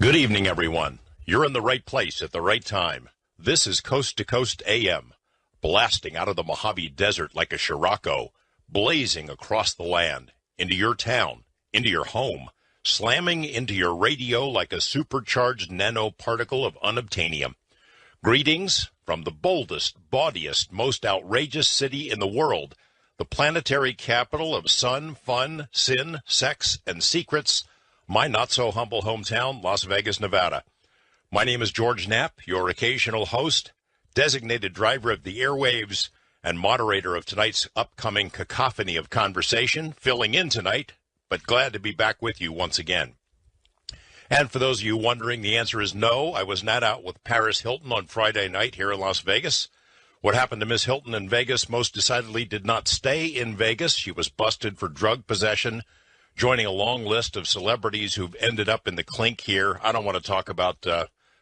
Good evening, everyone. You're in the right place at the right time. This is Coast to Coast AM, blasting out of the Mojave Desert like a Scirocco, blazing across the land, into your town, into your home, slamming into your radio like a supercharged nanoparticle of unobtainium. Greetings from the boldest, bawdiest, most outrageous city in the world, the planetary capital of sun, fun, sin, sex, and secrets, my not-so-humble hometown, Las Vegas, Nevada. My name is George Knapp, your occasional host, designated driver of the airwaves, and moderator of tonight's upcoming cacophony of conversation, filling in tonight, but glad to be back with you once again. And for those of you wondering, the answer is no. I was not out with Paris Hilton on Friday night here in Las Vegas. What happened to Miss Hilton in Vegas most decidedly did not stay in Vegas. She was busted for drug possession, joining a long list of celebrities who've ended up in the clink here. I don't want to talk about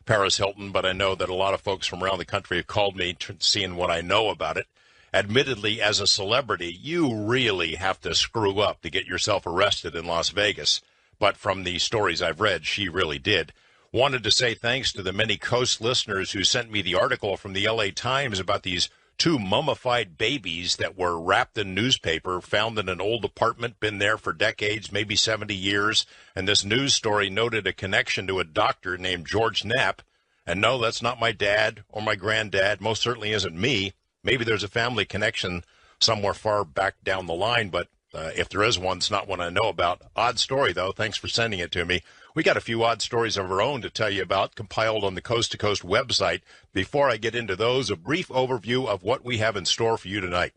Paris Hilton, but I know that a lot of folks from around the country have called me, seeing what I know about it. Admittedly, as a celebrity, you really have to screw up to get yourself arrested in Las Vegas. But from the stories I've read, she really did. Wanted to say thanks to the many Coast listeners who sent me the article from the LA Times about these two mummified babies that were wrapped in newspaper, found in an old apartment, been there for decades, maybe 70 years. And this news story noted a connection to a doctor named George Knapp. And no, that's not my dad or my granddad. Most certainly isn't me. Maybe there's a family connection somewhere far back down the line, but if there is one, it's not one I know about. Odd story, though. Thanks for sending it to me. We got a few odd stories of our own to tell you about, compiled on the Coast to Coast website. Before I get into those, a brief overview of what we have in store for you tonight.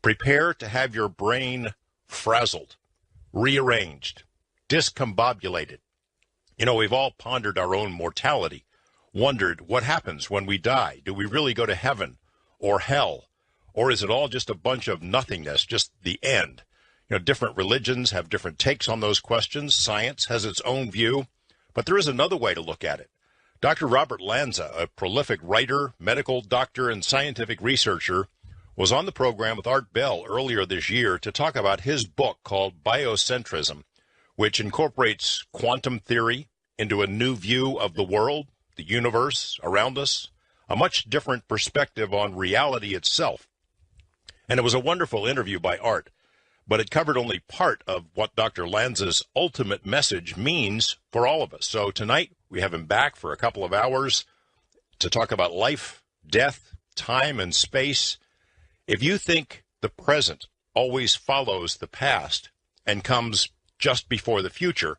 Prepare to have your brain frazzled, rearranged, discombobulated. You know, we've all pondered our own mortality, wondered what happens when we die. Do we really go to heaven or hell? Or is it all just a bunch of nothingness, just the end? You know, different religions have different takes on those questions. Science has its own view. But there is another way to look at it. Dr. Robert Lanza, a prolific writer, medical doctor, and scientific researcher, was on the program with Art Bell earlier this year to talk about his book called Biocentrism, which incorporates quantum theory into a new view of the world, the universe around us, a much different perspective on reality itself. And it was a wonderful interview by Art, but it covered only part of what Dr. Lanza's ultimate message means for all of us. So tonight, we have him back for a couple of hours to talk about life, death, time, and space. If you think the present always follows the past and comes just before the future,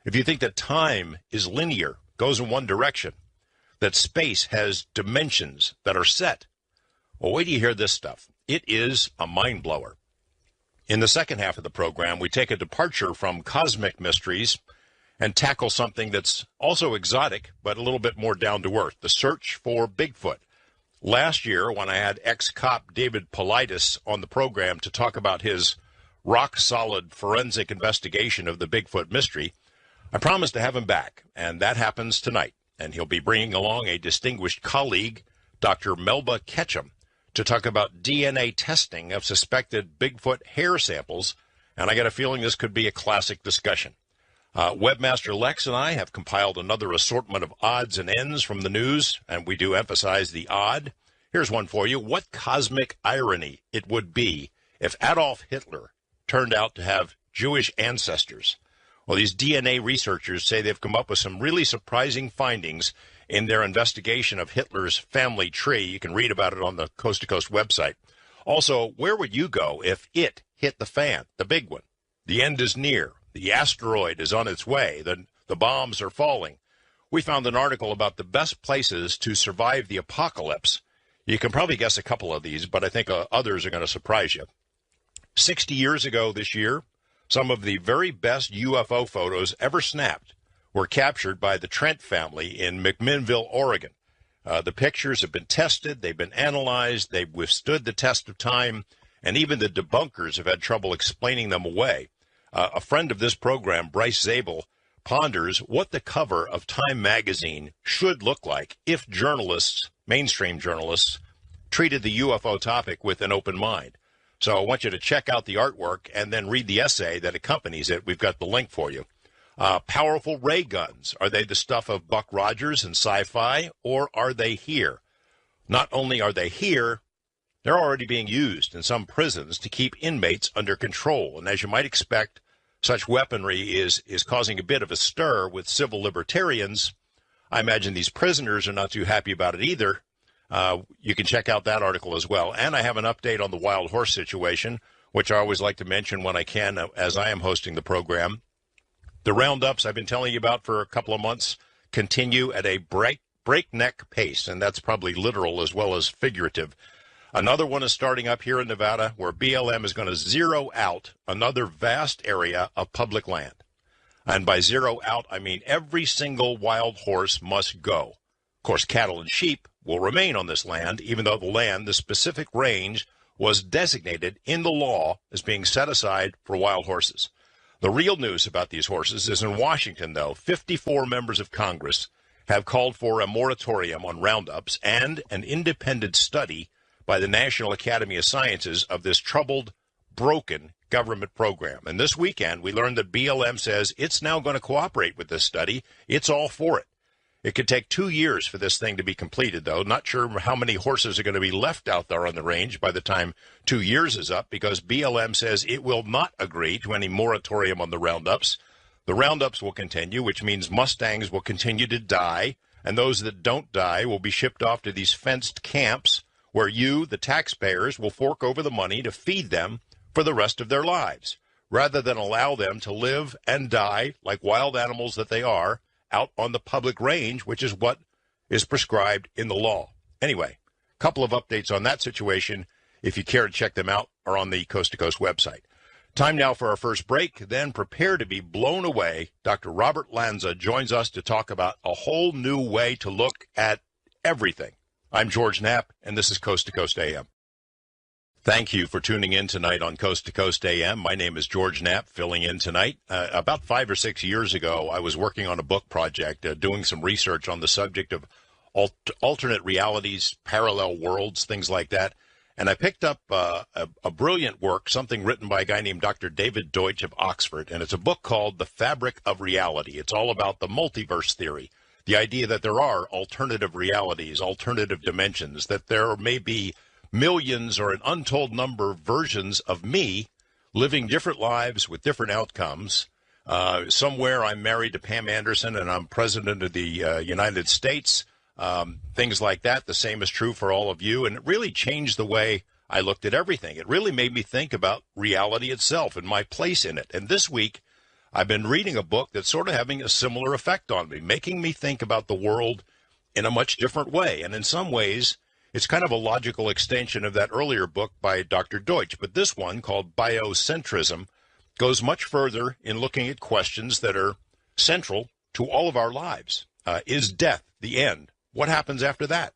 if you think that time is linear, goes in one direction, that space has dimensions that are set, well, wait till you hear this stuff. It is a mind blower. In the second half of the program, we take a departure from cosmic mysteries and tackle something that's also exotic, but a little bit more down to earth, the search for Bigfoot. Last year, when I had ex-cop David Paulides on the program to talk about his rock-solid forensic investigation of the Bigfoot mystery, I promised to have him back, and that happens tonight. And he'll be bringing along a distinguished colleague, Dr. Melba Ketchum, to talk about DNA testing of suspected Bigfoot hair samples, and I got a feeling this could be a classic discussion. Webmaster Lex and I have compiled another assortment of odds and ends from the news, and we do emphasize the odd. Here's one for you. What cosmic irony it would be if Adolf Hitler turned out to have Jewish ancestors. Well, these DNA researchers say they've come up with some really surprising findings in their investigation of Hitler's family tree. You can read about it on the Coast to Coast website. Also, where would you go if it hit the fan, the big one? The end is near. The asteroid is on its way. The bombs are falling. We found an article about the best places to survive the apocalypse. You can probably guess a couple of these, but I think others are going to surprise you. 60 years ago this year, some of the very best UFO photos ever snapped were captured by the Trent family in McMinnville, Oregon. The pictures have been tested, they've been analyzed, they've withstood the test of time, and even the debunkers have had trouble explaining them away. A friend of this program, Bryce Zabel, ponders what the cover of Time magazine should look like if journalists, mainstream journalists, treated the UFO topic with an open mind. So I want you to check out the artwork and then read the essay that accompanies it. We've got the link for you. Powerful ray guns, are they the stuff of Buck Rogers and sci-fi, or are they here? Not only are they here, they're already being used in some prisons to keep inmates under control. And as you might expect, such weaponry is causing a bit of a stir with civil libertarians. I imagine these prisoners are not too happy about it either. You can check out that article as well. And I have an update on the wild horse situation, which I always like to mention when I can, as I am hosting the program. The roundups I've been telling you about for a couple of months continue at a breakneck pace, and that's probably literal as well as figurative. Another one is starting up here in Nevada, where BLM is going to zero out another vast area of public land. And by zero out, I mean every single wild horse must go. Of course, cattle and sheep will remain on this land, even though the land, the specific range, was designated in the law as being set aside for wild horses. The real news about these horses is in Washington, though. 54 members of Congress have called for a moratorium on roundups and an independent study by the National Academy of Sciences of this troubled, broken government program. And this weekend, we learned that BLM says it's now going to cooperate with this study. It's all for it. It could take 2 years for this thing to be completed, though. Not sure how many horses are going to be left out there on the range by the time 2 years is up, because BLM says it will not agree to any moratorium on the roundups. The roundups will continue, which means Mustangs will continue to die, and those that don't die will be shipped off to these fenced camps where you, the taxpayers, will fork over the money to feed them for the rest of their lives, rather than allow them to live and die like wild animals that they are out on the public range, which is what is prescribed in the law. Anyway, a couple of updates on that situation. If you care to check them out, are on the Coast to Coast website. Time now for our first break, then prepare to be blown away. Dr. Robert Lanza joins us to talk about a whole new way to look at everything. I'm George Knapp, and this is Coast to Coast AM. Thank you for tuning in tonight on Coast to Coast AM. My name is George Knapp, filling in tonight. About 5 or 6 years ago, I was working on a book project, doing some research on the subject of alternate realities, parallel worlds, things like that. And I picked up a brilliant work, something written by a guy named Dr. David Deutsch of Oxford, and it's a book called The Fabric of Reality. It's all about the multiverse theory, the idea that there are alternative realities, alternative dimensions, that there may be millions or an untold number of versions of me living different lives with different outcomes. Somewhere I'm married to Pam Anderson and I'm president of the United States. Things like that. The same is true for all of you. And it really changed the way I looked at everything. It really made me think about reality itself and my place in it. And this week, I've been reading a book that's sort of having a similar effect on me, making me think about the world in a much different way. And in some ways, it's kind of a logical extension of that earlier book by Dr. Deutsch. But this one, called Biocentrism, goes much further in looking at questions that are central to all of our lives. Is death the end? What happens after that?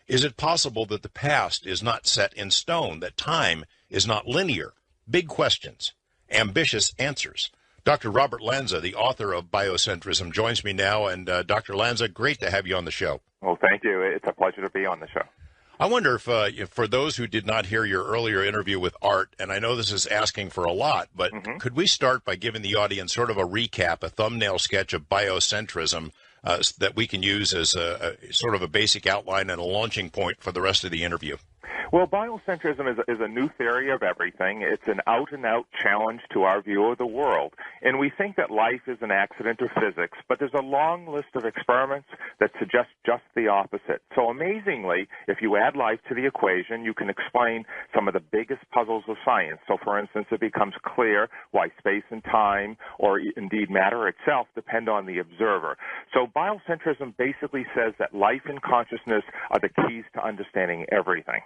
Is it possible that the past is not set in stone, that time is not linear? Big questions, ambitious answers. Dr. Robert Lanza, the author of Biocentrism, joins me now. And Dr. Lanza, great to have you on the show. Well, thank you. It's a pleasure to be on the show. I wonder if for those who did not hear your earlier interview with Art, and I know this is asking for a lot, but could we start by giving the audience sort of a recap, a thumbnail sketch of biocentrism that we can use as a sort of a basic outline and a launching point for the rest of the interview? Well, biocentrism is a new theory of everything. It's an out-and-out challenge to our view of the world. And we think that life is an accident of physics, but there's a long list of experiments that suggest just the opposite. So amazingly, if you add life to the equation, you can explain some of the biggest puzzles of science. So, for instance, it becomes clear why space and time, or indeed matter itself, depend on the observer. So biocentrism basically says that life and consciousness are the keys to understanding everything.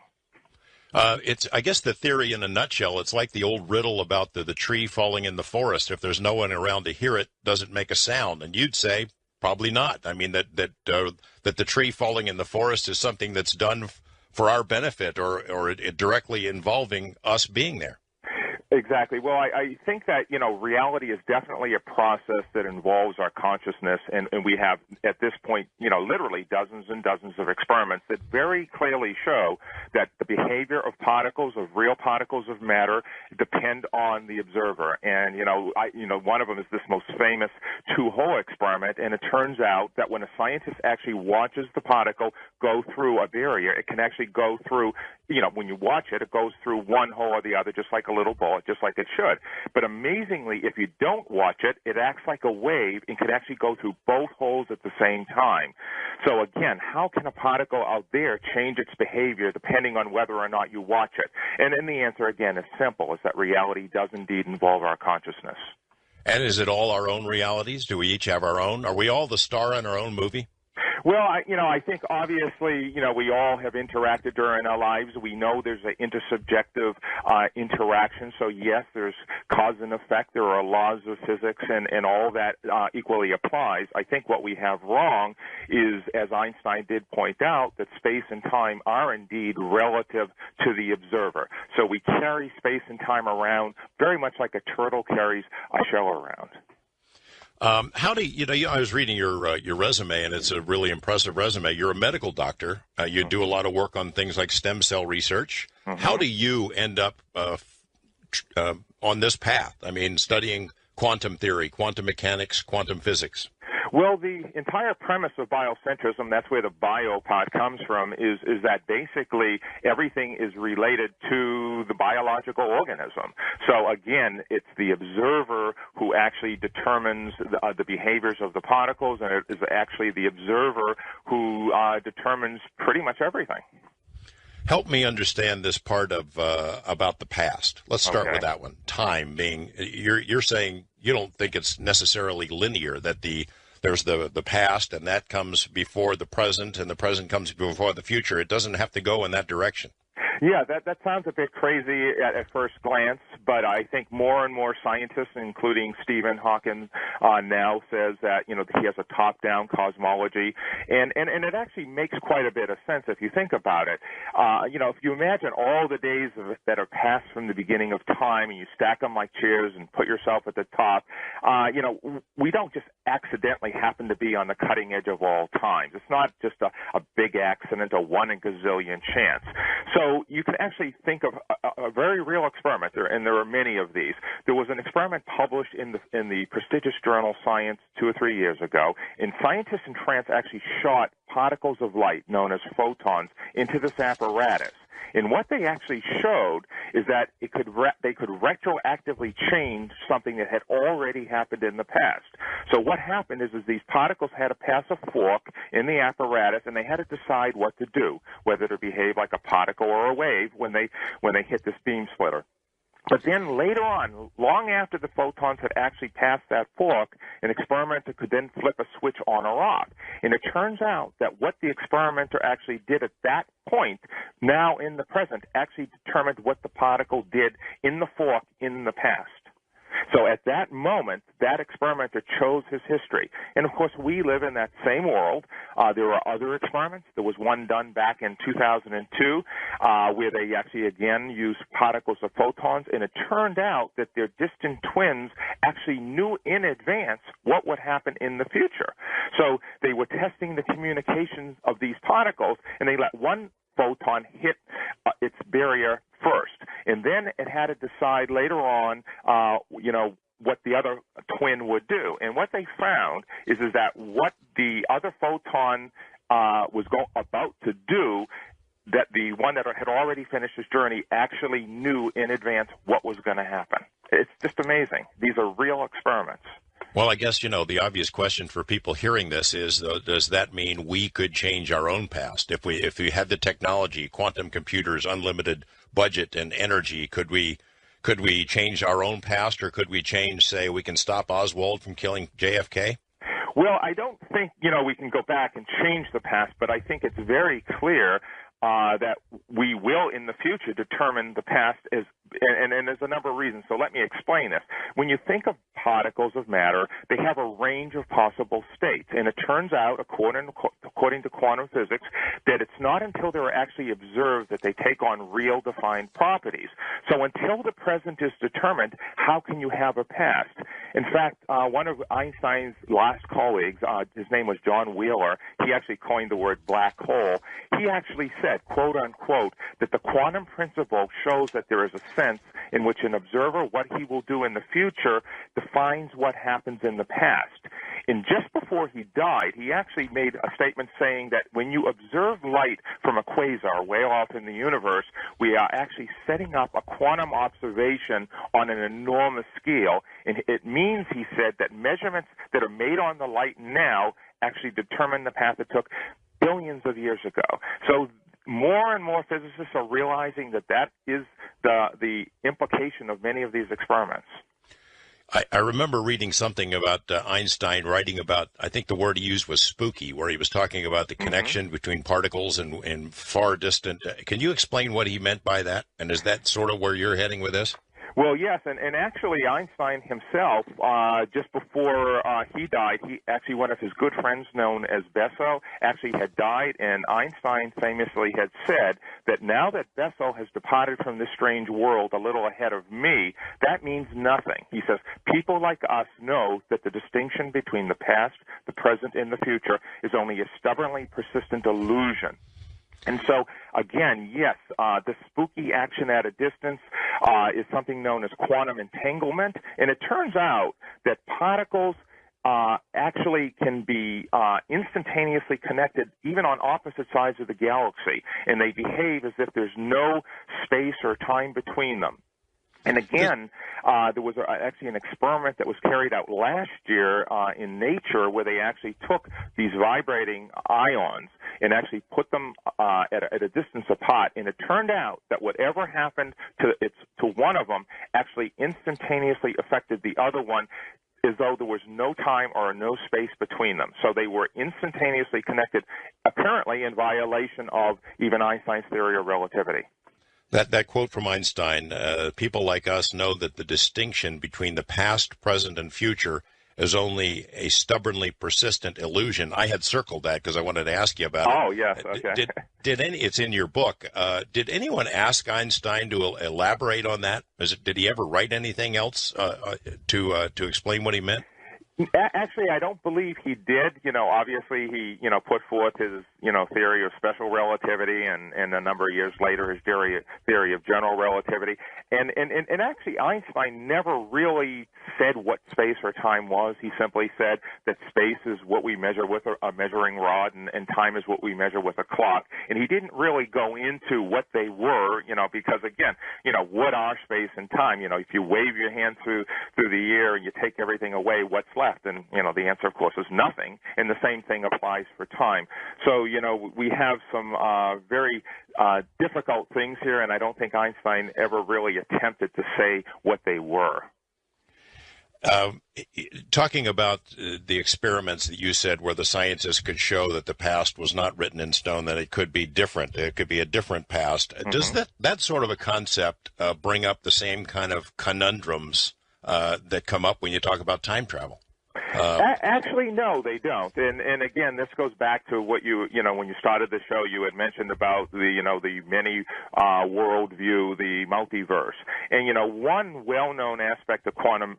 It's, I guess, the theory in a nutshell. It's like the old riddle about the tree falling in the forest. If there's no one around to hear it, does it make a sound? And you'd say probably not. I mean, that the tree falling in the forest is something that's done for our benefit, or it directly involving us being there. Exactly. Well, I think that, reality is definitely a process that involves our consciousness, and we have, at this point, literally dozens and dozens of experiments that very clearly show that the behavior of particles, of real particles of matter, depend on the observer. And, one of them is this most famous two-hole experiment, and it turns out that when a scientist actually watches the particle go through a barrier, it can actually go through, when you watch it, it goes through one hole or the other, just like a little ball, just like it should. But amazingly, if you don't watch it, it acts like a wave and can actually go through both holes at the same time. So again, how can a particle out there change its behavior depending on whether or not you watch it? And then the answer, again, is simple, is that reality does indeed involve our consciousness. And is it all our own realities? Do we each have our own? Are we all the star in our own movie? Well, I think obviously, we all have interacted during our lives. We know there's an intersubjective interaction. So yes, there's cause and effect. There are laws of physics, and all that equally applies. I think what we have wrong is, as Einstein did point out, that space and time are indeed relative to the observer. So we carry space and time around very much like a turtle carries a shell around. How do you, I was reading your resume, and it's a really impressive resume. You're a medical doctor. You do a lot of work on things like stem cell research. Mm-hmm. How do you end up on this path? I mean, studying quantum theory, quantum mechanics, quantum physics. Well, the entire premise of biocentrism, that's where the bio part comes from, is that basically everything is related to the biological organism. So again, it's the observer who actually determines the behaviors of the particles, and it is actually the observer who determines pretty much everything. Help me understand this part of about the past. Let's start with that one. Time being, you're saying you don't think it's necessarily linear, that there's the past, and that comes before the present, and the present comes before the future. It doesn't have to go in that direction. Yeah, that sounds a bit crazy at first glance, but I think more and more scientists, including Stephen Hawking, now says that, he has a top-down cosmology, and it actually makes quite a bit of sense if you think about it. If you imagine all the days that are passed from the beginning of time, and you stack them like chairs and put yourself at the top, we don't just accidentally happen to be on the cutting edge of all times. It's not just a big accident, a one in a gazillion chance. So you can actually think of a very real experiment, and there are many of these. There was an experiment published in the prestigious journal Science 2 or 3 years ago, and scientists in France actually shot particles of light, known as photons, into this apparatus. And what they actually showed is that they could retroactively change something that had already happened in the past. So what happened is these particles had to pass a fork in the apparatus, and they had to decide what to do, whether to behave like a particle or a wave when they hit this beam splitter. But then later on, long after the photons had actually passed that fork, an experimenter could then flip a switch on or off. And it turns out that what the experimenter actually did at that point, now in the present, actually determined what the particle did in the fork in the past. So at that moment, that experimenter chose his history. And, of course, we live in that same world. There are other experiments. There was one done back in 2002 where they actually, again, used particles of photons, and it turned out that their distant twins actually knew in advance what would happen in the future. So they were testing the communications of these particles, and they let one photon hit its barrier first. And then it had to decide later on, what the other twin would do. And what they found is that what the other photon was about to do, that the one that had already finished his journey actually knew in advance what was going to happen. It's just amazing. These are real experiments. Well, I guess, the obvious question for people hearing this is, does that mean we could change our own past? If we had the technology, quantum computers, unlimited budget and energy, could we change our own past, or could we change, say, we can stop Oswald from killing JFK? Well, I don't think, we can go back and change the past, but I think it's very clear that we will in the future determine the past as and there's a number of reasons. So let me explain this. When you think of particles of matter, they have a range of possible states. And it turns out, according to quantum physics, that it's not until they're actually observed that they take on real defined properties. So until the present is determined, how can you have a past? In fact, one of Einstein's last colleagues, his name was John Wheeler, he actually coined the word black hole. He actually said, quote unquote, that the quantum principle shows that there is a sense in which an observer, what he will do in the future, defines what happens in the past. And just before he died, he actually made a statement saying that when you observe light from a quasar way off in the universe, we are actually setting up a quantum observation on an enormous scale. And it means, he said, that measurements that are made on the light now actually determine the path it took billions of years ago. So more and more physicists are realizing that that is the implication of many of these experiments. I remember reading something about Einstein writing about, I think the word he used was spooky, where he was talking about the connection between particles and far distant. Can you explain what he meant by that? And is that sort of where you're heading with this? Well, yes, and actually Einstein himself, just before he died, one of his good friends known as Bessel actually had died, and Einstein famously had said that now that Bessel has departed from this strange world a little ahead of me, that means nothing. He says, people like us know that the distinction between the past, the present, and the future is only a stubbornly persistent illusion. And so, again, yes, the spooky action at a distance is something known as quantum entanglement, and it turns out that particles actually can be instantaneously connected even on opposite sides of the galaxy, and they behave as if there's no space or time between them. And again, there was actually an experiment that was carried out last year in Nature where they actually took these vibrating ions and actually put them at a distance apart. And it turned out that whatever happened to one of them actually instantaneously affected the other one, as though there was no time or no space between them. So they were instantaneously connected, apparently in violation of even Einstein's theory of relativity. That quote from Einstein, people like us know that the distinction between the past, present, and future is only a stubbornly persistent illusion. I had circled that because I wanted to ask you about it. Oh, yes, okay. It's in your book. Did anyone ask Einstein to elaborate on that? Did he ever write anything else to explain what he meant? Actually, I don't believe he did. Obviously he, put forth his, theory of special relativity and a number of years later his theory of general relativity. And actually Einstein never really said what space or time was. He simply said that space is what we measure with a measuring rod and time is what we measure with a clock. And he didn't really go into what they were, because again, what are space and time? If you wave your hand through the air and you take everything away, what's left? And, the answer, of course, is nothing. And the same thing applies for time. So, we have some very difficult things here, and I don't think Einstein ever really attempted to say what they were. Talking about the experiments that you said where the scientists could show that the past was not written in stone, that it could be different, it could be a different past. Does that sort of a concept bring up the same kind of conundrums that come up when you talk about time travel? Actually, no, they don't. And again, this goes back to what when you started the show, you had mentioned about the many world view, the multiverse. And one well-known aspect of quantum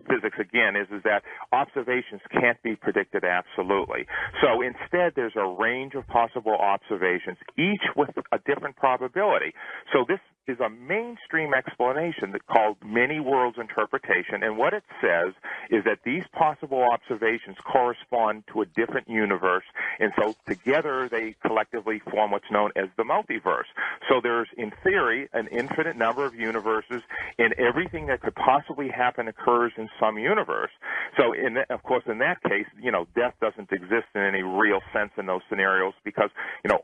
physics again is that observations can't be predicted absolutely. So instead, there's a range of possible observations, each with a different probability. So this is a mainstream explanation called many worlds interpretation, and what it says is that these possible observations correspond to a different universe, and so together they collectively form what's known as the multiverse. So there's, in theory, an infinite number of universes, and everything that could possibly happen occurs in some universe. So, of course, in that case, death doesn't exist in any real sense in those scenarios because,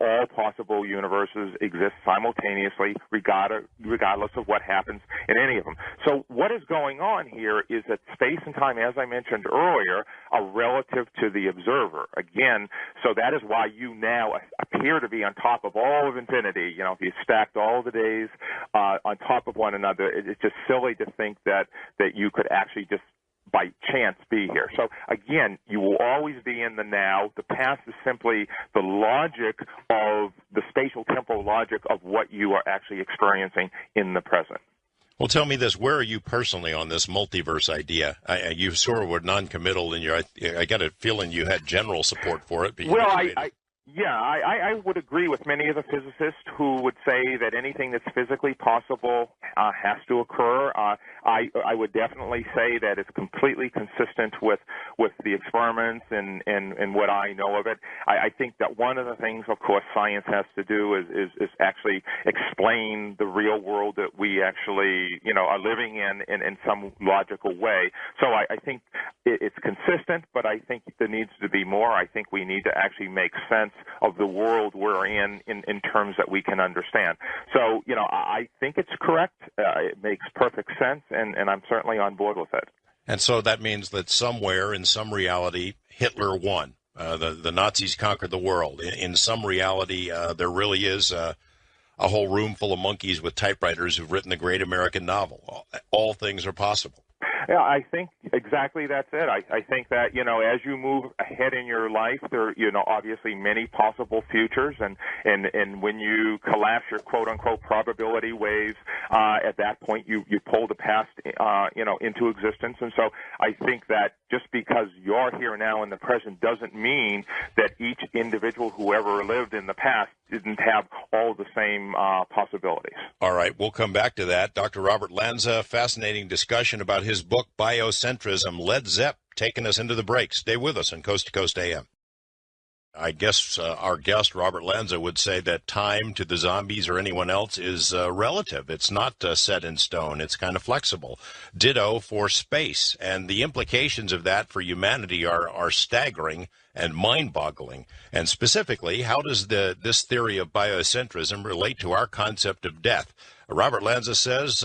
all possible universes exist simultaneously, regardless of what happens in any of them. So what is going on here is that space and time, as I mentioned earlier, are relative to the observer. Again, So that is why you now appear to be on top of all of infinity. If you stacked all the days on top of one another, it's just silly to think that you could actually just by chance be here. So again, you will always be in the now. The past is simply the logic of the spatial temporal logic of what you are actually experiencing in the present. Well, tell me this: where are you personally on this multiverse idea? You sort of were non-committal, and I got a feeling you had general support for it. But I would agree with many of the physicists who would say that anything that's physically possible has to occur. I would definitely say that it's completely consistent with the experiments and what I know of it. I think that one of the things, of course, science has to do is actually explain the real world that we actually, are living in some logical way. So I think it's consistent, but I think there needs to be more. I think we need to actually make sense of the world we're in terms that we can understand. So, I think it's correct. It makes perfect sense, and I'm certainly on board with it. And so that means that somewhere in some reality, Hitler won. The Nazis conquered the world. In some reality, there really is a whole room full of monkeys with typewriters who've written the great American novel. All things are possible. Yeah, I think exactly that's it. I think that, as you move ahead in your life, there, obviously many possible futures, and when you collapse your quote-unquote probability waves, at that point you pull the past, into existence. And so I think that just because you're here now in the present doesn't mean that each individual who ever lived in the past didn't have all the same possibilities. All right, we'll come back to that. Dr. Robert Lanza, fascinating discussion about his book, Biocentrism. Led Zepp taking us into the break. Stay with us on Coast to Coast AM. I guess our guest, Robert Lanza, would say that time to the zombies or anyone else is relative. It's not set in stone. It's kind of flexible. Ditto for space. And the implications of that for humanity are staggering and mind-boggling. And specifically, how does this theory of biocentrism relate to our concept of death? Robert Lanza says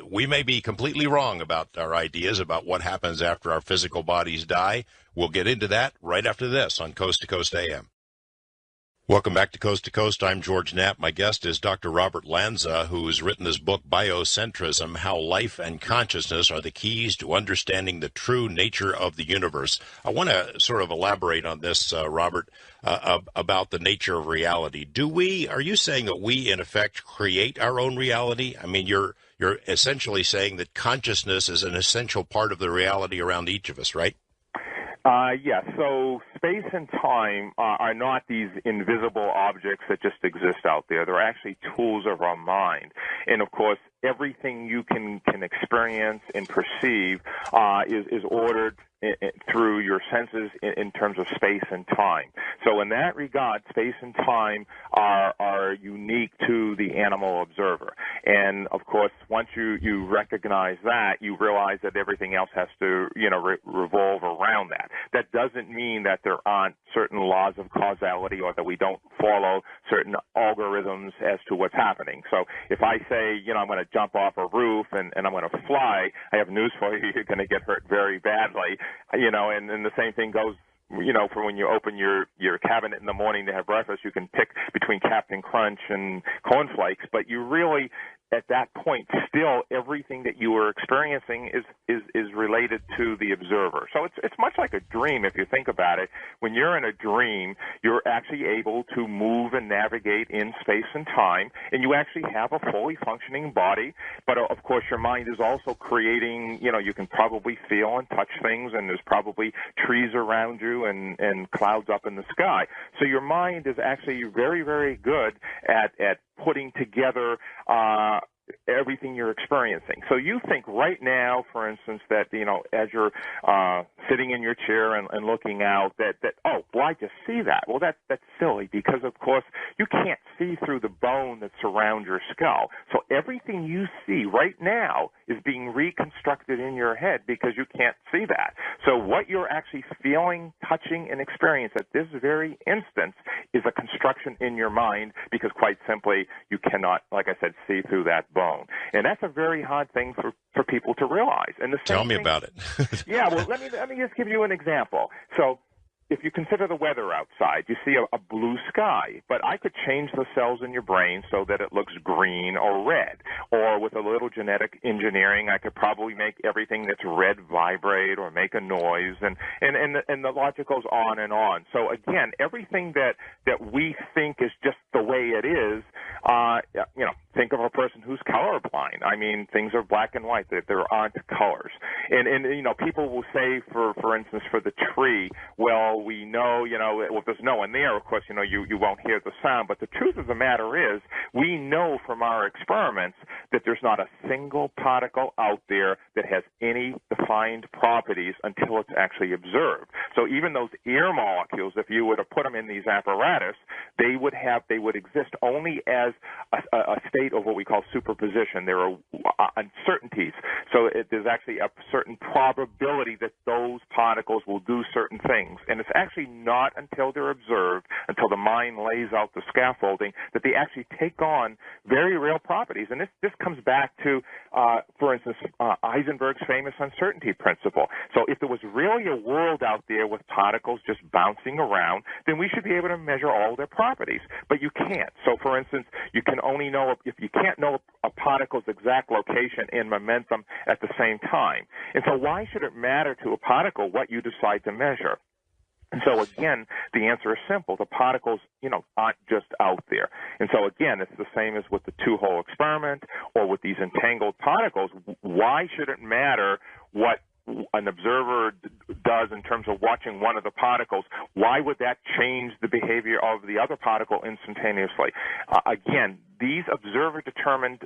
we may be completely wrong about our ideas about what happens after our physical bodies die. We'll get into that right after this on Coast to Coast AM. Welcome back to Coast. I'm George Knapp. My guest is Dr. Robert Lanza, who's written this book, Biocentrism, How Life and Consciousness Are the Keys to Understanding the True Nature of the Universe. I want to sort of elaborate on this, Robert, about the nature of reality. Are you saying that we, in effect, create our own reality? I mean, you're essentially saying that consciousness is an essential part of the reality around each of us, right? Yes. So space and time are not these invisible objects that just exist out there. They're actually tools of our mind. And, of course, everything you can experience and perceive is ordered through your senses in terms of space and time. So in that regard, space and time are unique to the animal observer. And, of course, once you recognize that, you realize that everything else has to, revolve around that. That doesn't mean that there aren't certain laws of causality or that we don't follow certain algorithms as to what's happening. So if I say, I'm going to jump off a roof and I'm going to fly, I have news for you, you're going to get hurt very badly. And the same thing goes, for when you open your cabinet in the morning to have breakfast, you can pick between Captain Crunch and cornflakes, but you really, at that point, still everything that you are experiencing is related to the observer. So it's much like a dream if you think about it. When you're in a dream, you're actually able to move and navigate in space and time, and you actually have a fully functioning body. But of course, your mind is also creating. You can probably feel and touch things, and there's probably trees around you and clouds up in the sky. So your mind is actually very, very good at putting together everything you're experiencing. So you think right now, for instance, that, as you're sitting in your chair and looking out, that I just see that. Well, that's silly because, of course, you can't see through the bone that surrounds your skull. So everything you see right now is being reconstructed in your head because you can't see that. So what you're actually feeling, touching, and experiencing at this very instance is a construction in your mind because, quite simply, you cannot, like I said, see through that bone. And that's a very hard thing for people to realize. And the same Tell me thing, about it. yeah, well, let me just give you an example. So if you consider the weather outside, you see a blue sky, but I could change the cells in your brain so that it looks green or red. Or with a little genetic engineering, I could probably make everything that's red vibrate or make a noise, and the logic goes on and on. So again, everything that we think is just the way it is, think of a person who's colorblind. I mean, things are black and white. There aren't colors. And people will say, for instance, for the tree, well, we know, if there's no one there, of course, you won't hear the sound. But the truth of the matter is, we know from our experiments that there's not a single particle out there that has any defined properties until it's actually observed. So even those air molecules, if you were to put them in these apparatus, they would exist only as a state of what we call superposition. There are uncertainties. So there's actually a certain probability that those particles will do certain things. And it's actually not until they're observed, until the mind lays out the scaffolding, that they actually take on very real properties. And this comes back to, for instance, Heisenberg's famous uncertainty principle. So if there was really a world out there with particles just bouncing around, then we should be able to measure all their properties. But you can't. So, for instance, you can only know if you can't know a particle's exact location and momentum at the same time. And so why should it matter to a particle what you decide to measure? And so, again, the answer is simple. The particles, aren't just out there. And so, again, it's the same as with the two-hole experiment or with these entangled particles. Why should it matter what an observer does in terms of watching one of the particles? Why would that change the behavior of the other particle instantaneously? Again, these observer-determined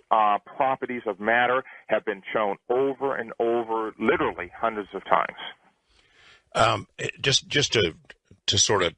properties of matter have been shown over and over, literally hundreds of times. Just to sort of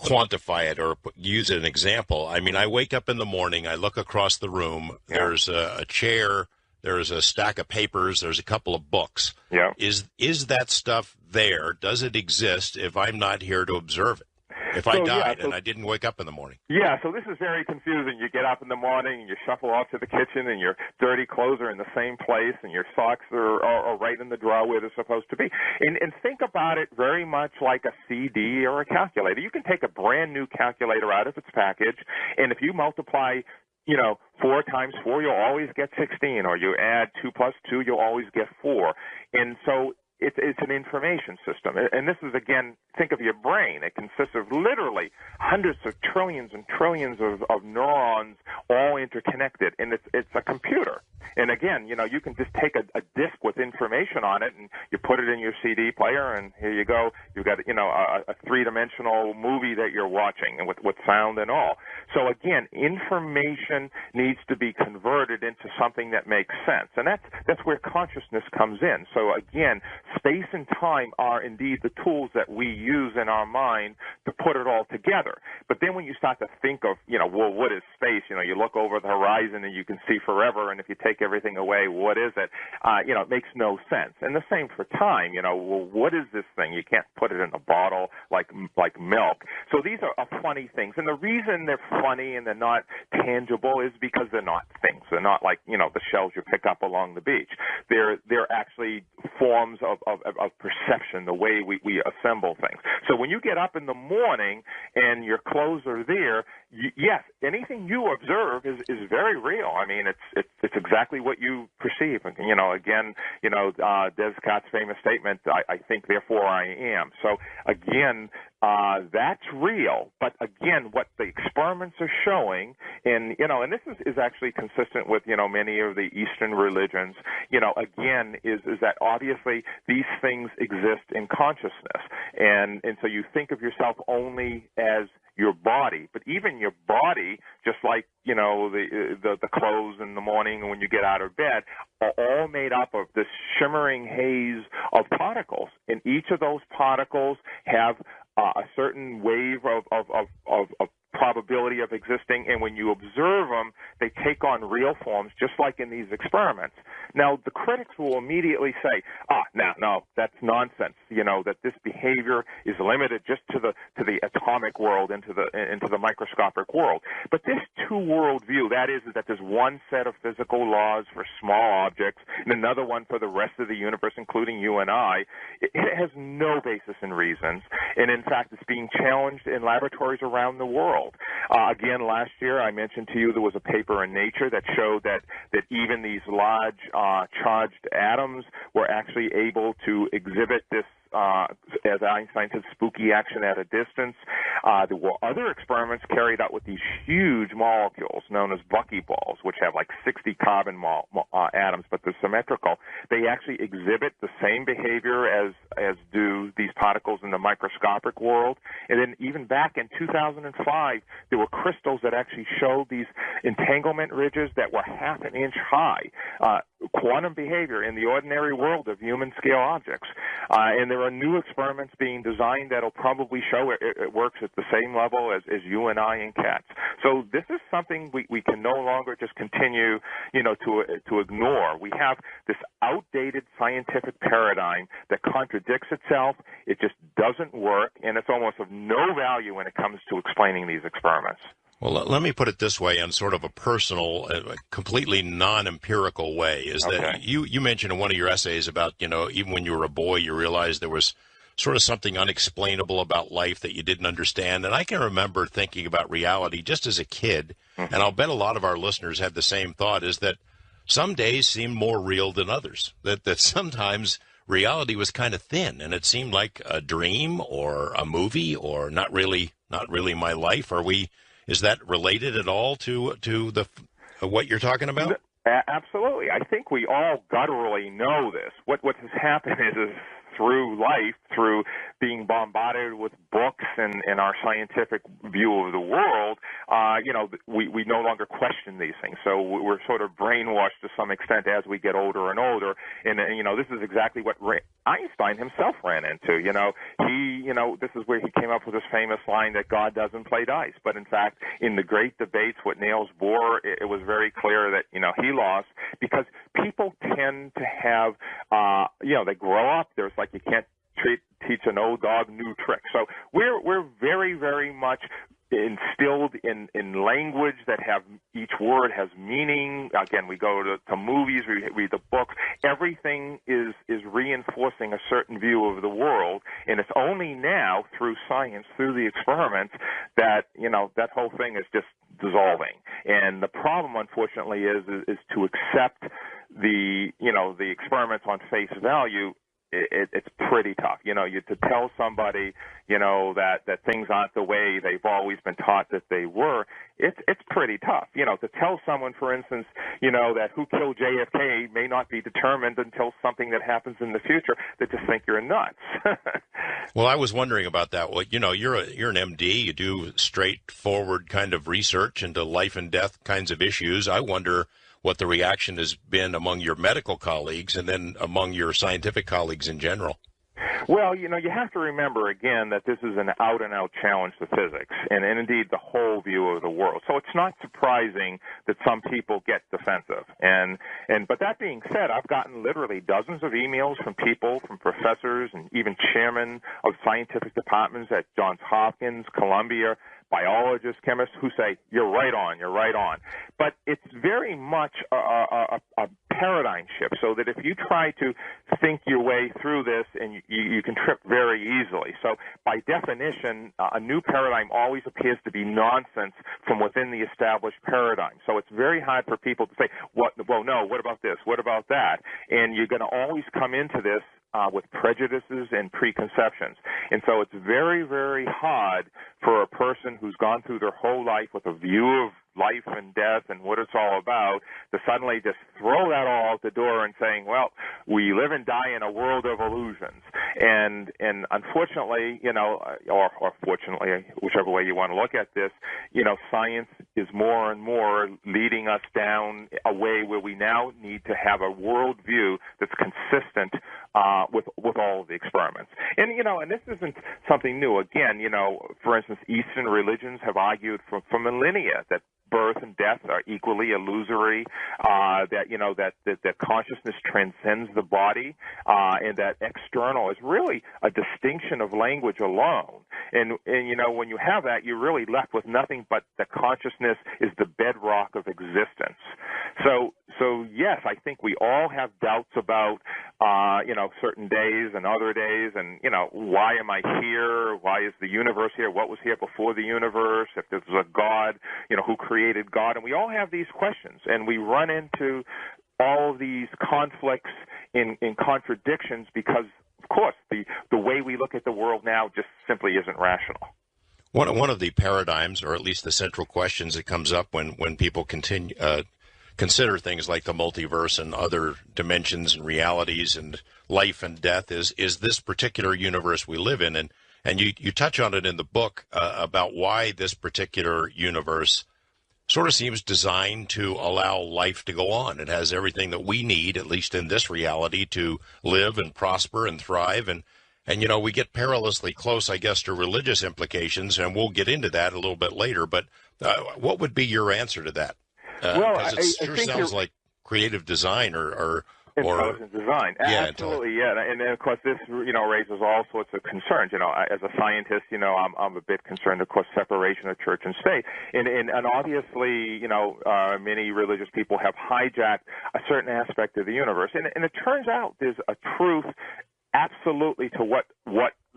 quantify it or use an example, I mean, I wake up in the morning, I look across the room, there's a chair, there's a stack of papers, there's a couple of books. Yeah. Is that stuff there? Does it exist if I'm not here to observe it? If I died and I didn't wake up in the morning. Yeah, so this is very confusing. You get up in the morning and you shuffle off to the kitchen and your dirty clothes are in the same place and your socks are right in the drawer where they're supposed to be. And think about it very much like a CD or a calculator. You can take a brand new calculator out of its package, and if you multiply 4 times 4, you'll always get 16, or you add 2 plus 2, you'll always get 4. And so it's an information system. And this is, again, think of your brain. It consists of literally hundreds of trillions and trillions of neurons all interconnected, and it's a computer. And again, you can just take a disk with information on it, and you put it in your CD player, and here you go. You've got, a three-dimensional movie that you're watching, and with sound and all. So again, information needs to be converted into something that makes sense, and that's where consciousness comes in. So again, space and time are indeed the tools that we use in our mind to put it all together. But then when you start to think of, well, what is space? You look over the horizon and you can see forever, and if you take everything away, what is it? It makes no sense. And the same for time. Well, what is this thing? You can't put it in a bottle like milk. So these are funny things. And the reason they're funny and they're not tangible is because they're not things. They're not like, the shells you pick up along the beach. They're actually forms of perception, the way we assemble things. So when you get up in the morning and your clothes are there, yes, anything you observe is very real. I mean, it's exactly what you perceive. And, again, Descartes' famous statement, I think, therefore I am. So, again, that's real. But, again, what the experiments are showing, and this is actually consistent with, many of the Eastern religions, again, is that obviously these things exist in consciousness. And so you think of yourself only as your body, but even your body, just like the clothes in the morning when you get out of bed, are all made up of this shimmering haze of particles, and each of those particles have a certain wave of probability of existing, and when you observe them, they take on real forms, just like in these experiments. Now, the critics will immediately say, no, that's nonsense, that this behavior is limited just to the atomic world, into the microscopic world. But this, two-world view, that is that there's one set of physical laws for small objects and another one for the rest of the universe, including you and I, it has no basis in reasons. And in fact, it's being challenged in laboratories around the world. Again, last year I mentioned to you there was a paper in Nature that showed that even these large charged atoms were actually able to exhibit this, as Einstein said, spooky action at a distance. There were other experiments carried out with these huge molecules known as buckyballs, which have like 60 carbon atoms, but they're symmetrical. They actually exhibit the same behavior as do these particles in the microscopic world. And then even back in 2005, there were crystals that actually showed these entanglement ridges that were half an inch high. Quantum behavior in the ordinary world of human-scale objects. And there are new experiments being designed that will probably show it works at the same level as you and I and cats. So this is something we can no longer just continue, to ignore. We have this outdated scientific paradigm that contradicts itself. It just doesn't work, and it's almost of no value when it comes to explaining these experiments. Well, let me put it this way in sort of a personal, completely non-empirical way, is that you mentioned in one of your essays about, even when you were a boy, you realized there was sort of something unexplainable about life that you didn't understand. And I can remember thinking about reality just as a kid, and I'll bet a lot of our listeners had the same thought, is that some days seemed more real than others, that sometimes reality was kind of thin, and it seemed like a dream or a movie or not really my life. Is that related at all to the what you're talking about? Absolutely. I think we all gutturally know this. What has happened is through life, through being bombarded with books and our scientific view of the world, we no longer question these things. So we're sort of brainwashed to some extent as we get older and older. And this is exactly what Einstein himself ran into. This is where he came up with this famous line that God doesn't play dice. But in fact, in the great debates with Niels Bohr, it was very clear that, he lost because people tend to have, they grow up. There's like you can't teach an old dog new tricks. So we're very, very much instilled in language that have each word has meaning. Again, we go to movies, we read the books. Everything is reinforcing a certain view of the world, and it's only now through science, through the experiments, that that whole thing is just dissolving. And the problem, unfortunately, is to accept the experiments on face value. It's pretty tough. To tell somebody, that things aren't the way they've always been taught that they were, it's pretty tough. To tell someone, for instance, that who killed JFK may not be determined until something that happens in the future, they just think you're nuts. Well, I was wondering about that. Well, you're an MD. You do straightforward kind of research into life and death kinds of issues. I wonder what the reaction has been among your medical colleagues and then among your scientific colleagues in general. Well, you have to remember, again, that this is an out-and-out challenge to physics and indeed the whole view of the world. So it's not surprising that some people get defensive. But that being said, I've gotten literally dozens of emails from people, from professors and even chairmen of scientific departments at Johns Hopkins, Columbia, biologists, chemists, who say, you're right on. But it's very much a paradigm shift, so that if you try to think your way through this, and you can trip very easily. So by definition, a new paradigm always appears to be nonsense from within the established paradigm. So it's very hard for people to say, what about this? What about that? And you're going to always come into this with prejudices and preconceptions. And so it's very, very hard for a person who's gone through their whole life with a view of life and death and what it's all about to suddenly just throw that all out the door and saying, well, we live and die in a world of illusions. And unfortunately, or fortunately, whichever way you want to look at this, science is more and more leading us down a way where we now need to have a worldview that's consistent with all of the experiments. And and this isn't something new. Again, for instance, Eastern religions have argued for millennia that birth and death are equally illusory, that consciousness transcends the body, and that external is really a distinction of language alone. And when you have that, you're really left with nothing but that consciousness is the bedrock of existence. So yes, I think we all have doubts about certain days and other days, and why am I here? Why is the universe here? What was here before the universe? If there's a God, who created God? And we all have these questions, and we run into all of these conflicts in contradictions because, of course, the way we look at the world now just simply isn't rational. One of the paradigms, or at least the central questions that comes up when people consider things like the multiverse and other dimensions and realities and life and death is this particular universe we live in. And you touch on it in the book about why this particular universe sort of seems designed to allow life to go on. It has everything that we need, at least in this reality, to live and prosper and thrive. And we get perilously close, I guess, to religious implications, and we'll get into that a little bit later. But what would be your answer to that? Because it sure sounds like creative design or intelligent design. Yeah, absolutely, yeah. And of course, this raises all sorts of concerns. As a scientist, I'm a bit concerned, of course, separation of church and state, and obviously, many religious people have hijacked a certain aspect of the universe, and it turns out there's a truth absolutely to what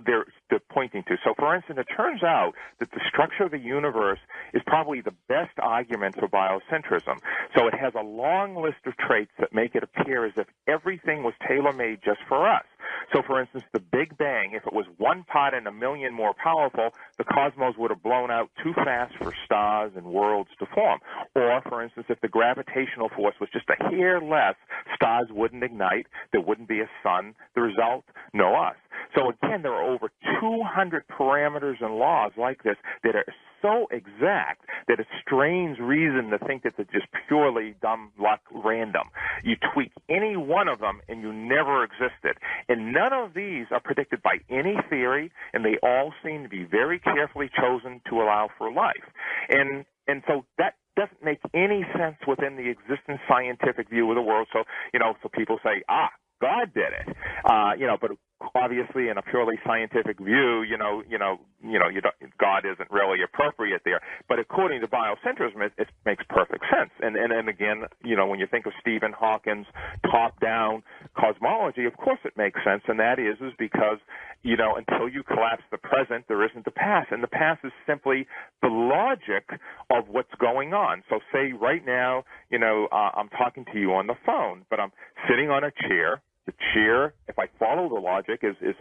they're pointing to. So, for instance, it turns out that the structure of the universe is probably the best argument for biocentrism. So it has a long list of traits that make it appear as if everything was tailor-made just for us. So, for instance, the Big Bang, if it was one part in a million more powerful, the cosmos would have blown out too fast for stars and worlds to form. Or, for instance, if the gravitational force was just a hair less, stars wouldn't ignite, there wouldn't be a sun. The result, no us. So, again, there are over 200 parameters and laws like this that are so exact that it strains reason to think that they're just purely dumb luck random. You tweak any one of them and you never existed. And none of these are predicted by any theory, and they all seem to be very carefully chosen to allow for life. And so that doesn't make any sense within the existing scientific view of the world. So, so people say, God did it. But obviously in a purely scientific view, God isn't really appropriate there. But according to biocentrism, it makes perfect sense. And again, when you think of Stephen Hawking's top-down cosmology, of course it makes sense. And that is because, until you collapse the present, there isn't the past. And the past is simply the logic of what's going on. So say right now, I'm talking to you on the phone, but I'm sitting on a chair. The chair, if I follow the logic, is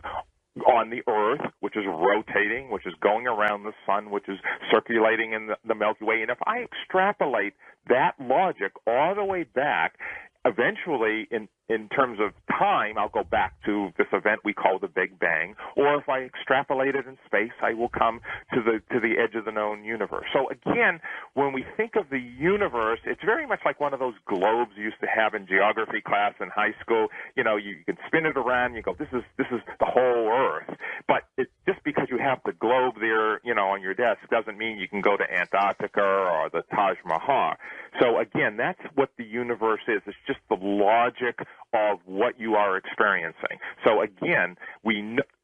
on the Earth, which is rotating, which is going around the sun, which is circulating in the Milky Way. And if I extrapolate that logic all the way back, eventually, in terms of time, I'll go back to this event we call the Big Bang. Or if I extrapolate it in space, I will come to the edge of the known universe. So again, when we think of the universe, it's very much like one of those globes you used to have in geography class in high school. You can spin it around, and you go, this is the whole Earth. But just because you have the globe there, on your desk, doesn't mean you can go to Antarctica or the Taj Mahal. So again, that's what the universe is. It's just the logic of what you are experiencing. So again,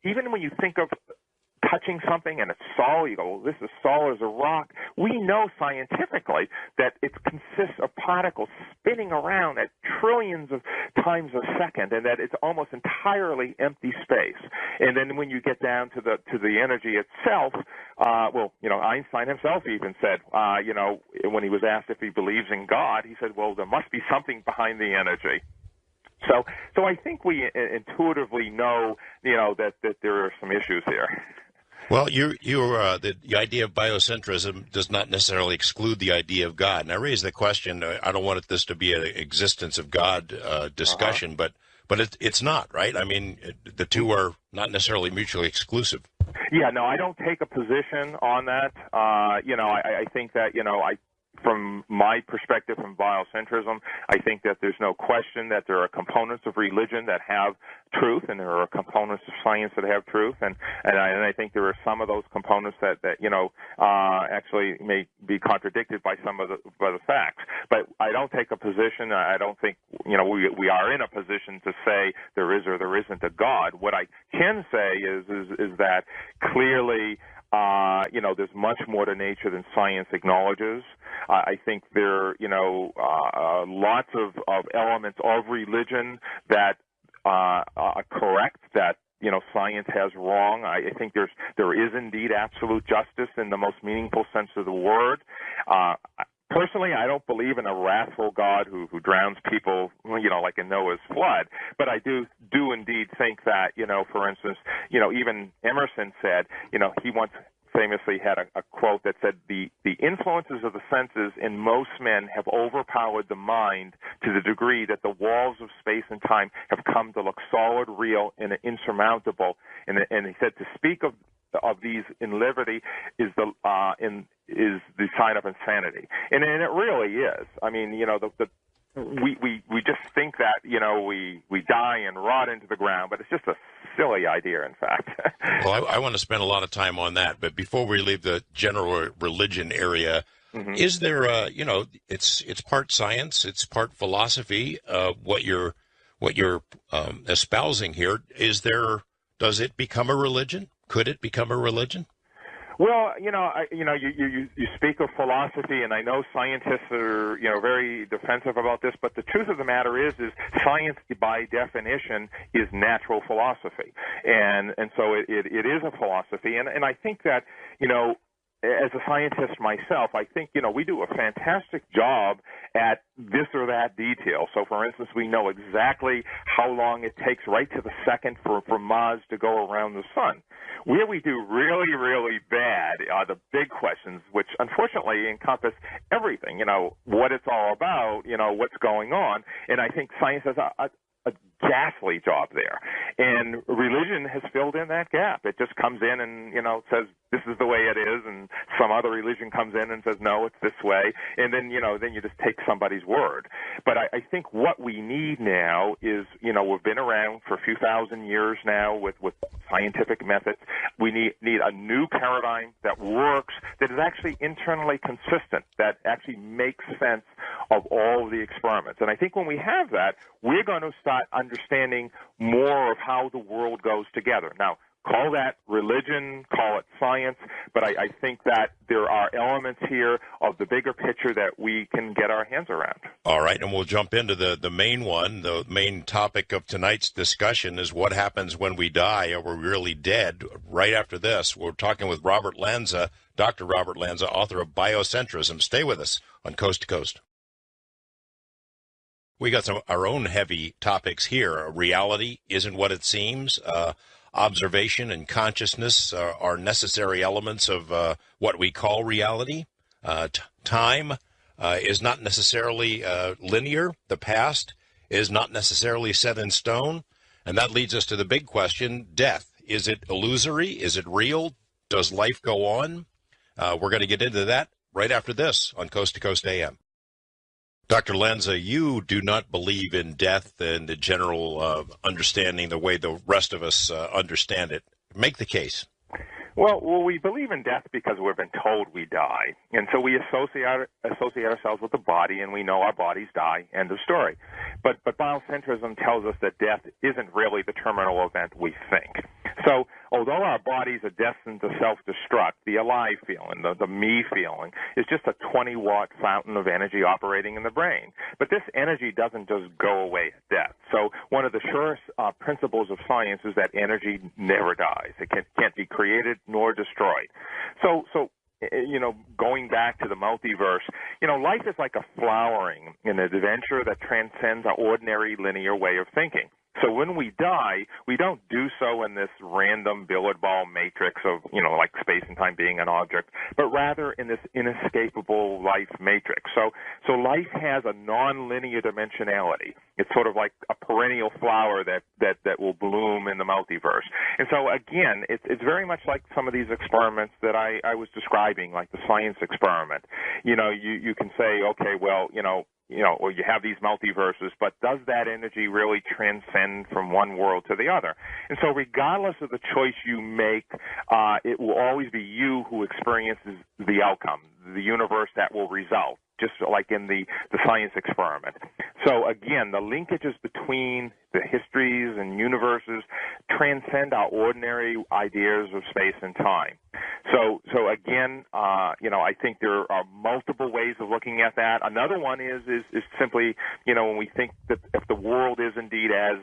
even when you think of touching something and it's solid, you go, well, this is solid as a rock. We know scientifically that it consists of particles spinning around at trillions of times a second, and that it's almost entirely empty space. And then when you get down to the energy itself, Einstein himself even said, when he was asked if he believes in God, he said, well, there must be something behind the energy. So I think we intuitively know, that there are some issues here. Well, the idea of biocentrism does not necessarily exclude the idea of God. And I raise the question, I don't want this to be an existence of God discussion, but it's not, right? I mean, the two are not necessarily mutually exclusive. Yeah, no, I don't take a position on that. I think that, from my perspective, from biocentrism, I think that there's no question that there are components of religion that have truth, and there are components of science that have truth, and I think there are some of those components that actually may be contradicted by some of the facts. But I don't take a position. I don't think we are in a position to say there is or there isn't a God. What I can say is that clearly, there's much more to nature than science acknowledges. I think there, lots of elements of religion that are correct, that science has wrong. I think there is indeed absolute justice in the most meaningful sense of the word. Personally, I don't believe in a wrathful God who drowns people, like in Noah's flood. But I do indeed think that, for instance, even Emerson said, he once famously had a quote that said, the influences of the senses in most men have overpowered the mind to the degree that the walls of space and time have come to look solid, real, and insurmountable. And he said, to speak of these in liberty is the sign of insanity, and it really is. I mean, we just think that we die and rot into the ground, but it's just a silly idea, in fact. Well, I want to spend a lot of time on that, but before we leave the general religion area, is there it's part science, it's part philosophy. What you're espousing here, does it become a religion? Could it become a religion? Well, you speak of philosophy, and I know scientists are, very defensive about this, but the truth of the matter is science, by definition, is natural philosophy, and so it is a philosophy, and I think that, as a scientist myself, I think, we do a fantastic job at this or that detail. So, for instance, we know exactly how long it takes right to the second for Mars to go around the sun. Where we do really, really bad are the big questions, which unfortunately encompass everything, what it's all about, what's going on. And I think science has a ghastly job there. And religion has filled in that gap. It just comes in and, says this is the way it is, and some other religion comes in and says, no, it's this way. And then, then you just take somebody's word. But I think what we need now is, we've been around for a few thousand years now with scientific methods. We need a new paradigm that works, that is actually internally consistent, that actually makes sense of all of the experiments. And I think when we have that, we're going to start understanding more of how the world goes together. Now, call that religion, call it science, but I think that there are elements here of the bigger picture that we can get our hands around. All right, and we'll jump into the main one. The main topic of tonight's discussion is what happens when we die. Are we really dead? Right after this, we're talking with Robert Lanza, Dr. Robert Lanza, author of Biocentrism. Stay with us on Coast to Coast. We got our own heavy topics here. Reality isn't what it seems. Observation and consciousness are necessary elements of what we call reality. Time is not necessarily linear. The past is not necessarily set in stone. And that leads us to the big question, death. Is it illusory? Is it real? Does life go on? We're going to get into that right after this on Coast to Coast AM. Dr. Lanza, you do not believe in death and the general understanding the way the rest of us understand it. Make the case. Well, we believe in death because we've been told we die. And so we associate ourselves with the body, and we know our bodies die, end of story. But biocentrism tells us that death isn't really the terminal event we think. So although our bodies are destined to self-destruct, the alive feeling, the me feeling, is just a 20-watt fountain of energy operating in the brain. But this energy doesn't just go away at death. So one of the surest principles of science is that energy never dies. It can't be created nor destroyed. So going back to the multiverse, life is like a flowering, an adventure that transcends our ordinary linear way of thinking. So when we die, we don't do so in this random billiard ball matrix of, like space and time being an object, but rather in this inescapable life matrix. So life has a nonlinear dimensionality. It's sort of like a perennial flower that will bloom in the multiverse. And so again, it's very much like some of these experiments that I was describing, like the science experiment. You can say, okay, well, or you have these multiverses, but does that energy really transcend from one world to the other? And so regardless of the choice you make, it will always be you who experiences the outcome, the universe that will result, just like in the science experiment. So again, the linkages between the histories and universes transcend our ordinary ideas of space and time. So again, I think there are multiple ways of looking at that. Another one is simply, when we think that if the world is indeed as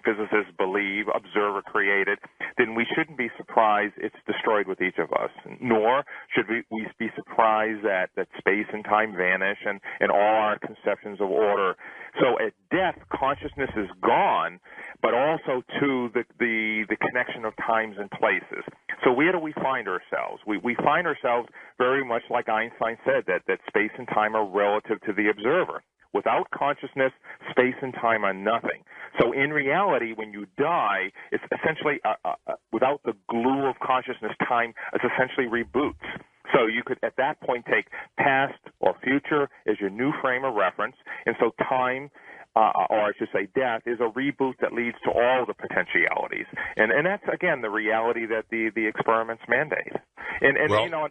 physicists believe, observer created, then we shouldn't be surprised it's destroyed with each of us. Nor should we be surprised that space and time vanish and all our conceptions of order. So at death, consciousness is gone, but also to the connection of times and places. So where do we find ourselves? We find ourselves very much like Einstein said, that space and time are relative to the observer. Without consciousness, space and time are nothing. So in reality, when you die, it's essentially, without the glue of consciousness, time is essentially reboots. So you could, at that point, take past or future as your new frame of reference. And so time, or I should say death, is a reboot that leads to all the potentialities. And that's, again, the reality that the experiments mandate. And well,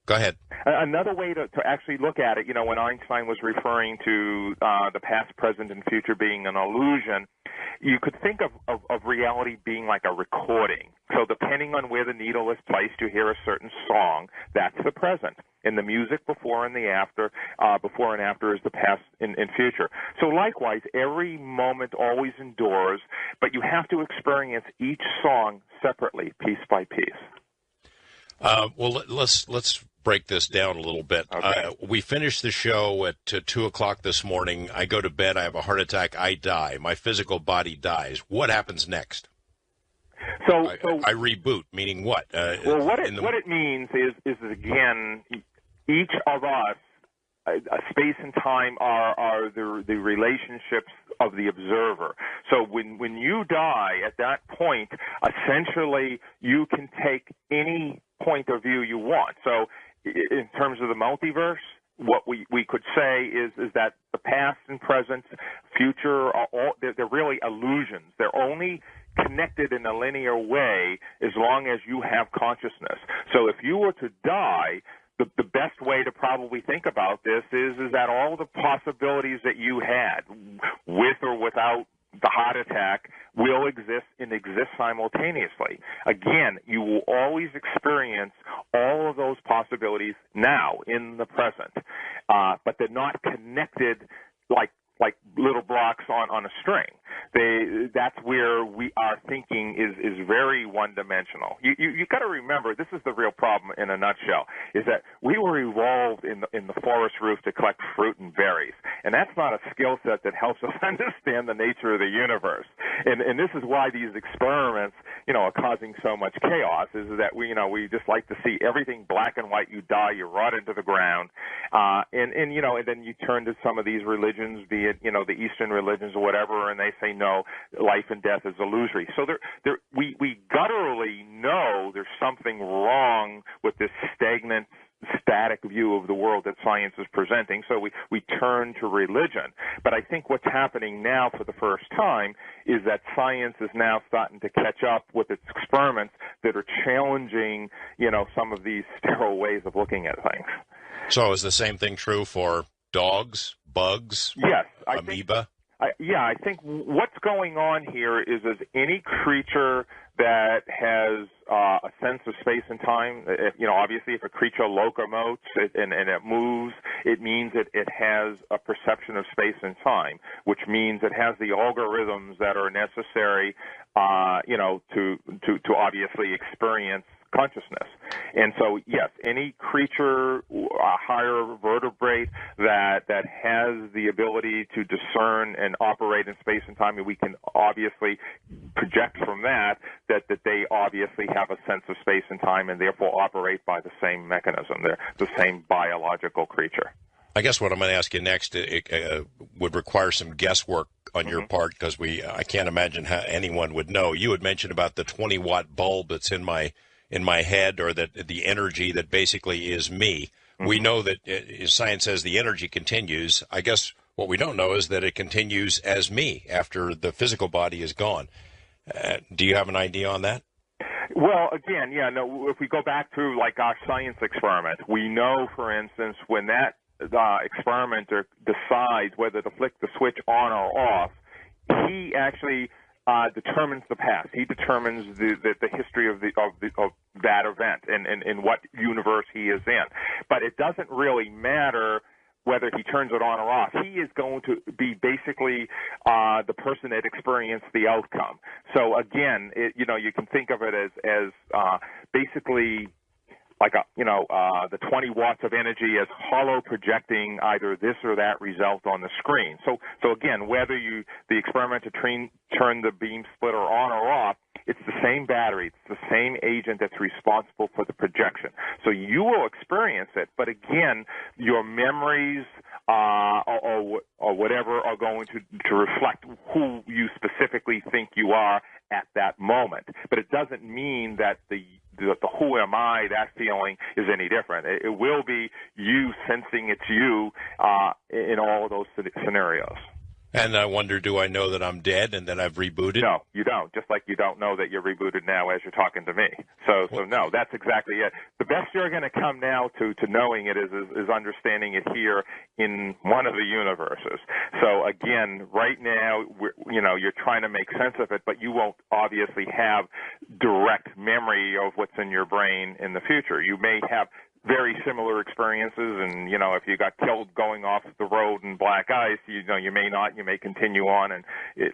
Go ahead. Another way to actually look at it, when Einstein was referring to the past, present, and future being an illusion, you could think of reality being like a recording. So depending on where the needle is placed, you hear a certain song. That's the present. And the music before and after is the past and future. So likewise, every moment always endures, but you have to experience each song separately, piece by piece. Well, let's break this down a little bit. Okay. We finished the show at 2 o'clock this morning. I go to bed. I have a heart attack. I die. My physical body dies. What happens next? So I reboot, meaning what? What it means is again, each of us, space and time are the relationships of the observer. So when you die, at that point, essentially you can take any point of view you want. So in terms of the multiverse, what we could say is that the past and present, future, they're really illusions. They're only connected in a linear way as long as you have consciousness. So if you were to die, the best way to probably think about this is that all the possibilities that you had, with or without the heart attack, will exist simultaneously. Again, you will always experience all of those possibilities now in the present, but they're not connected like little blocks on a string. That's where our thinking is very one-dimensional. You got to remember, this is the real problem in a nutshell, is that we were evolved in the forest roof to collect fruit and berries, and that's not a skill set that helps us understand the nature of the universe. And this is why these experiments, are causing so much chaos. Is that we just like to see everything black and white. You die, you rot into the ground, and then you turn to some of these religions, be it the Eastern religions or whatever, and they say no, life and death is illusory. So we gutturally know there's something wrong with this static view of the world that science is presenting, so we turn to religion. But I think what's happening now for the first time is that science is now starting to catch up with its experiments that are challenging, some of these sterile ways of looking at things. So is the same thing true for dogs, bugs, yes, amoeba? I think what's going on here is any creature that has a sense of space and time, obviously if a creature locomotes and it moves, it means it has a perception of space and time, which means it has the algorithms that are necessary, to obviously experience consciousness. And so, yes, any creature, a higher vertebrate that has the the ability to discern and operate in space and time, and we can obviously project from that they obviously have a sense of space and time and therefore operate by the same mechanism. They're the same biological creature. I guess what I'm going to ask you next would require some guesswork on your part, because I can't imagine how anyone would know. You had mentioned about the 20-watt bulb that's in my head, or that the energy that basically is me. We know that science says the energy continues. I guess what we don't know is that it continues as me after the physical body is gone. Do you have an idea on that? Well, again, if we go back to like our science experiment, we know, for instance, when that experimenter decides whether to flick the switch on or off, he actually determines the past. He determines the history of that event and what universe he is in. But it doesn't really matter whether he turns it on or off. He is going to be basically the person that experienced the outcome. So again, you can think of it as basically like the 20 watts of energy as hollow projecting either this or that result on the screen. So again, whether the experimenter turn the beam splitter on or off, it's the same battery, it's the same agent that's responsible for the projection. So you will experience it, but again, your memories or whatever are going to reflect who you specifically think you are at that moment. But it doesn't mean that the who am I, that feeling is any different. It will be you sensing it's you in all of those scenarios. And I wonder, do I know that I'm dead and that I've rebooted? No, you don't. Just like you don't know that you're rebooted now as you're talking to me. So no, that's exactly it. The best you're going to come now to knowing it is understanding it here in one of the universes. So again, right now, you're trying to make sense of it, but you won't obviously have direct memory of what's in your brain in the future. You may have very similar experiences, and if you got killed going off the road in black ice, you may not. You may continue on and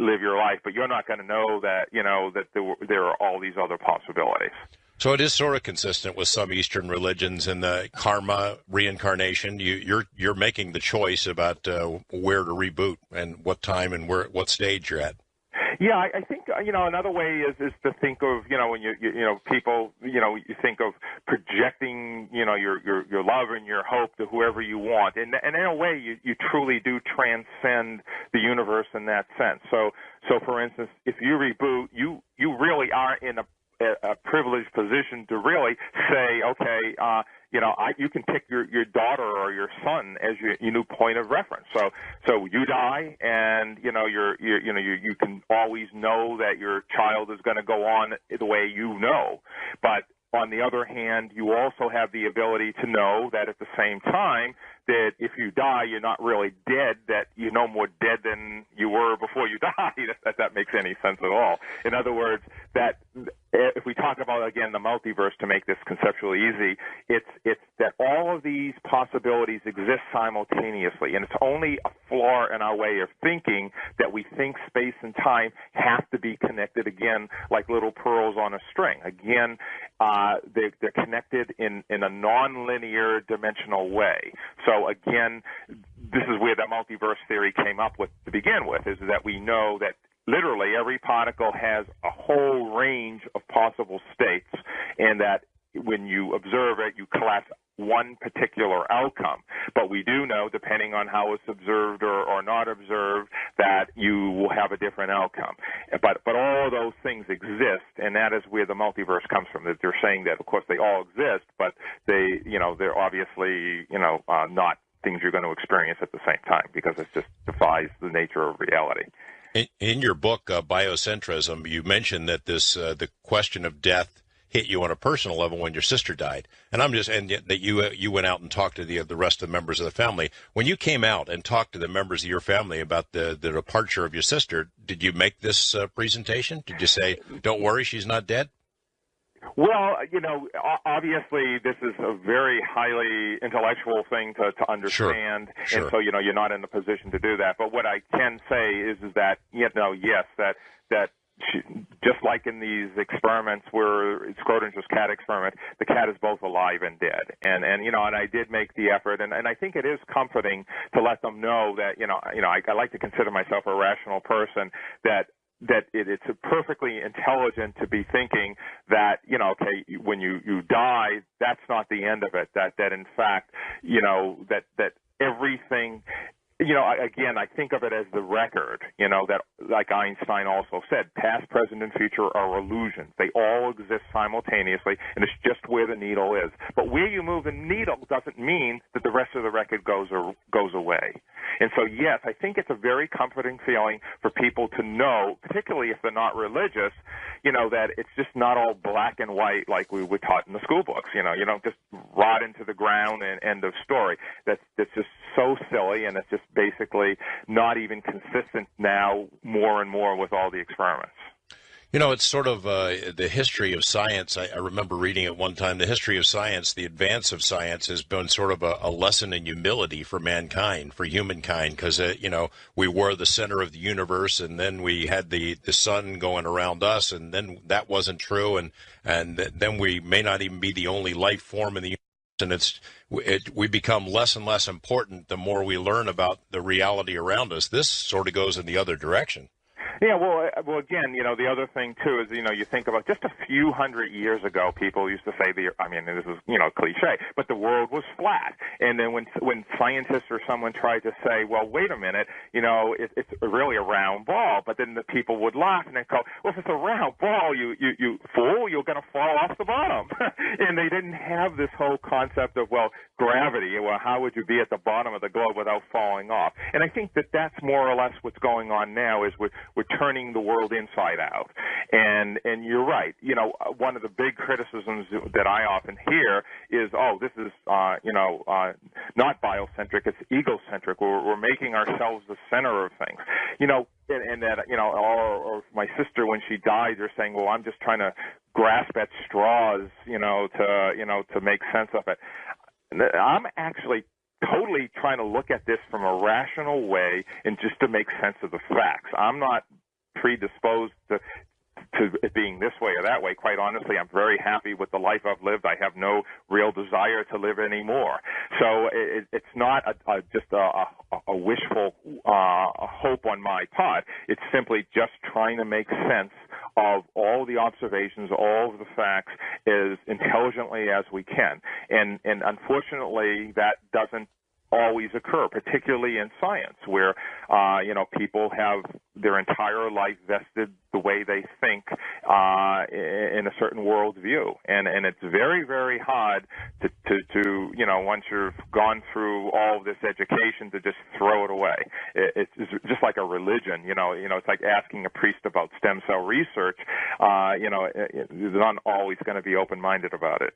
live your life, but you're not going to know that that there are all these other possibilities. So it is sort of consistent with some Eastern religions and the karma, reincarnation. You're making the choice about where to reboot and what time and what stage you're at. Yeah, I think another way is to think of when people you think of projecting your love and your hope to whoever you want, and in a way you truly do transcend the universe in that sense. So for instance, if you reboot, you really are in a privileged position to really say, okay, you can pick your daughter or your son as your new point of reference. So you die, and you can always know that your child is going to go on the way you know. But on the other hand, you also have the ability to know that at the same time that if you die, you're not really dead, that you're no more dead than you were before you died, if that makes any sense at all. In other words, that if we talk about, again, the multiverse to make this conceptually easy, it's that all of these possibilities exist simultaneously, and it's only a flaw in our way of thinking that we think space and time have to be connected, again, like little pearls on a string. Again, they're connected in a nonlinear dimensional way. So again, this is where the multiverse theory came up with to begin with, is that we know that literally every particle has a whole range of possible states, and that when you observe it, you collapse one particular outcome. But we do know, depending on how it's observed or not observed, that you will have a different outcome. But all of those things exist, and that is where the multiverse comes from. That they're saying that, of course, they all exist, but they're obviously not things you're going to experience at the same time, because it just defies the nature of reality. In your book, Biocentrism, you mentioned that the question of death hit you on a personal level when your sister died, and that you went out and talked to the rest of the members of the family. When you came out and talked to the members of your family about the departure of your sister, did you make this presentation? Did you say, "Don't worry, she's not dead"? Well, obviously this is a very highly intellectual thing to understand, Sure. And so, you're not in a position to do that. But what I can say is that, yes, that just like in these experiments where Schrodinger's cat experiment, the cat is both alive and dead. And I did make the effort, and I think it is comforting to let them know that, I like to consider myself a rational person, that it's perfectly intelligent to be thinking that, okay, when you die, that's not the end of it, that in fact, that everything, again, I think of it as the record, that, like Einstein also said, past, present, and future are illusions. They all exist simultaneously, and it's just where the needle is. But where you move the needle doesn't mean that the rest of the record goes away. And so, yes, I think it's a very comforting feeling for people to know, particularly if they're not religious, that it's just not all black and white like we were taught in the school books. You don't just rot into the ground and end of story. That's just so silly, and it's just basically not even consistent now more and more with all the experiments. It's sort of the history of science. I remember reading at one time, the history of science, the advance of science has been sort of a lesson in humility for mankind, for humankind, because, we were the center of the universe, and then we had the sun going around us, and then that wasn't true, and then we may not even be the only life form in the universe, and we become less and less important the more we learn about the reality around us. This sort of goes in the other direction. Yeah, well, again, the other thing, too, is, you think about just a few hundred years ago, people used to say, this is, cliche, but the world was flat. And then when scientists or someone tried to say, well, wait a minute, it's really a round ball, but then the people would laugh and they'd go, well, if it's a round ball, you fool, you're going to fall off the bottom. And they didn't have this whole concept of, well, gravity. Well, how would you be at the bottom of the globe without falling off? And I think that that's more or less what's going on now, is we're turning the world inside out. And you're right. One of the big criticisms that I often hear is, this is, not biocentric, it's egocentric. We're making ourselves the center of things. And that, or my sister, when she died, they're saying, well, I'm just trying to grasp at straws, to make sense of it. I'm actually totally trying to look at this from a rational way and just to make sense of the facts. I'm not predisposed to it being this way or that way. Quite honestly, I'm very happy with the life I've lived. I have no real desire to live anymore. So it's not just a wishful hope on my part. It's simply just trying to make sense of all the observations, all of the facts, as intelligently as we can. And unfortunately, that doesn't always occur, particularly in science, where people have their entire life vested the way they think in a certain worldview, and it's very, very hard to once you've gone through all of this education, to just throw it away. It's just like a religion, it's like asking a priest about stem cell research. They're not always going to be open-minded about it.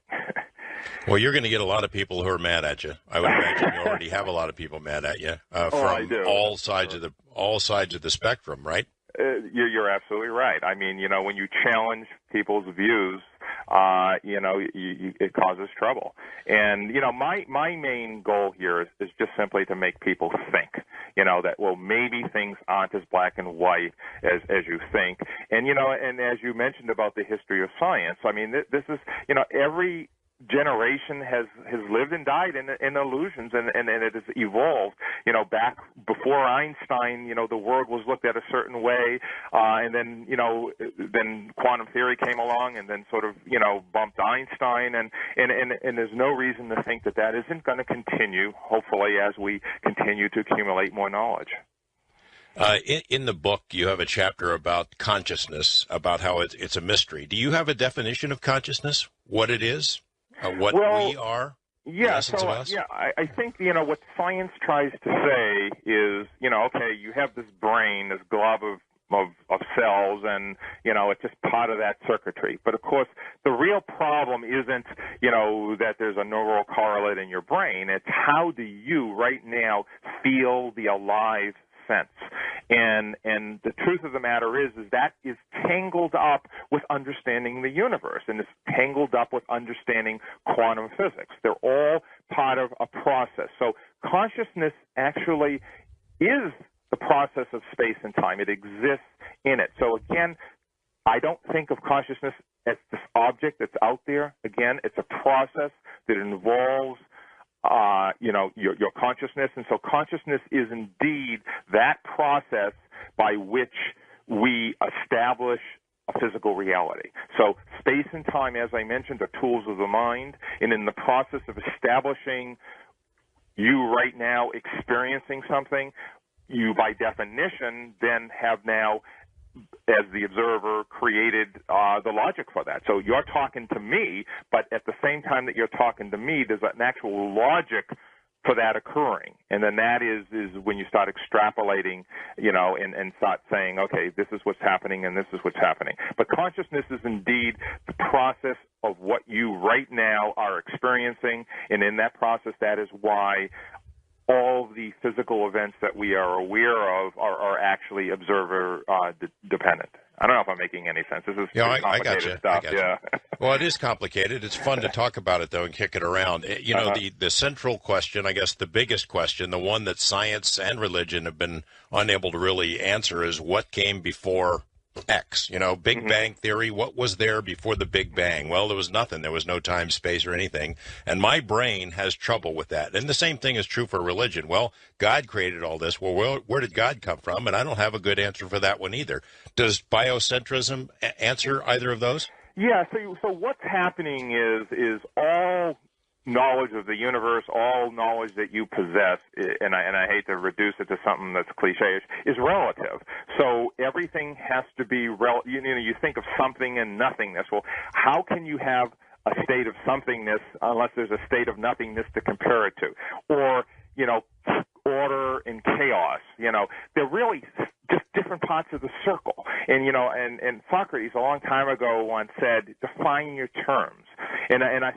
Well, you're going to get a lot of people who are mad at you. I would imagine you already have a lot of people mad at you from all sides of the spectrum, right? You're absolutely right. I mean, when you challenge people's views, it causes trouble. And my main goal here is just simply to make people think. That, well, maybe things aren't as black and white as you think. And and as you mentioned about the history of science, I mean, this is every generation has lived and died in illusions, and it has evolved. Back before Einstein, the world was looked at a certain way, and then then quantum theory came along, and then sort of bumped Einstein, and there's no reason to think that isn't going to continue. Hopefully, as we continue to accumulate more knowledge. In the book, you have a chapter about consciousness, about how it's a mystery. Do you have a definition of consciousness? What it is? We are? Yeah, so I think what science tries to say is okay, you have this brain, this glob of cells, and it's just part of that circuitry. But of course, the real problem isn't that there's a neural correlate in your brain. It's how do you right now feel the alive sense. And the truth of the matter is that is tangled up with understanding the universe, and it's tangled up with understanding quantum physics. They're all part of a process. So consciousness actually is the process of space and time. It exists in it. So again, think of consciousness as this object that's out there, again, it's a process that involves your consciousness. And so consciousness is indeed that process by which we establish a physical reality. So space and time, as I mentioned, are tools of the mind. And in the process of establishing you right now experiencing something, you by definition then have now, as the observer, created the logic for that. So you're talking to me, but at the same time that you're talking to me, there's an actual logic for that occurring. And then that is when you start extrapolating, and start saying, okay, this is what's happening and this is what's happening. But consciousness is indeed the process of what you right now are experiencing, and in that process, that is why all the physical events that we are aware of are actually observer dependent. I don't know if I'm making any sense. This is complicated stuff. Yeah. Well, it is complicated. It's fun to talk about it, though, and kick it around. The central question, I guess the biggest question, the one that science and religion have been unable to really answer is what came before X, Big Bang Theory. What was there before the Big Bang? Well, there was nothing. There was no time, space, or anything. And my brain has trouble with that. And the same thing is true for religion. Well, God created all this. Well, where did God come from? And I don't have a good answer for that one either. Does biocentrism answer either of those? Yeah. So what's happening is all knowledge of the universe, all knowledge that you possess, and I hate to reduce it to something that's cliche-ish, is relative. So everything has to be you think of something and nothingness. Well, how can you have a state of somethingness unless there's a state of nothingness to compare it to? Or, order and chaos. They're really just different parts of the circle. And Socrates a long time ago once said, define your terms.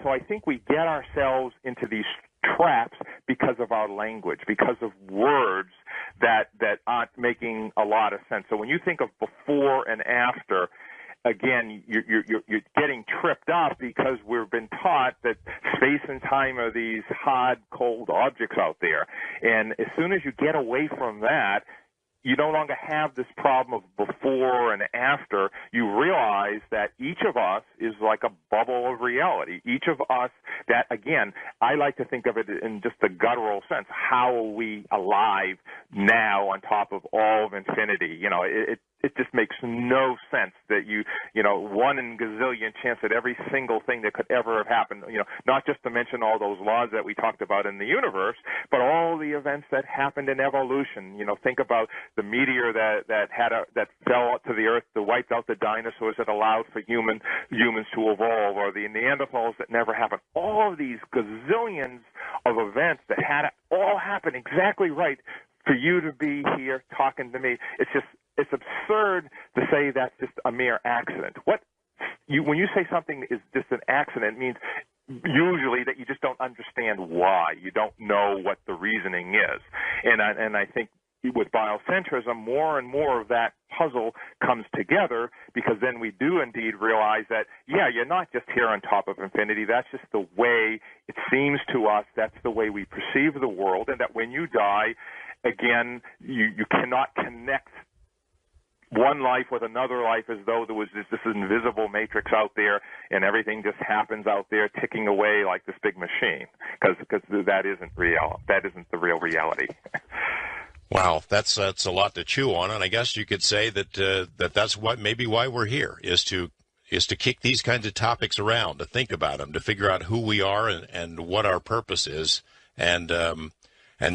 So I think we get ourselves into these traps because of our language, because of words that aren't making a lot of sense. So when you think of before and after, again, you're getting tripped up because we've been taught that space and time are these hard, cold objects out there. And as soon as you get away from that, you no longer have this problem of before and after. You realize that each of us is like a bubble of reality. Each of us, that, again, I like to think of it in just a guttural sense. How are we alive now on top of all of infinity? It just makes no sense that one in gazillion chance that every single thing that could ever have happened, not just to mention all those laws that we talked about in the universe, but all the events that happened in evolution. Think about the meteor that fell to the earth that wiped out the dinosaurs that allowed for humans to evolve, or the Neanderthals that never happened. All of these gazillions of events that had all happened exactly right for you to be here talking to me. It's absurd to say that's just a mere accident. When you say something is just an accident, it means usually that you just don't understand why. You don't know what the reasoning is. And I think with biocentrism, more and more of that puzzle comes together, because then we do indeed realize that, you're not just here on top of infinity. That's just the way it seems to us. That's the way we perceive the world. And that when you die, again, you cannot connect one life with another life as though there was this invisible matrix out there and everything just happens out there ticking away like this big machine, because that isn't real. That isn't the real reality. Wow, that's a lot to chew on, and I guess you could say that that's maybe why we're here, is to kick these kinds of topics around, to think about them, to figure out who we are and what our purpose is, and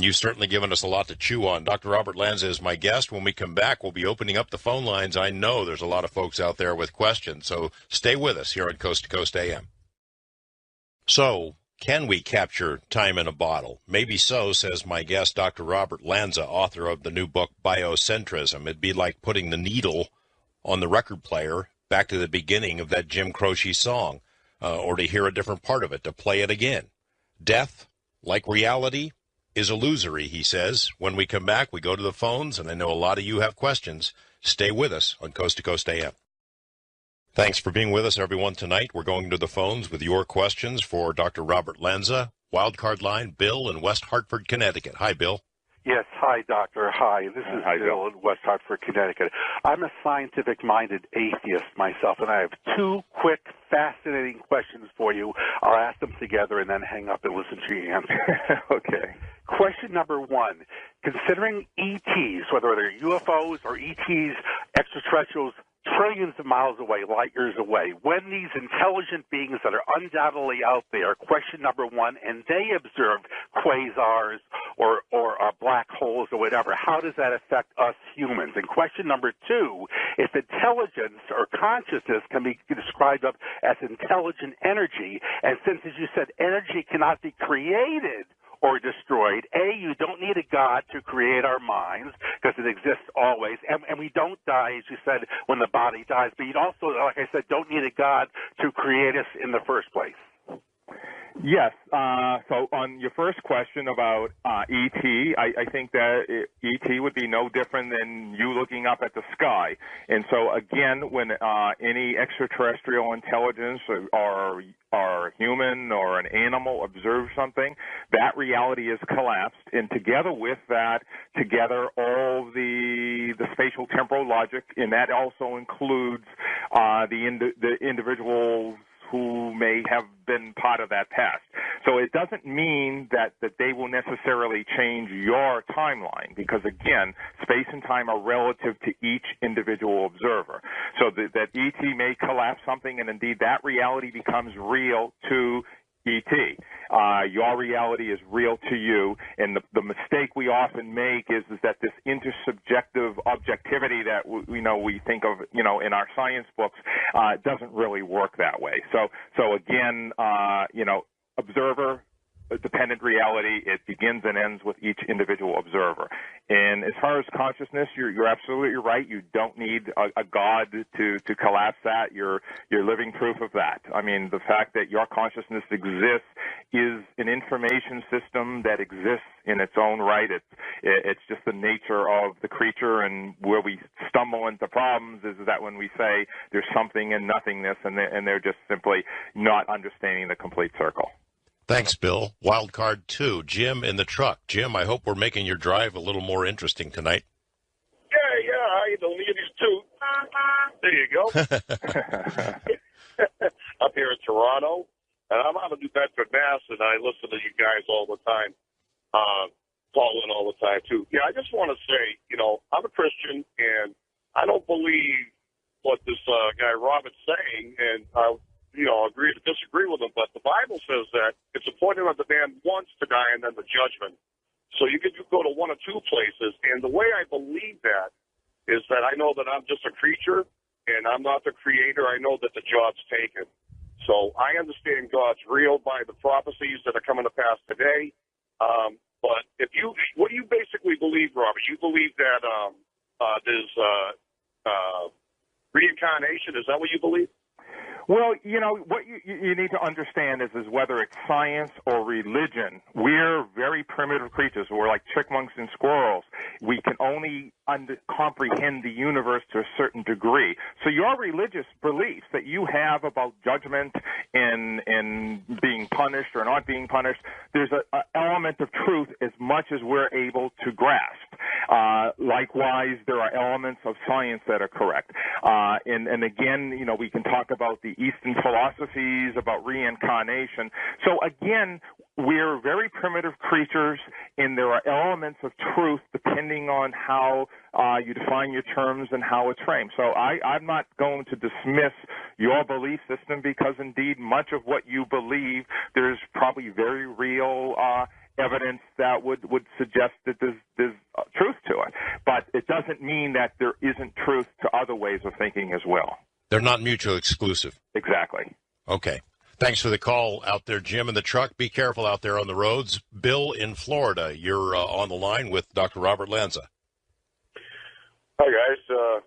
you've certainly given us a lot to chew on. Dr. Robert Lanza is my guest. When we come back, we'll be opening up the phone lines. I know there's a lot of folks out there with questions, so stay with us here on Coast to Coast AM. So, can we capture time in a bottle? Maybe so, says my guest, Dr. Robert Lanza, author of the new book, Biocentrism. It'd be like putting the needle on the record player back to the beginning of that Jim Croce song, or to hear a different part of it, to play it again. Death, like reality, is illusory, he says. When we come back, we go to the phones, and I know a lot of you have questions. Stay with us on Coast to Coast AM. Thanks for being with us, everyone, tonight. We're going to the phones with your questions for Dr. Robert Lanza. Wildcard line, Bill in West Hartford, Connecticut. Hi, Bill. Yes, hi, Doctor. Hi, this is Hi, Bill in West Hartford, Connecticut. I'm a scientific-minded atheist myself, and I have two quick, fascinating questions for you. I'll ask them together and then hang up and listen to your answer. Okay. Question number one, considering ETs, whether they're UFOs or ETs, extraterrestrials, trillions of miles away, light years away, when these intelligent beings that are undoubtedly out there, question number one, and they observed quasars or black holes or whatever, how does that affect us humans? And question number two, if intelligence or consciousness can be described as intelligent energy, and since, as you said, energy cannot be created or destroyed, you don't need a God to create our minds because it exists always, and we don't die, as you said, when the body dies, but you also, like I said, don't need a God to create us in the first place. Yes. So on your first question about ET, I think that ET would be no different than you looking up at the sky. And so, again, when any extraterrestrial intelligence or human or an animal observes something, that reality is collapsed. And together with that, all the spatial temporal logic, and that also includes the individuals who may have been part of that past. So it doesn't mean that they will necessarily change your timeline because, again, space and time are relative to each individual observer. So that ET may collapse something, and indeed that reality becomes real to ET. Your reality is real to you, and the mistake we often make is that this intersubjective objectivity that we think of in our science books doesn't really work that way. So again, observer dependent reality, it begins and ends with each individual observer. And as far as consciousness, you're absolutely right. You don't need a God to collapse that. You're living proof of that. I mean, the fact that your consciousness exists is an information system that exists in its own right. It's just the nature of the creature, and where we stumble into problems is that when we say there's something in nothingness, and they're just simply not understanding the complete circle. Thanks, Bill. Wild card 2, Jim in the truck. Jim, I hope we're making your drive a little more interesting tonight. Yeah, I don't need these two. There you go. Up here in Toronto, and I'm out of New Bedford, Mass, and I listen to you guys all the time, call in all the time, too. Yeah, I just want to say, I'm a Christian, and I don't believe what this guy Robert's saying, and agree to disagree with him, but the Bible says that it's appointed unto man once to die and then the judgment. So you could go to one of two places, and the way I believe that is that I know that I'm just a creature, and I'm not the creator. I know that the job's taken. So I understand God's real by the prophecies that are coming to pass today. But what do you basically believe, Robert? You believe that there's reincarnation? Is that what you believe? Well, what you need to understand is whether it's science or religion, we're very primitive creatures. We're like chipmunks and squirrels. We can only comprehend the universe to a certain degree. So your religious beliefs that you have about judgment and being punished or not being punished, there's an element of truth as much as we're able to grasp. Likewise, there are elements of science that are correct. And again, we can talk about the Eastern philosophies about reincarnation. So again, we're very primitive creatures, and there are elements of truth depending on how you define your terms and how it's framed. So I'm not going to dismiss your belief system because, indeed, much of what you believe, there's probably very real evidence that would suggest that there's truth to it. But it doesn't mean that there isn't truth to other ways of thinking as well. They're not mutually exclusive. Exactly. Okay. Thanks for the call out there, Jim in the truck. Be careful out there on the roads. Bill in Florida, you're on the line with Dr. Robert Lanza. Hi, guys.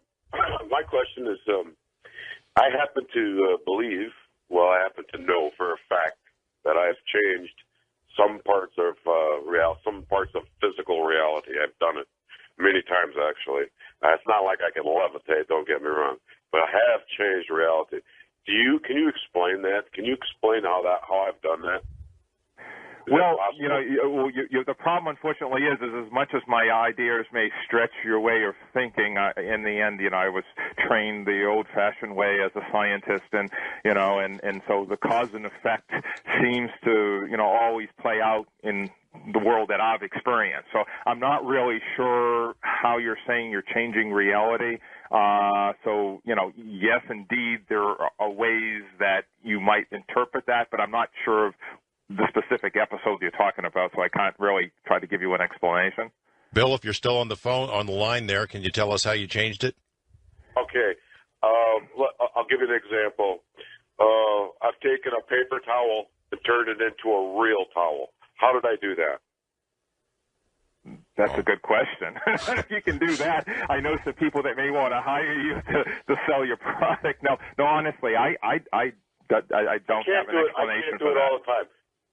My question is, I happen to believe, I happen to know for a fact that I've changed some parts of some parts of physical reality. I've done it many times, actually. It's not like I can levitate, don't get me wrong, but I have changed reality. Can you explain that? Can you explain how I've done that? Well, the problem, unfortunately, is as much as my ideas may stretch your way of thinking, in the end, I was trained the old-fashioned way as a scientist, and so the cause and effect seems to, always play out in the world that I've experienced. So I'm not really sure how you're saying you're changing reality. So, yes, indeed, there are ways that you might interpret that, but I'm not sure of the specific episode you're talking about, so I can't really try to give you an explanation. Bill, if you're still on the line there, can you tell us how you changed it? Okay. I'll give you an example. I've taken a paper towel and turned it into a real towel. How did I do that? That's a good question. If you can do that, I know some people that may want to hire you to sell your product. No, honestly, I don't have an explanation for that. I can't do it all the time.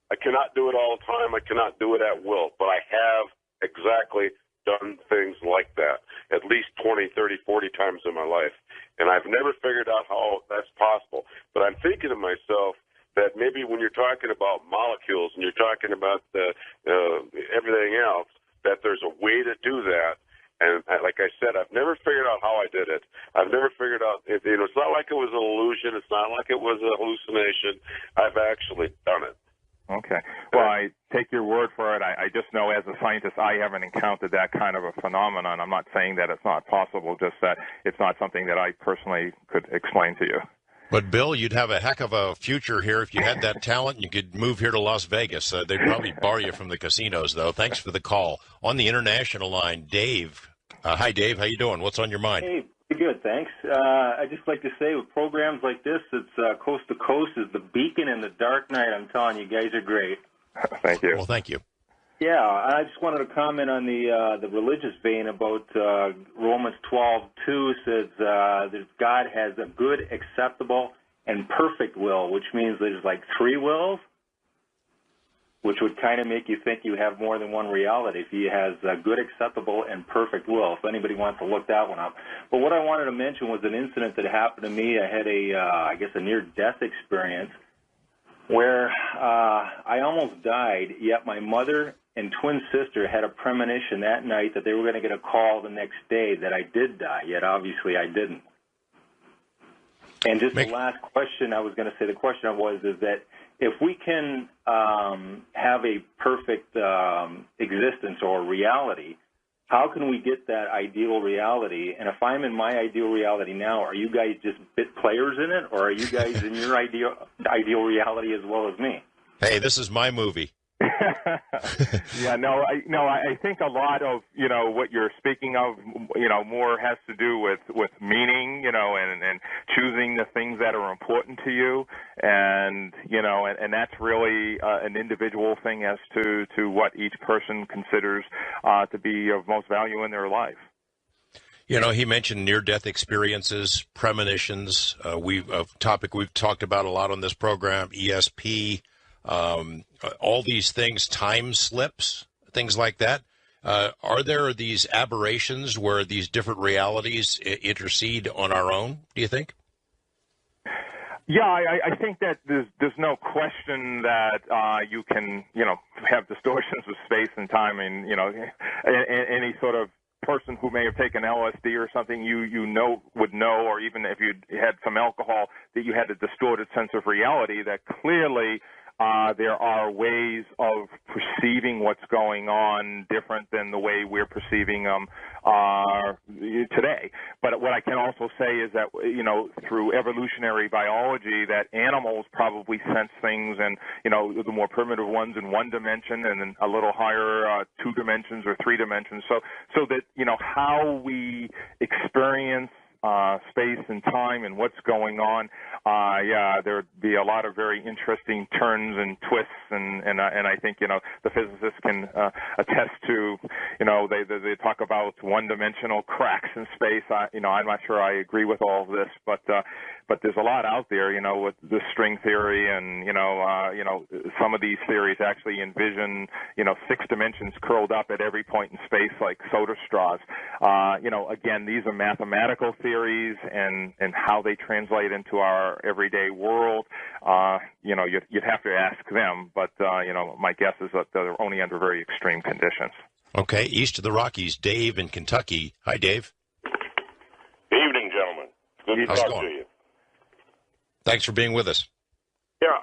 I cannot do it all the time. I cannot do it at will. But I have exactly done things like that at least 20, 30, 40 times in my life. And I've never figured out how that's possible. But I'm thinking to myself that maybe when you're talking about molecules and you're talking about everything else, that there's a way to do that. And like I said, I've never figured out how I did it. I've never figured out, it's not like it was an illusion. It's not like it was a hallucination. I've actually done it. Okay. Well, I take your word for it. I just know as a scientist I haven't encountered that kind of a phenomenon. I'm not saying that it's not possible, just that it's not something that I personally could explain to you. But, Bill, you'd have a heck of a future here if you had that talent. You could move here to Las Vegas. They'd probably bar you from the casinos, though. Thanks for the call. On the international line, Dave. Hi, Dave. How you doing? What's on your mind? Hey, pretty good, thanks. I'd just like to say with programs like this, it's Coast to Coast is the beacon in the dark night. I'm telling you, guys are great. Thank you. Well, thank you. Yeah, I just wanted to comment on the religious vein about Romans 12:2 says that God has a good, acceptable, and perfect will, which means there's like three wills, which would kind of make you think you have more than one reality if he has a good, acceptable, and perfect will, if anybody wants to look that one up. But what I wanted to mention was an incident that happened to me. I had a near-death experience where I almost died, yet my mother and twin sister had a premonition that night that they were going to get a call the next day that I did die, yet obviously I didn't. And just the last question I was going to say, the question is that if we can have a perfect existence or reality, how can we get that ideal reality? And if I'm in my ideal reality now, are you guys just bit players in it, or are you guys in your ideal reality as well as me? Hey, this is my movie. I think a lot of what you're speaking of more has to do with meaning, and choosing the things that are important to you, and that's really an individual thing as to what each person considers to be of most value in their life. He mentioned near-death experiences, premonitions. A topic we've talked about a lot on this program, ESP. All these things, time slips, things like that. Are there these aberrations where these different realities intercede on our own, do you think? Yeah, I think that there's no question that you can, have distortions of space and time, and, any sort of person who may have taken LSD or something, would know, or even if you had some alcohol, that you had a distorted sense of reality, that clearly there are ways of perceiving what's going on different than the way we're perceiving them today. But what I can also say is that, through evolutionary biology, that animals probably sense things, and, the more primitive ones in one dimension, and then a little higher 2 dimensions or 3 dimensions. So that, how we experience space and time and what's going on, there'd be a lot of very interesting turns and twists, and I think, the physicists can attest to, they talk about one-dimensional cracks in space. I'm not sure I agree with all of this, but but there's a lot out there, with the string theory and, some of these theories actually envision, 6 dimensions curled up at every point in space like soda straws. Again, these are mathematical theories and how they translate into our everyday world. You'd have to ask them, but, my guess is that they're only under very extreme conditions. Okay, east of the Rockies, Dave in Kentucky. Hi, Dave. Evening, gentlemen. Good to talk to you. Thanks for being with us. Yeah,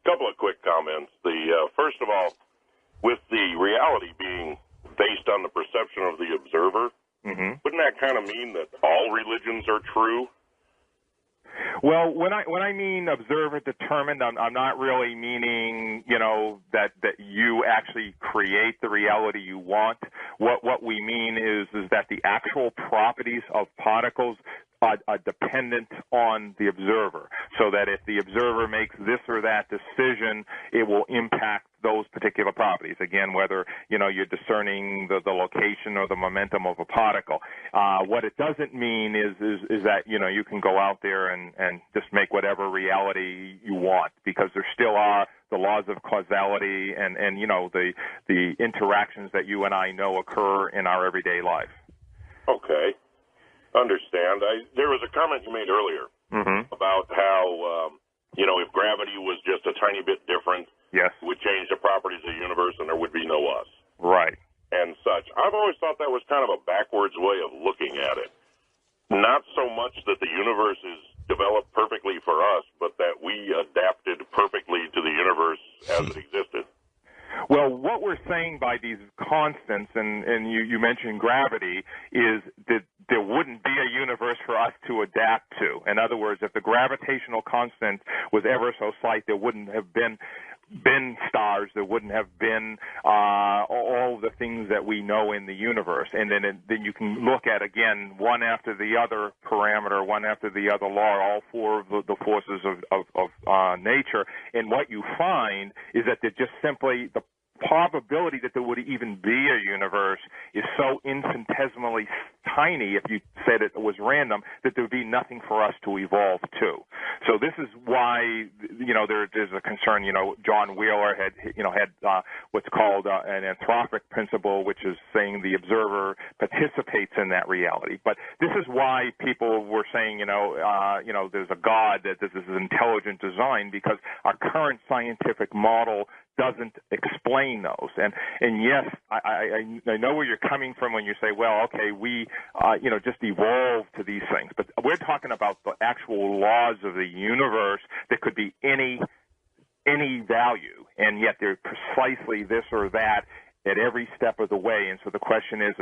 couple of quick comments. First of all, with the reality being based on the perception of the observer, wouldn't that kind of mean that all religions are true? Well, when I mean observer determined, I'm not really meaning, that you actually create the reality you want. What we mean is that the actual properties of particles are dependent on the observer, so that if the observer makes this or that decision, it will impact those particular properties. Again, whether, you're discerning the location or the momentum of a particle. What it doesn't mean is that, you can go out there and just make whatever reality you want, because there still are the laws of causality and the interactions that you and I know occur in our everyday life. Okay. Understand. There was a comment you made earlier about how, if gravity was just a tiny bit different, yes, it would change the properties of the universe and there would be no us. Right. And such. I've always thought that was kind of a backwards way of looking at it. Not so much that the universe is developed perfectly for us, but that we adapted perfectly to the universe as it existed. Well, what we're saying by these constants, and you mentioned gravity, is that there wouldn't be a universe for us to adapt to. In other words, if the gravitational constant was ever so slight, there wouldn't have been stars, there wouldn't have been all the things that we know in the universe. And then you can look at, again, one after the other parameter, one after the other law, all 4 of the forces of nature. And what you find is that they're just simply the probability that there would even be a universe is so infinitesimally tiny, if you said it was random, that there would be nothing for us to evolve to. So this is why, there's a concern. John Wheeler had what's called an anthropic principle, which is saying the observer participates in that reality. But this is why people were saying, there's a God, that this is intelligent design, because our current scientific model doesn't explain those. And yes, I know where you're coming from when you say, well, okay, we just evolved to these things. But we're talking about the actual laws of the universe that could be any value, and yet they're precisely this or that at every step of the way. And so the question is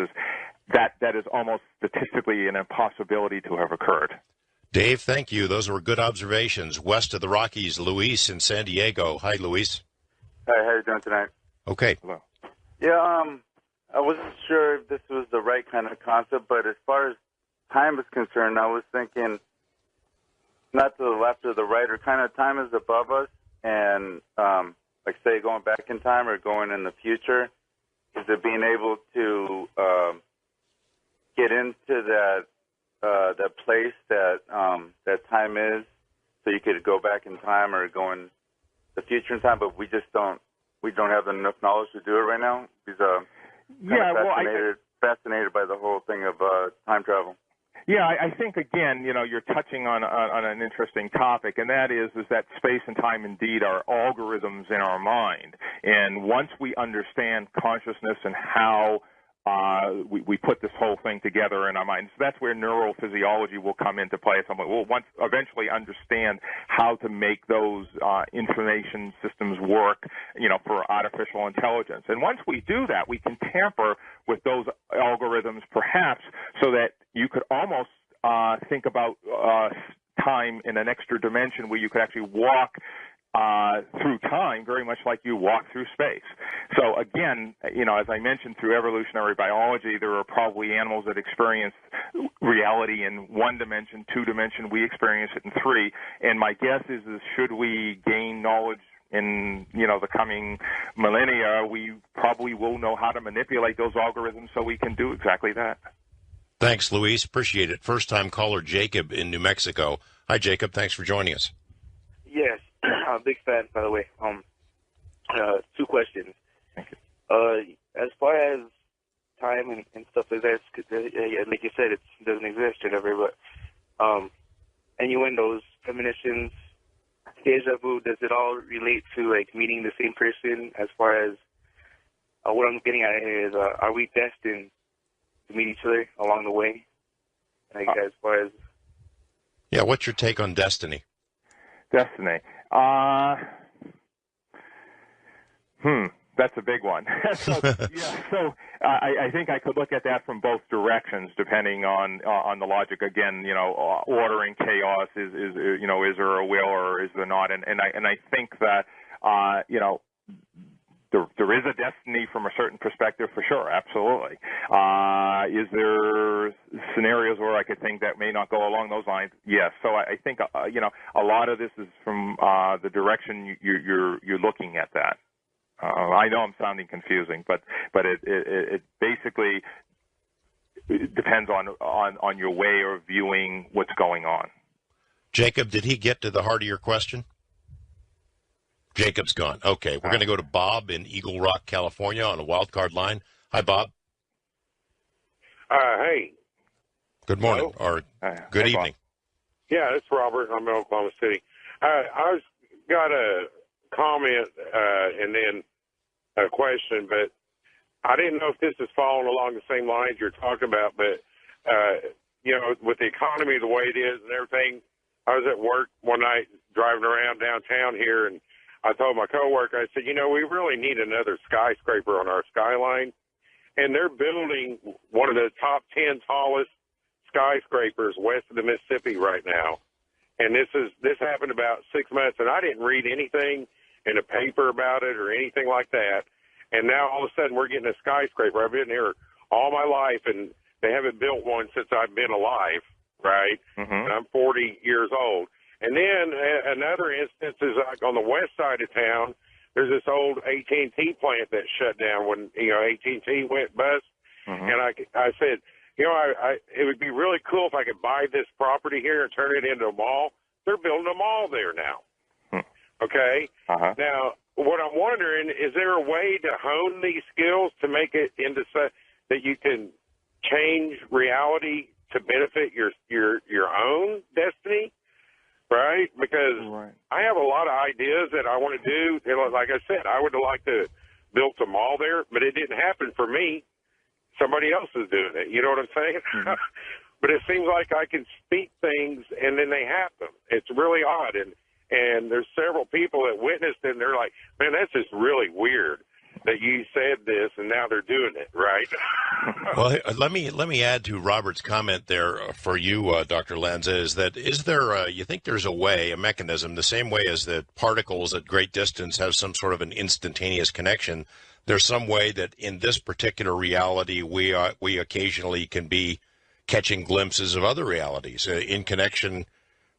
that is almost statistically an impossibility to have occurred. Dave, thank you. Those were good observations. West of the Rockies, Luis in San Diego. Hi, Luis. Hi, how are you doing tonight? Okay. Hello. Yeah, I wasn't sure if this was the right kind of concept, but as far as time is concerned, I was thinking not to the left or the right, or kind of time is above us, and like say going back in time or going in the future, is it being able to get into that place that time is, so you could go back in time or go in the future in time, but we don't have enough knowledge to do it right now. Fascinated by the whole thing of time travel. Yeah, I think, again, you're touching on an interesting topic, and that is that space and time indeed are algorithms in our mind. And once we understand consciousness and how we put this whole thing together in our minds, that's where neurophysiology will come into play. We'll eventually understand how to make those information systems work, for artificial intelligence. And once we do that, we can tamper with those algorithms, perhaps, so that you could almost think about time in an extra dimension where you could actually walk through time, very much like you walk through space. So again, as I mentioned, through evolutionary biology, there are probably animals that experience reality in 1 dimension, 2 dimension. We experience it in 3. And my guess is should we gain knowledge in, the coming millennia, we probably will know how to manipulate those algorithms so we can do exactly that. Thanks, Luis. Appreciate it. First-time caller Jacob in New Mexico. Hi, Jacob. Thanks for joining us. Yes, I'm a big fan, by the way. Two questions. Thank you. As far as time and stuff like that, like you said, it doesn't exist or whatever, but innuendos, premonitions, deja vu, does it all relate to, like, meeting the same person? As far as what I'm getting at here is, are we destined to meet each other along the way? Like, as far as... Yeah, what's your take on destiny? Destiny. That's a big one. I think I could look at that from both directions, depending on the logic. Again, order and chaos is there a will or is there not? And I think that there is a destiny from a certain perspective for sure, absolutely. Is there scenarios where I could think that may not go along those lines? Yes. So I think a lot of this is from the direction you're looking at that. I know I'm sounding confusing, but it basically depends on your way of viewing what's going on. Jacob, did he get to the heart of your question? Jacob's gone. Okay, we're going to go to Bob in Eagle Rock, California on a wild card line. Hi, Bob. Hey. Good morning, Hello? or good evening. Bob. Yeah, it's Robert. I'm in Oklahoma City. I got a comment and then a question, but I didn't know if this is following along the same lines you're talking about, but, with the economy the way it is and everything, I was at work one night driving around downtown here, and I told my coworker, I said, we really need another skyscraper on our skyline, and they're building one of the top 10 tallest skyscrapers west of the Mississippi right now. And this happened about 6 months, and I didn't read anything in a paper about it or anything like that. And now all of a sudden we're getting a skyscraper. I've been here all my life, and they haven't built one since I've been alive, right? Mm-hmm. And I'm 40 years old. And then another instance is like on the west side of town, there's this old AT&T plant that shut down when, AT&T went bust. Mm-hmm. And I said, it would be really cool if I could buy this property here and turn it into a mall. They're building a mall there now. Okay? Uh-huh. Now, what I'm wondering, is there a way to hone these skills to make it into such that you can change reality to benefit your own destiny? Right? Because I have a lot of ideas that I want to do. Like I said, I would like to build a mall there, but it didn't happen for me. Somebody else is doing it. You know what I'm saying? Mm-hmm. But it seems like I can speak things and then they happen. It's really odd. And there's several people that witnessed it, and they're like, man, that's just really weird that you said this and now they're doing it, right? Well, let me add to Robert's comment there for you, Dr. Lanza, is there you think there's a mechanism, the same way as that particles at great distance have some sort of an instantaneous connection, there's some way that in this particular reality we occasionally can be catching glimpses of other realities in connection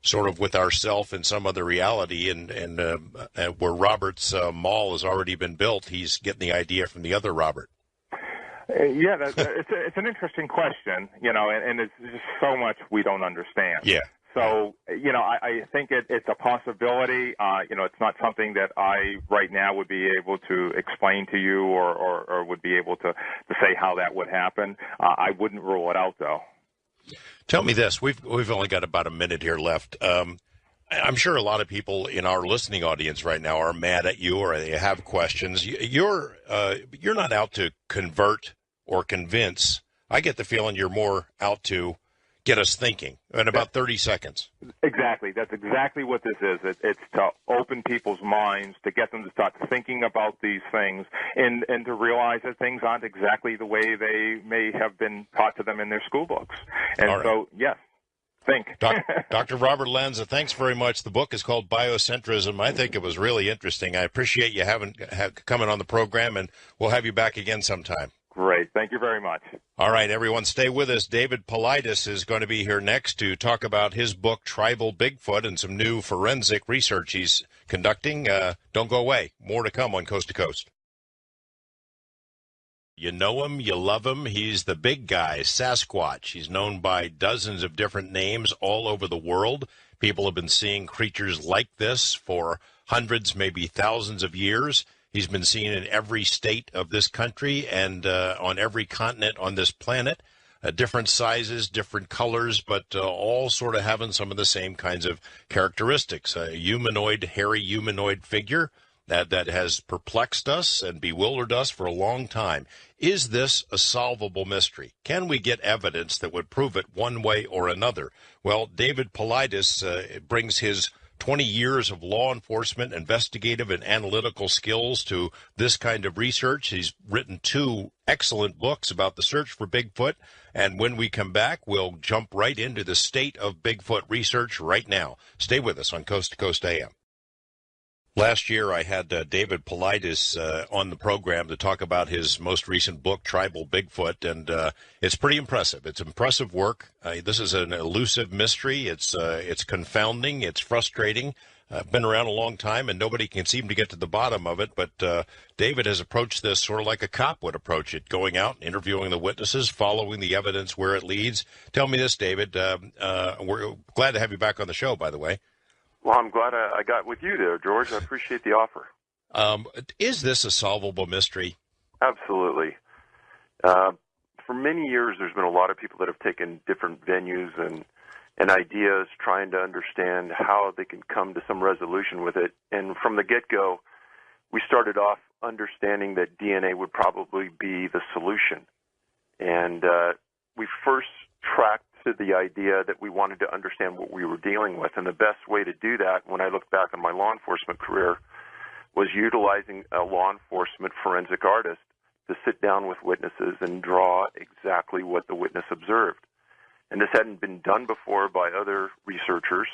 sort of with ourself in some other reality, and where Robert's mall has already been built, he's getting the idea from the other Robert. Yeah, it's an interesting question, and it's just so much we don't understand. Yeah. So, I think it's a possibility. It's not something that I right now would be able to explain to you or would be able to say how that would happen. I wouldn't rule it out, though. Tell me this. We've only got about a minute here left. I'm sure a lot of people in our listening audience right now are mad at you or they have questions. You're not out to convert or convince. I get the feeling you're more out to get us thinking in about 30 seconds. Exactly. That's exactly what this is. It's to open people's minds, to get them to start thinking about these things and to realize that things aren't exactly the way they may have been taught to them in their school books. And so, yes, think. Dr. Robert Lanza, thanks very much. The book is called Biocentrism. I think it was really interesting. I appreciate you coming on the program, and we'll have you back again sometime. Great. Thank you very much. All right, everyone, stay with us. David Paulides is going to be here next to talk about his book, Tribal Bigfoot, and some new forensic research he's conducting. Don't go away. More to come on Coast to Coast. You know him, you love him. He's the big guy, Sasquatch. He's known by dozens of different names all over the world. People have been seeing creatures like this for hundreds, maybe thousands of years. He's been seen in every state of this country and on every continent on this planet. Different sizes, different colors, but all sort of having some of the same kinds of characteristics. A humanoid, hairy humanoid figure that has perplexed us and bewildered us for a long time. Is this a solvable mystery? Can we get evidence that would prove it one way or another? Well, David Paulides brings his 20 years of law enforcement, investigative, and analytical skills to this kind of research. He's written 2 excellent books about the search for Bigfoot. And when we come back, we'll jump right into the state of Bigfoot research right now. Stay with us on Coast to Coast AM. Last year, I had David Paulides on the program to talk about his most recent book, Tribal Bigfoot, and it's pretty impressive. It's impressive work. This is an elusive mystery. It's confounding. It's frustrating. Been around a long time, and nobody can seem to get to the bottom of it, but David has approached this sort of like a cop would approach it, going out, interviewing the witnesses, following the evidence where it leads. Tell me this, David. We're glad to have you back on the show, by the way. Well, I'm glad I got with you there, George. I appreciate the offer. Is this a solvable mystery? Absolutely. For many years, there's been a lot of people that have taken different venues and ideas trying to understand how they can come to some resolution with it. And from the get-go, we started off understanding that DNA would probably be the solution. And we first tracked to the idea that we wanted to understand what we were dealing with. And the best way to do that, when I look back on my law enforcement career, was utilizing a law enforcement forensic artist to sit down with witnesses and draw exactly what the witness observed. And this hadn't been done before by other researchers.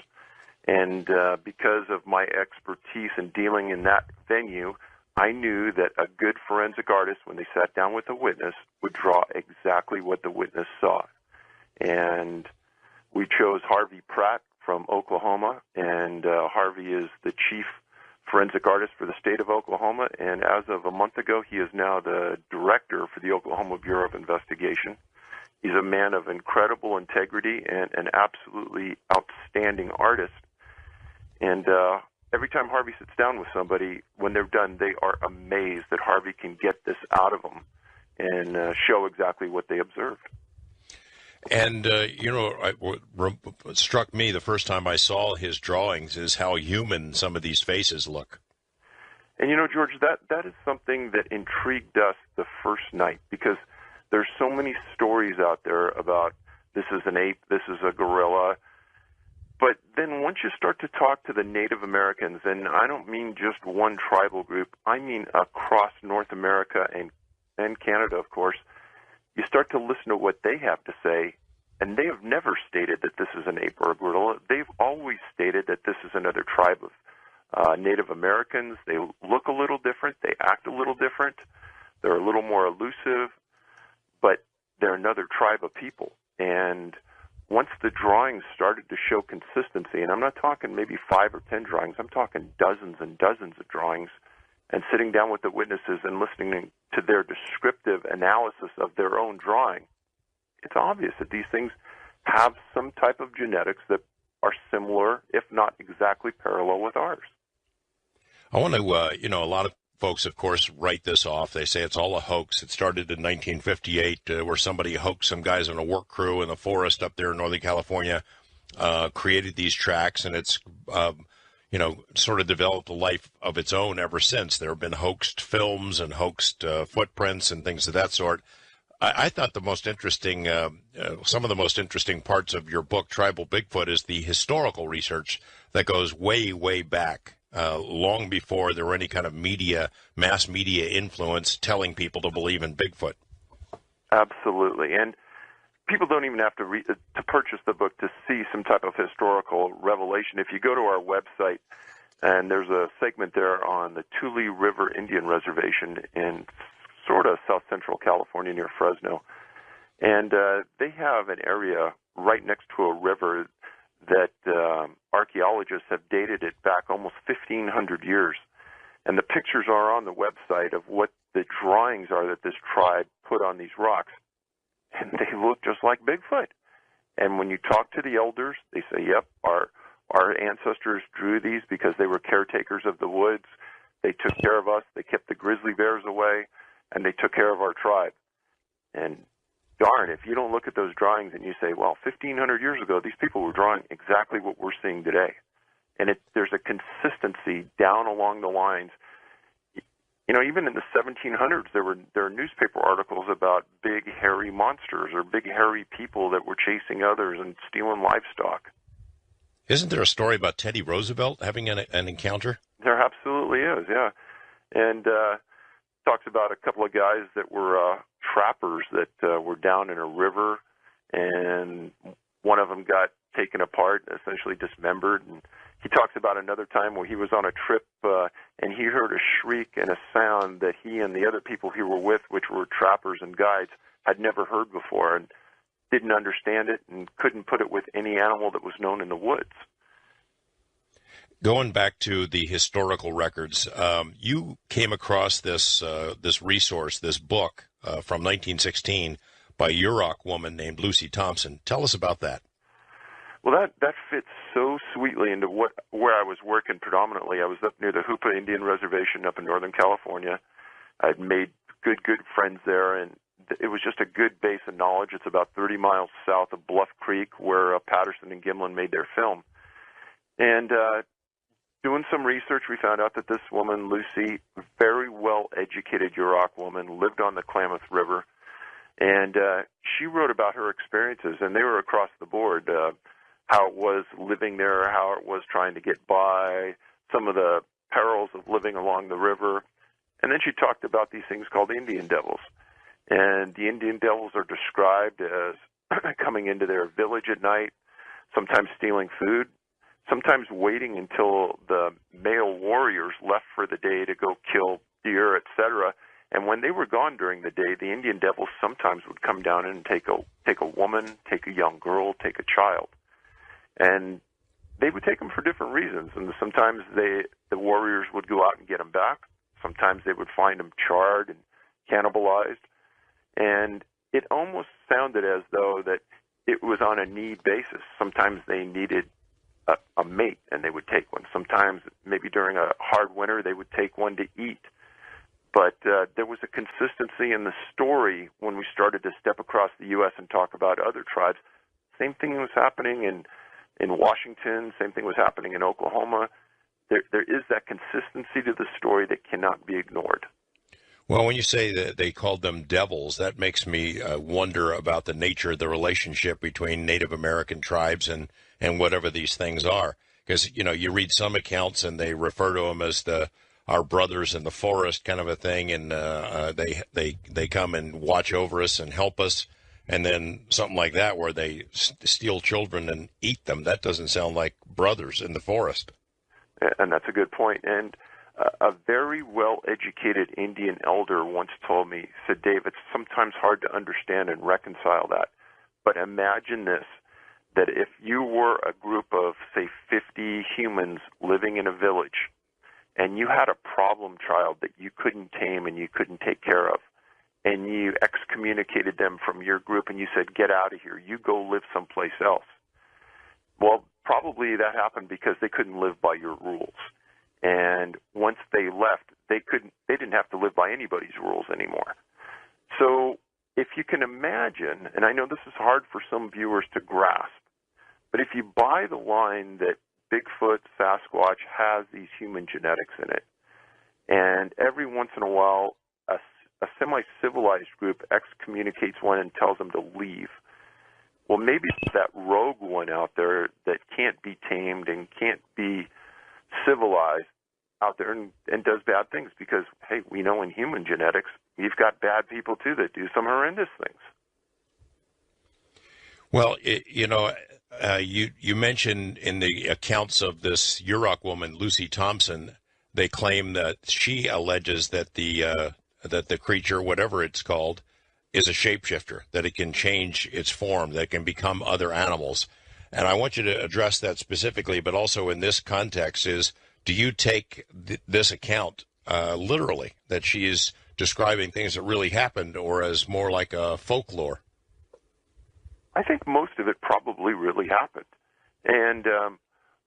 And because of my expertise in dealing in that venue, I knew that a good forensic artist, when they sat down with a witness, would draw exactly what the witness saw. And we chose Harvey Pratt from Oklahoma, and Harvey is the chief forensic artist for the state of Oklahoma, and as of a month ago, he is now the director for the Oklahoma Bureau of Investigation. He's a man of incredible integrity and an absolutely outstanding artist. And every time Harvey sits down with somebody, when they're done, they are amazed that Harvey can get this out of them and show exactly what they observed. And, what struck me the first time I saw his drawings is how human some of these faces look. And, George, that is something that intrigued us the first night, because there's so many stories out there about this is an ape, this is a gorilla. But then once you start to talk to the Native Americans, and I don't mean just one tribal group, I mean across North America and Canada, of course, you start to listen to what they have to say, and they have never stated that this is an ape or a gorilla. They've always stated that this is another tribe of Native Americans. They look a little different. They act a little different. They're a little more elusive, but they're another tribe of people. And once the drawings started to show consistency, and I'm not talking maybe 5 or 10 drawings, I'm talking dozens and dozens of drawings, and sitting down with the witnesses and listening to their descriptive analysis of their own drawing, it's obvious that these things have some type of genetics that are similar, if not exactly parallel with ours. I want to, a lot of folks, of course, write this off. They say it's all a hoax. It started in 1958 where somebody hoaxed some guys on a work crew in the forest up there in Northern California, created these tracks, and it's sort of developed a life of its own ever since. There have been hoaxed films and hoaxed footprints and things of that sort. I thought the most interesting, some of the most interesting parts of your book, Tribal Bigfoot, is the historical research that goes way, way back, long before there were any kind of mass media influence telling people to believe in Bigfoot. Absolutely. And people don't even have to purchase the book to see some type of historical revelation. If you go to our website, and there's a segment there on the Tule River Indian Reservation in sort of south central California near Fresno. And they have an area right next to a river that archaeologists have dated it back almost 1,500 years. And the pictures are on the website of what the drawings are that this tribe put on these rocks. And they look just like Bigfoot. And when you talk to the elders, they say, yep, our Our ancestors drew these because they were caretakers of the woods. They took care of us. They kept the grizzly bears away, and they took care of our tribe. And darn, if you don't look at those drawings and you say, well, 1,500 years ago, these people were drawing exactly what we're seeing today. And there's a consistency down along the lines. You know, even in the 1700s, there are newspaper articles about big, hairy monsters or big, hairy people that were chasing others and stealing livestock. Isn't there a story about Teddy Roosevelt having an encounter? There absolutely is, yeah. And talks about a couple of guys that were trappers that were down in a river, and one of them got taken apart, essentially dismembered. And he talks about another time where he was on a trip and he heard a shriek and a sound that he and the other people he were with, which were trappers and guides, had never heard before and didn't understand it and couldn't put it with any animal that was known in the woods. Going back to the historical records, you came across this resource, this book from 1916 by a Yurok woman named Lucy Thompson. Tell us about that. Well, that fits so sweetly into where I was working predominantly. I was up near the Hoopa Indian Reservation up in Northern California. I'd made good friends there, and it was just a good base of knowledge. It's about 30 miles south of Bluff Creek, where Patterson and Gimlin made their film. And doing some research, we found out that this woman, Lucy, very well-educated Yurok woman, lived on the Klamath River, and she wrote about her experiences, and they were across the board, how it was living there, how it was trying to get by, some of the perils of living along the river. And then she talked about these things called Indian devils. And the Indian devils are described as coming into their village at night, sometimes stealing food, sometimes waiting until the male warriors left for the day to go kill deer, etc. And when they were gone during the day, the Indian devils sometimes would come down and take a woman, take a young girl, take a child. And they would take them for different reasons. And sometimes the warriors would go out and get them back. Sometimes they would find them charred and cannibalized. And it almost sounded as though that it was on a need basis. Sometimes they needed a mate, and they would take one. Sometimes, maybe during a hard winter, they would take one to eat. But there was a consistency in the story when we started to step across the U.S. and talk about other tribes. Same thing was happening in Washington. Same thing was happening in Oklahoma. There is that consistency to the story that cannot be ignored. Well, when you say that they called them devils, that makes me wonder about the nature of the relationship between Native American tribes and whatever these things are. Because, you know, you read some accounts and they refer to them as our brothers in the forest kind of a thing, and they come and watch over us and help us. And then something like that where they steal children and eat them, that doesn't sound like brothers in the forest. And that's a good point. And a very well-educated Indian elder once told me, said, Dave, it's sometimes hard to understand and reconcile that. But imagine this, that if you were a group of, say, 50 humans living in a village, and you had a problem child that you couldn't tame and you couldn't take care of, and you excommunicated them from your group and you said, get out of here, you go live someplace else. Well, probably that happened because they couldn't live by your rules. And once they left, they didn't have to live by anybody's rules anymore. So if you can imagine, and I know this is hard for some viewers to grasp, but if you buy the line that Bigfoot, Sasquatch has these human genetics in it, and every once in a while a semi-civilized group excommunicates one and tells them to leave, well, maybe it's that rogue one out there that can't be tamed and can't be civilized out there and does bad things because, hey, we know in human genetics, we've got bad people, too, that do some horrendous things. Well, you mentioned in the accounts of this Yurok woman, Lucy Thompson, they claim that she alleges that the creature, whatever it's called, is a shapeshifter, that it can change its form, that it can become other animals. And I want you to address that specifically, but also in this context is, do you take this account literally, that she is describing things that really happened, or as more like a folklore? I think most of it probably really happened. And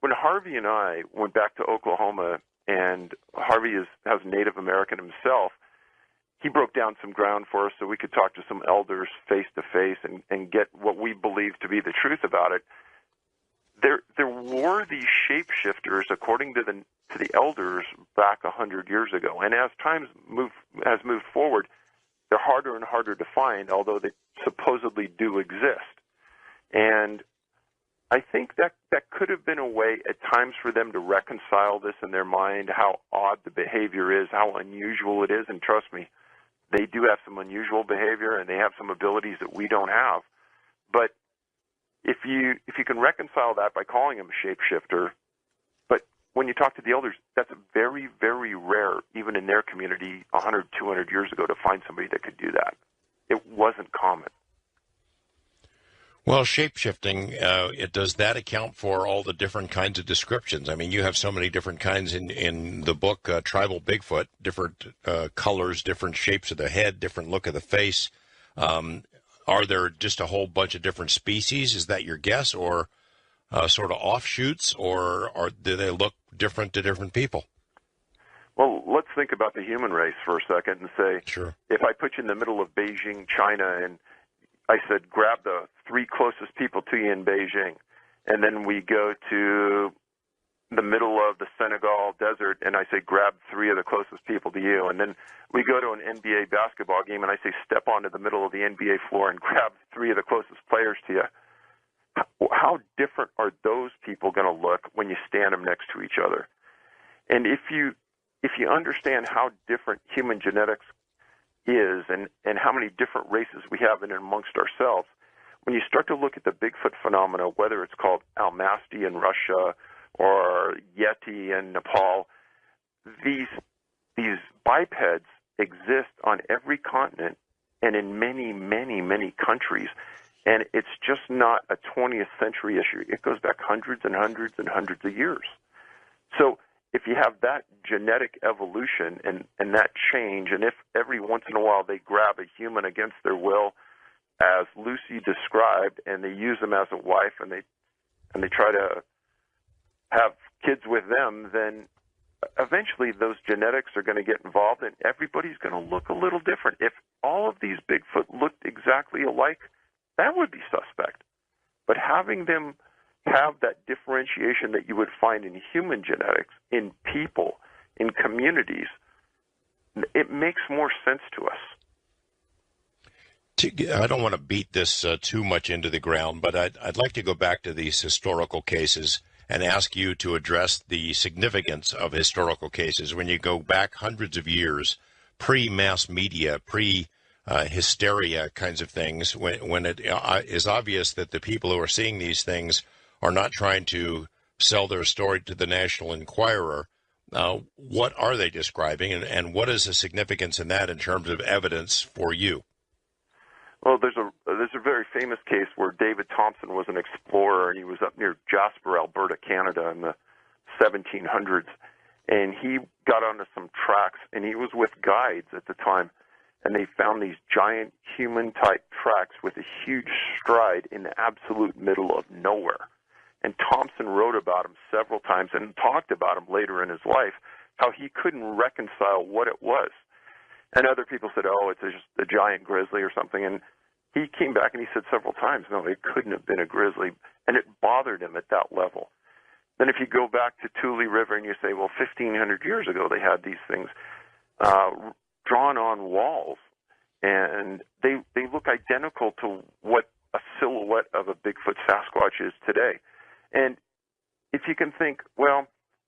when Harvey and I went back to Oklahoma, and Harvey has Native American himself, he broke down some ground for us so we could talk to some elders face to face and get what we believe to be the truth about it. There were these shapeshifters, according to the elders, back 100 years ago. And as time has moved forward, they're harder and harder to find, although they supposedly do exist. And I think that could have been a way at times for them to reconcile this in their mind, how odd the behavior is, how unusual it is. And trust me, they do have some unusual behavior, and they have some abilities that we don't have. But if you can reconcile that by calling him a shapeshifter, but when you talk to the elders, that's very, very rare, even in their community 100, 200 years ago, to find somebody that could do that. It wasn't common. Well, shape-shifting, does that account for all the different kinds of descriptions? I mean, you have so many different kinds in the book, Tribal Bigfoot, different colors, different shapes of the head, different look of the face. Are there just a whole bunch of different species? Is that your guess? Or sort of offshoots? Or do they look different to different people? Well, let's think about the human race for a second and say, sure, if I put you in the middle of Beijing, China, and I said, grab the 3 closest people to you in Beijing, and then we go to the middle of the Senegal desert, and I say, grab 3 of the closest people to you, and then we go to an NBA basketball game, and I say, step onto the middle of the NBA floor and grab 3 of the closest players to you. How different are those people going to look when you stand them next to each other? And if you understand how different human genetics is and how many different races we have in and amongst ourselves, when you start to look at the Bigfoot phenomena, whether it's called Almasty in Russia or Yeti in Nepal, these bipeds exist on every continent and in many, many, many countries. And it's just not a 20th century issue. It goes back hundreds and hundreds and hundreds of years. So if you have that genetic evolution and that change, and if every once in a while they grab a human against their will, as Lucy described, and they use them as a wife, and they try to have kids with them, then eventually those genetics are going to get involved, and everybody's going to look a little different. If all of these Bigfoot looked exactly alike, that would be suspect. But having them have that differentiation that you would find in human genetics, in people, in communities, it makes more sense to us. I don't want to beat this too much into the ground, but I'd like to go back to these historical cases and ask you to address the significance of historical cases. When you go back hundreds of years, pre-mass media, pre-hysteria kinds of things, when it is obvious that the people who are seeing these things are not trying to sell their story to the National Enquirer, what are they describing, and what is the significance in that in terms of evidence for you? Well, there's a very famous case where David Thompson was an explorer, and he was up near Jasper, Alberta, Canada in the 1700s, and he got onto some tracks, and he was with guides at the time, and they found these giant human-type tracks with a huge stride in the absolute middle of nowhere. And Thompson wrote about them several times and talked about them later in his life, how he couldn't reconcile what it was. And other people said, oh, it's just a giant grizzly or something. And he came back and he said several times, no, it couldn't have been a grizzly. And it bothered him at that level. Then if you go back to Tule River and you say, well, 1,500 years ago they had these things drawn on walls, and they look identical to what a silhouette of a Bigfoot Sasquatch is today. And if you can think, well,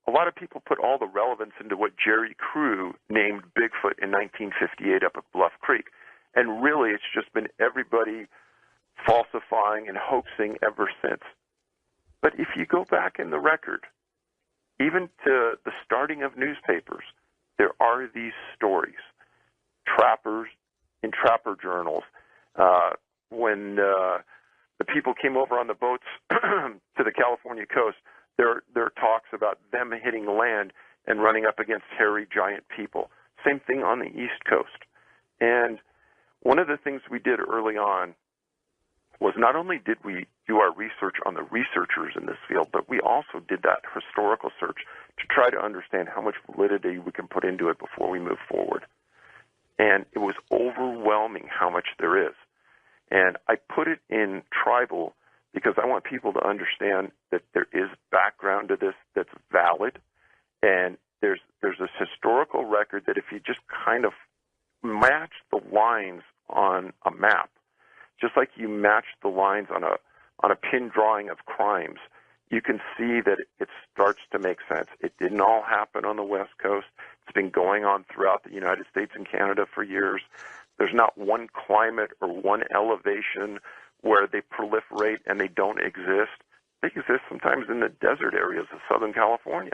a lot of people put all the relevance into what Jerry Crew named Bigfoot in 1958 up at Bluff Creek. And really, it's just been everybody falsifying and hoaxing ever since. But if you go back in the record, even to the starting of newspapers, there are these stories. Trappers in trapper journals. When the people came over on the boats to the California coast, there are talks about them hitting land and running up against hairy giant people. Same thing on the East Coast. And one of the things we did early on was not only did we do our research on the researchers in this field, but we also did that historical search to try to understand how much validity we can put into it before we move forward. And it was overwhelming how much there is. And I put it in tribal because I want people to understand that there is background to this that's valid. And there's this historical record that if you just kind of match the lines on a map, just like you match the lines on a pin drawing of crimes, you can see that it starts to make sense. It didn't all happen on the West Coast. It's been going on throughout the United States and Canada for years. There's not one climate or one elevation where they proliferate and they don't exist. They exist sometimes in the desert areas of Southern California.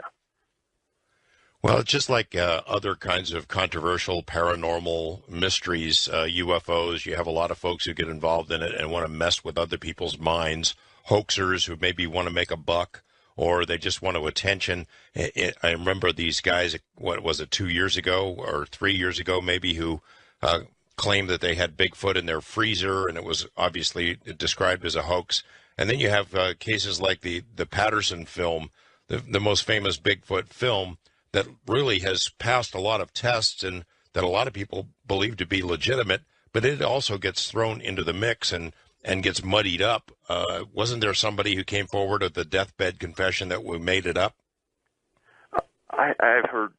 Well, it's just like other kinds of controversial paranormal mysteries, UFOs. You have a lot of folks who get involved in it and want to mess with other people's minds, hoaxers who maybe want to make a buck or they just want attention. I remember these guys, what was it, 2 years ago or 3 years ago maybe, who claimed that they had Bigfoot in their freezer, and it was obviously described as a hoax. And then you have cases like the Patterson film, the most famous Bigfoot film, that really has passed a lot of tests and that a lot of people believe to be legitimate, but it also gets thrown into the mix and gets muddied up. Wasn't there somebody who came forward with the deathbed confession that we made it up? I've heard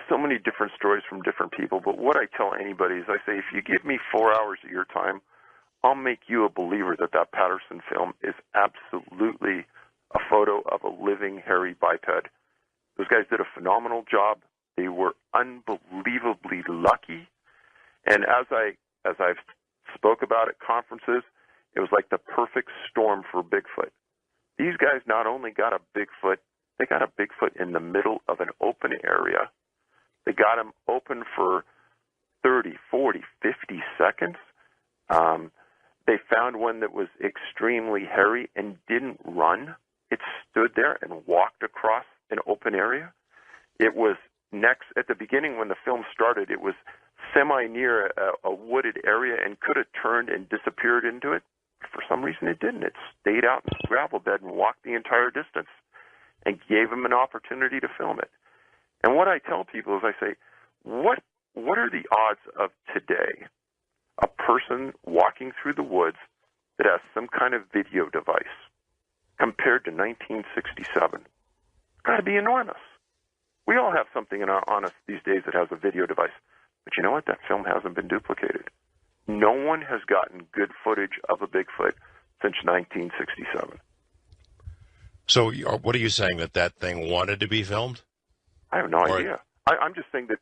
so many different stories from different people, but what I tell anybody is I say, if you give me 4 hours of your time, I'll make you a believer that Patterson film is absolutely a photo of a living hairy biped. Those guys did a phenomenal job. They were unbelievably lucky. And as I've spoke about at conferences, it was like the perfect storm for Bigfoot. These guys not only got a Bigfoot, they got a Bigfoot in the middle of an open area. They got him open for 30, 40, 50 seconds. They found one that was extremely hairy and didn't run. It stood there and walked across an open area. It was next, at the beginning when the film started, it was semi-near a wooded area and could have turned and disappeared into it. For some reason it didn't. It stayed out in the gravel bed and walked the entire distance and gave him an opportunity to film it. And what I tell people is I say, what are the odds of today a person walking through the woods that has some kind of video device compared to 1967? It's got to be enormous. We all have something on us these days that has a video device. But you know what? That film hasn't been duplicated. No one has gotten good footage of a Bigfoot since 1967. So what are you saying, that thing wanted to be filmed? I have no idea. I'm just saying that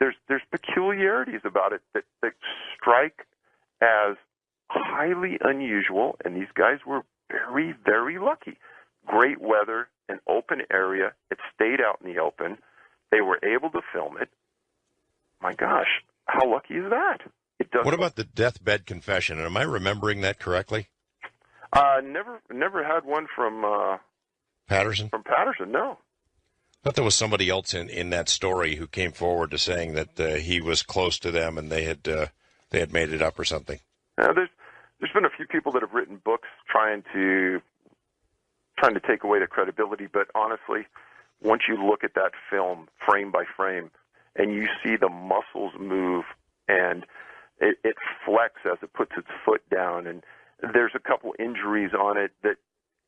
there's peculiarities about it that strike as highly unusual, and these guys were very, very lucky. Great weather, an open area. It stayed out in the open. They were able to film it. My gosh, how lucky is that? What about the deathbed confession? Am I remembering that correctly? Never had one from Patterson? From Patterson, no. I thought there was somebody else in that story who came forward to saying that he was close to them and they had made it up or something. There's been a few people that have written books trying to take away the credibility, but honestly, once you look at that film frame by frame and you see the muscles move and it flex as it puts its foot down, and there's a couple injuries on it that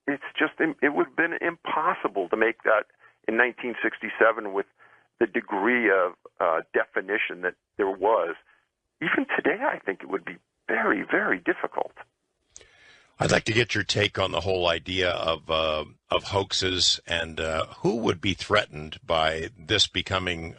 it would have been impossible to make that in 1967 with the degree of definition that there was. Even today, I think it would be very, very difficult. I'd like to get your take on the whole idea of hoaxes and who would be threatened by this becoming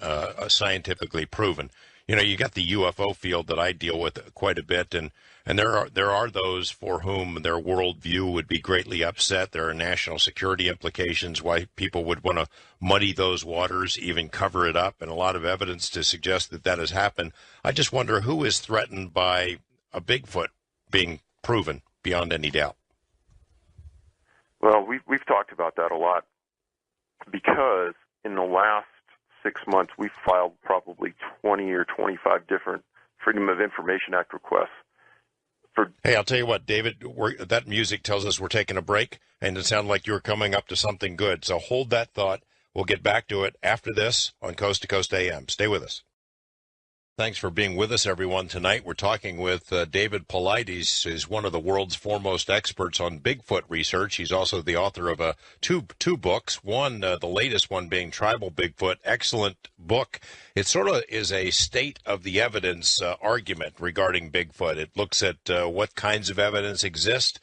scientifically proven. You know, you got the UFO field that I deal with quite a bit, and there are those for whom their worldview would be greatly upset. There are national security implications why people would want to muddy those waters, even cover it up, and a lot of evidence to suggest that has happened. I just wonder who is threatened by a Bigfoot being proven beyond any doubt. Well, we've talked about that a lot because in the last 6 months we've filed probably 20 or 25 different Freedom of Information Act requests Hey, I'll tell you what, David, that music tells us we're taking a break, and it sounded like you were coming up to something good. So hold that thought. We'll get back to it after this on Coast to Coast AM. Stay with us. Thanks for being with us, everyone. Tonight we're talking with David Paulides, who's one of the world's foremost experts on Bigfoot research. He's also the author of two books, one, the latest one being Tribal Bigfoot. Excellent book. It sort of is a state of the evidence argument regarding Bigfoot. It looks at what kinds of evidence exist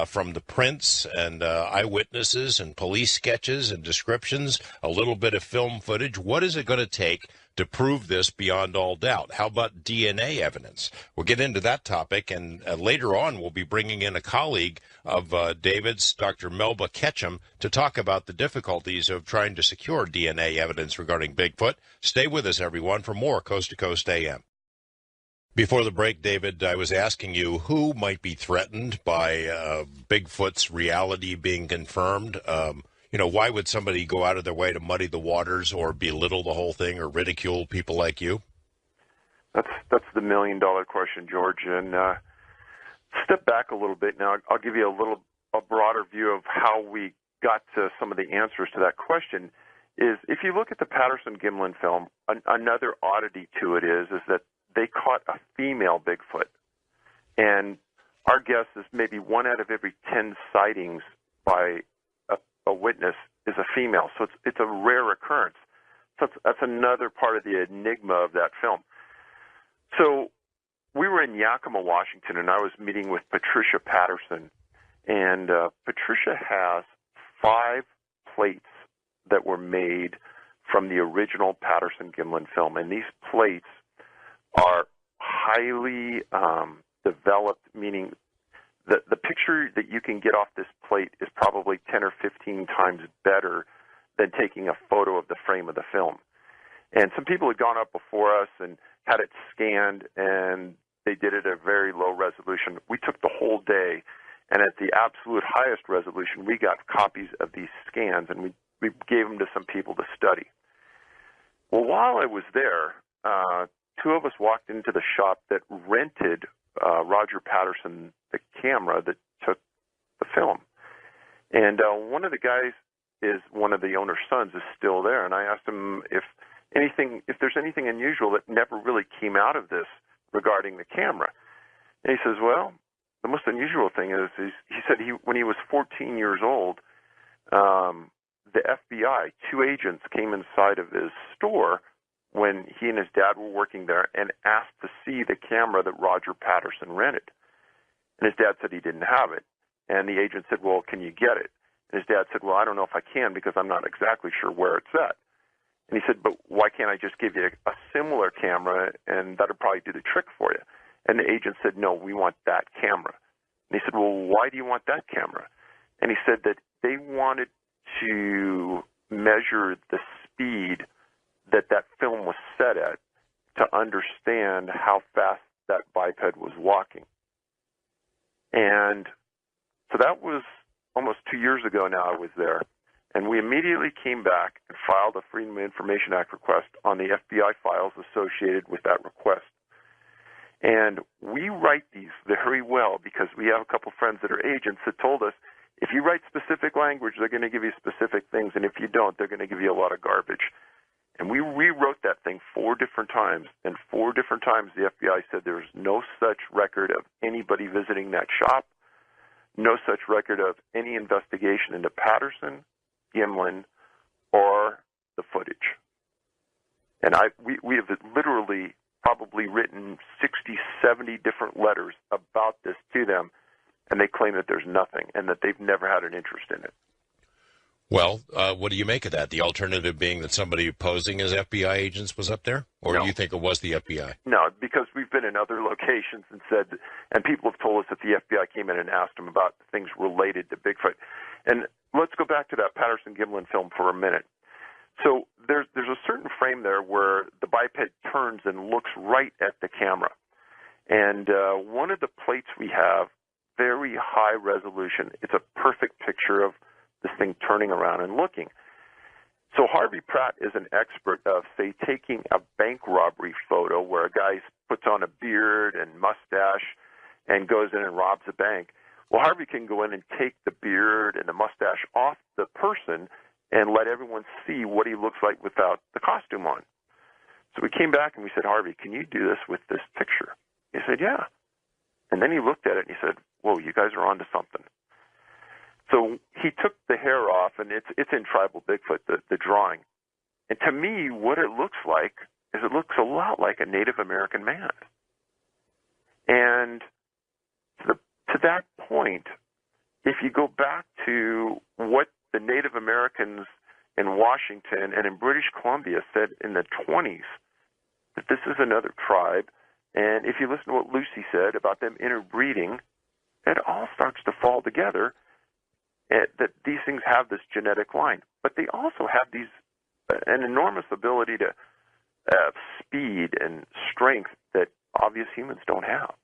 from the prints and eyewitnesses and police sketches and descriptions, a little bit of film footage. What is it going to take to prove this beyond all doubt? How about DNA evidence? We'll get into that topic, and later on we'll be bringing in a colleague of David's, Dr. Melba Ketchum, to talk about the difficulties of trying to secure DNA evidence regarding Bigfoot. Stay with us, everyone, for more Coast to Coast AM. Before the break, David, I was asking you who might be threatened by Bigfoot's reality being confirmed. Why would somebody go out of their way to muddy the waters or belittle the whole thing or ridicule people like you? That's the million-dollar question, George. And step back a little bit now. I'll give you a broader view of how we got to some of the answers to that question. Is if you look at the Patterson-Gimlin film, another oddity to it is that they caught a female Bigfoot, and our guess is maybe 1 out of every 10 sightings by a witness is a female, so it's a rare occurrence. So that's another part of the enigma of that film. So we were in Yakima, Washington, and I was meeting with Patricia Patterson, and Patricia has 5 plates that were made from the original Patterson-Gimlin film, and these plates are highly developed, meaning the picture that you can get off this plate is probably 10 or 15 times better than taking a photo of the frame of the film. And some people had gone up before us and had it scanned, and they did it at a very low resolution. We took the whole day, and at the absolute highest resolution, we got copies of these scans, and we gave them to some people to study. Well, while I was there, 2 of us walked into the shop that rented Roger Patterson the camera that took the film. And one of the guys is one of the owner's sons, is still there. And I asked him if there's anything unusual that never really came out of this regarding the camera. And he says, well, the most unusual thing is he said when he was 14 years old, the FBI, 2 agents came inside of his store when he and his dad were working there and asked to see the camera that Roger Patterson rented. And his dad said he didn't have it. And the agent said, well, can you get it? And his dad said, well, I don't know if I can because I'm not exactly sure where it's at. And he said, but why can't I just give you a similar camera and that'll probably do the trick for you? And the agent said, no, we want that camera. And he said, well, why do you want that camera? And he said that they wanted to measure the speed that film was set at to understand how fast that biped was walking. And so that was almost 2 years ago now I was there. And we immediately came back and filed a Freedom of Information Act request on the FBI files associated with that request. And we write these very well because we have a couple friends that are agents that told us, if you write specific language, they're going to give you specific things, and if you don't, they're going to give you a lot of garbage. And we rewrote that thing 4 different times, and 4 different times the FBI said there was no such record of anybody visiting that shop, no such record of any investigation into Patterson, Gimlin, or the footage. And we have literally probably written 60, 70 different letters about this to them, and they claim that there's nothing and that they've never had an interest in it. Well, what do you make of that? The alternative being that somebody posing as FBI agents was up there? Or do you think it was the FBI? No, because we've been in other locations and people have told us that the FBI came in and asked them about things related to Bigfoot. And let's go back to that Patterson-Gimlin film for a minute. So there's a certain frame there where the biped turns and looks right at the camera. And one of the plates we have, very high resolution. It's a perfect picture of this thing turning around and looking. So Harvey Pratt is an expert of, say, taking a bank robbery photo where a guy puts on a beard and mustache and goes in and robs a bank. Well, Harvey can go in and take the beard and the mustache off the person and let everyone see what he looks like without the costume on. So we came back and we said, Harvey, can you do this with this picture? He said, yeah. And then he looked at it and he said, whoa, you guys are onto something. So he took the hair off, and it's in Tribal Bigfoot, the drawing. And to me, what it looks like is it looks a lot like a Native American man. And to that point, if you go back to what the Native Americans in Washington and in British Columbia said in the 20s, that this is another tribe, and if you listen to what Lucy said about them interbreeding, it all starts to fall together, that these things have this genetic line. But they also have an enormous ability to speed and strength that obvious humans don't have.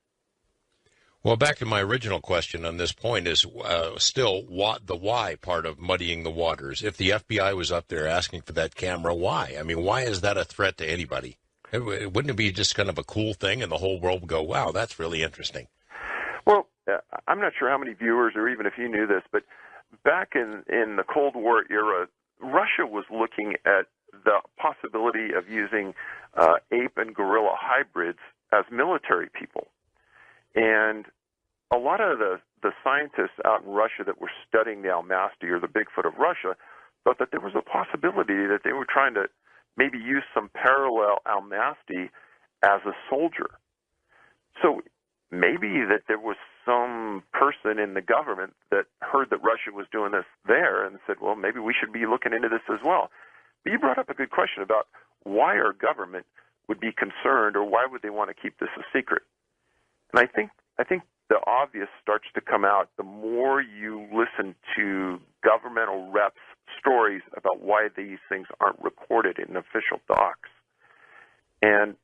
Well, back to my original question on this point is still the why part of muddying the waters. If the FBI was up there asking for that camera, why? I mean, why is that a threat to anybody? Wouldn't it be just kind of a cool thing and the whole world would go, wow, that's really interesting? Well, I'm not sure how many viewers or even if you knew this, but back in the Cold War era, Russia was looking at the possibility of using ape and gorilla hybrids as military people. And a lot of the scientists out in Russia that were studying the Almasty or the Bigfoot of Russia thought that there was a possibility that they were trying to maybe use some parallel Almasty as a soldier. So maybe that there was some person in the government that heard that Russia was doing this there and said, well, maybe we should be looking into this as well. But you brought up a good question about why our government would be concerned or why would they want to keep this a secret. And I think the obvious starts to come out the more you listen to governmental reps' stories about why these things aren't recorded in official docs. And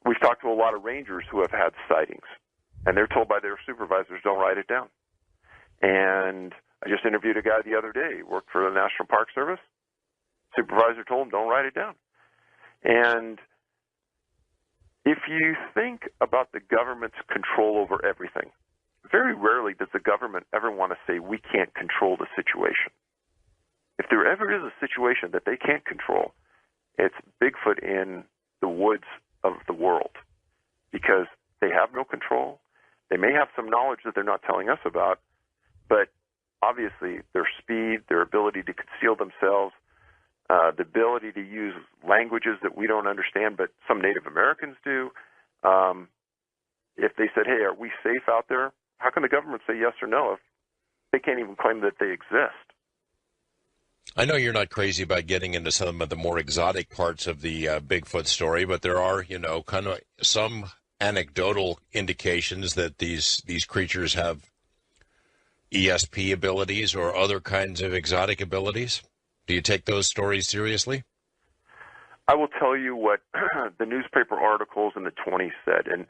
we've talked to a lot of rangers who have had sightings, and they're told by their supervisors, don't write it down. And I just interviewed a guy the other day, he worked for the National Park Service. Supervisor told him, don't write it down. And if you think about the government's control over everything, very rarely does the government ever want to say, we can't control the situation. If there ever is a situation that they can't control, it's Bigfoot in the woods of the world, because they have no control. They may have some knowledge that they're not telling us about, but obviously their speed, their ability to conceal themselves, the ability to use languages that we don't understand, but some Native Americans do. If they said, hey, are we safe out there? How can the government say yes or no if they can't even claim that they exist? I know you're not crazy about getting into some of the more exotic parts of the Bigfoot story, but there are, kind of some anecdotal indications that these creatures have ESP abilities or other kinds of exotic abilities. Do you take those stories seriously? I will tell you what the newspaper articles in the 20s said. And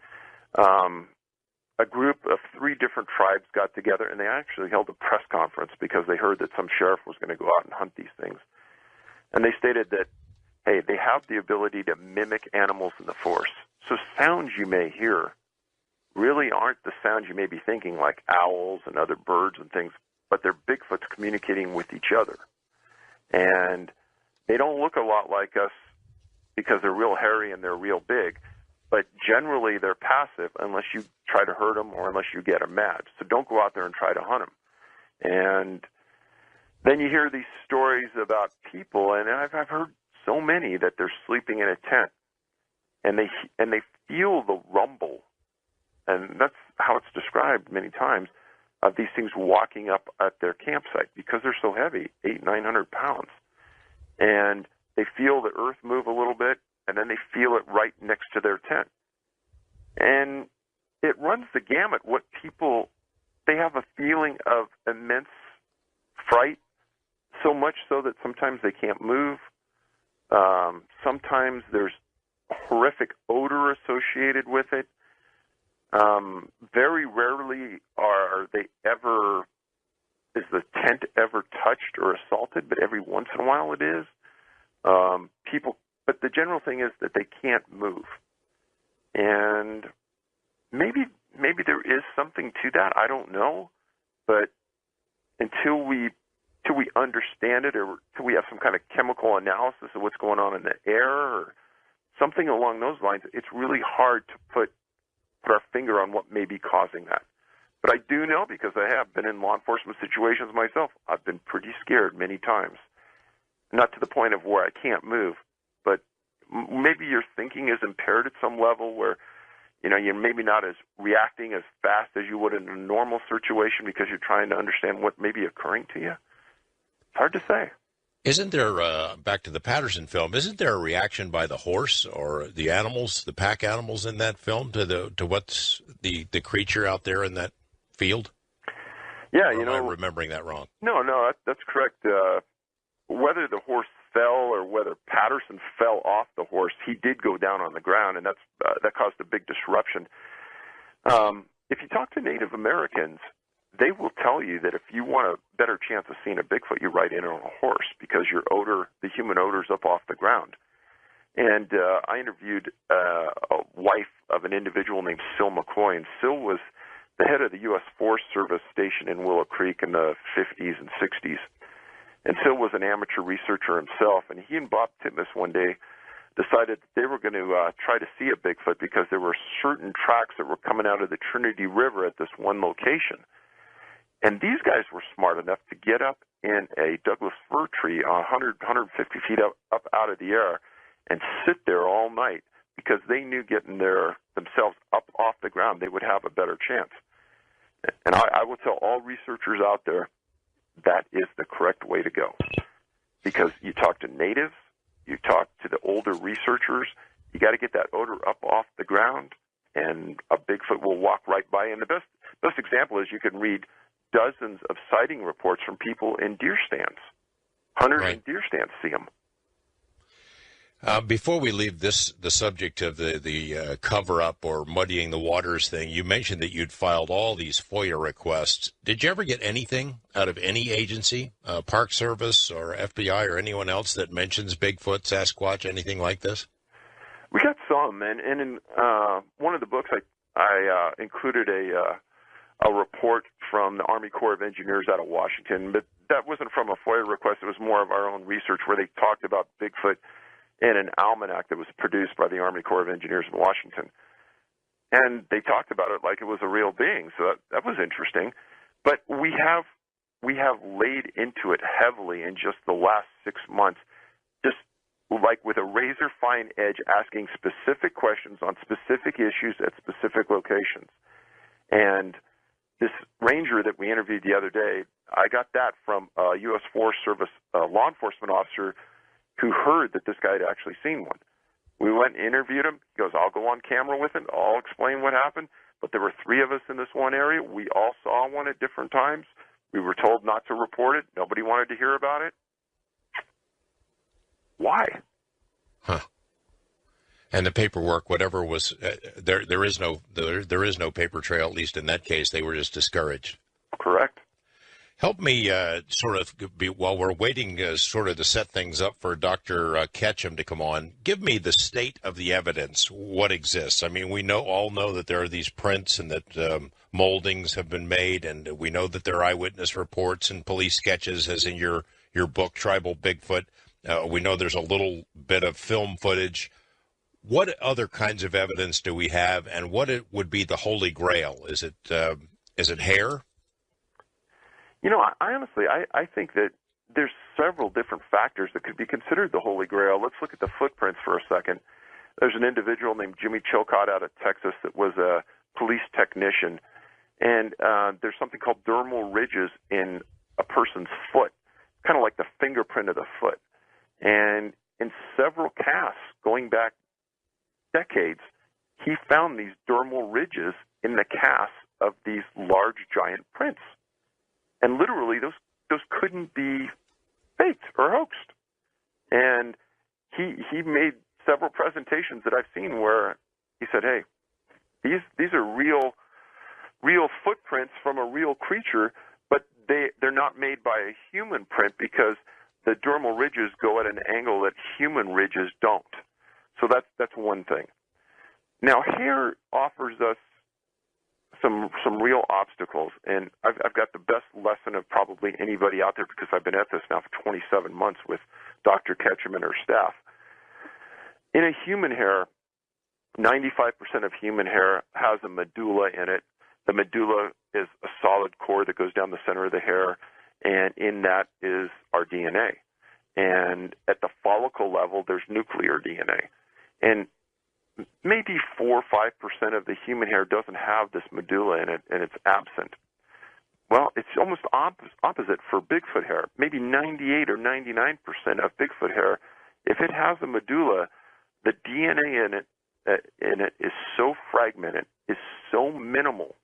a group of 3 different tribes got together, and they actually held a press conference because they heard that some sheriff was going to go out and hunt these things. And they stated that, hey, they have the ability to mimic animals in the forest. So sounds you may hear really aren't the sounds you may be thinking, like owls and other birds and things, but they're Bigfoots communicating with each other. And they don't look a lot like us because they're real hairy and they're real big, but generally they're passive unless you try to hurt them or unless you get them mad. So don't go out there and try to hunt them. And then you hear these stories about people, and I've heard so many that they're sleeping in a tent, and they feel the rumble, and that's how it's described many times, of these things walking up at their campsite because they're so heavy, 800-900 pounds. And they feel the earth move a little bit, and then they feel it right next to their tent. And it runs the gamut. They have a feeling of immense fright, so much so that sometimes they can't move. Sometimes there's horrific odor associated with it. Very rarely is the tent ever touched or assaulted, but every once in a while it is. But the general thing is that they can't move. And maybe maybe there is something to that. I don't know, but until we understand it, or until we have some kind of chemical analysis of what's going on in the air or something along those lines, it's really hard to put our finger on what may be causing that. But I do know, because I have been in law enforcement situations myself, I've been pretty scared many times. Not to the point of where I can't move, but maybe your thinking is impaired at some level where, you're maybe not as reacting as fast as you would in a normal situation because you're trying to understand what may be occurring to you. It's hard to say. Isn't there, back to the Patterson film, isn't there a reaction by the horse or the animals, the pack animals in that film to what's the creature out there in that field? Yeah, or am I remembering that wrong? No, that's correct. Whether the horse fell or whether Patterson fell off the horse, he did go down on the ground, and that caused a big disruption. If you talk to Native Americans, they will tell you that if you want a better chance of seeing a Bigfoot, you ride in on a horse because the human odor's up off the ground. And I interviewed a wife of an individual named Sil McCoy, and Sil was the head of the U.S. Forest Service station in Willow Creek in the 50s and 60s. And Sil was an amateur researcher himself, and he and Bob Titmus one day decided that they were going to try to see a Bigfoot because there were certain tracks that were coming out of the Trinity River at this one location. And these guys were smart enough to get up in a Douglas fir tree 100, 150 feet up out of the air and sit there all night because they knew getting themselves up off the ground, they would have a better chance. And I will tell all researchers out there, that is the correct way to go. Because you talk to natives, you talk to the older researchers, you got to get that odor up off the ground, and a Bigfoot will walk right by. And the best example is you can read dozens of sighting reports from people in deer stands. Hunters in deer stands see them. Before we leave the subject of the cover-up or muddying the waters thing, you mentioned that you'd filed all these FOIA requests. Did you ever get anything out of any agency, Park Service or FBI or anyone else that mentions Bigfoot, Sasquatch, anything like this? We got some, and in one of the books I included a report from the Army Corps of Engineers out of Washington, but that wasn't from a FOIA request. It was more of our own research where they talked about Bigfoot in an almanac that was produced by the Army Corps of Engineers in Washington. And they talked about it like it was a real being, so that was interesting. But we have laid into it heavily in just the last 6 months, just like with a razor-fine edge, asking specific questions on specific issues at specific locations. And this ranger that we interviewed the other day, I got that from a U.S. Forest Service law enforcement officer who heard that this guy had actually seen one. We went and interviewed him. He goes, I'll go on camera with it. I'll explain what happened. But there were 3 of us in this one area. We all saw one at different times. We were told not to report it. Nobody wanted to hear about it. Why? Huh. And the paperwork, whatever was, there is no paper trail, at least in that case. They were just discouraged. Correct. Help me while we're waiting sort of to set things up for Dr. Ketchum to come on, give me the state of the evidence, what exists. I mean, we all know that there are these prints and that moldings have been made, and we know that there are eyewitness reports and police sketches, as in your book, Tribal Bigfoot. We know there's a little bit of film footage. What other kinds of evidence do we have, and what would be the Holy Grail? Is it hair? I honestly think that there's several different factors that could be considered the Holy Grail. Let's look at the footprints for a second. There's an individual named Jimmy Chilcott out of Texas that was a police technician, and there's something called dermal ridges in a person's foot, kind of like the fingerprint of the foot. And in several casts going back decades, he found these dermal ridges in the casts of these large, giant prints. And literally, those couldn't be faked or hoaxed. And he made several presentations that I've seen where he said, "Hey, these are real footprints from a real creature, but they're not made by a human print because the dermal ridges go at an angle that human ridges don't." So that's one thing. Now, hair offers us some real obstacles. And I've got the best lesson of probably anybody out there because I've been at this now for 27 months with Dr. Ketchum and her staff. In a human hair, 95% of human hair has a medulla in it. The medulla is a solid core that goes down the center of the hair, and in that is our DNA. And at the follicle level, there's nuclear DNA. And maybe 4 or 5% of the human hair doesn't have this medulla in it, and it's absent. Well, it's almost opposite for Bigfoot hair. Maybe 98 or 99% of Bigfoot hair, if it has a medulla, the DNA in it is so fragmented, is so minimal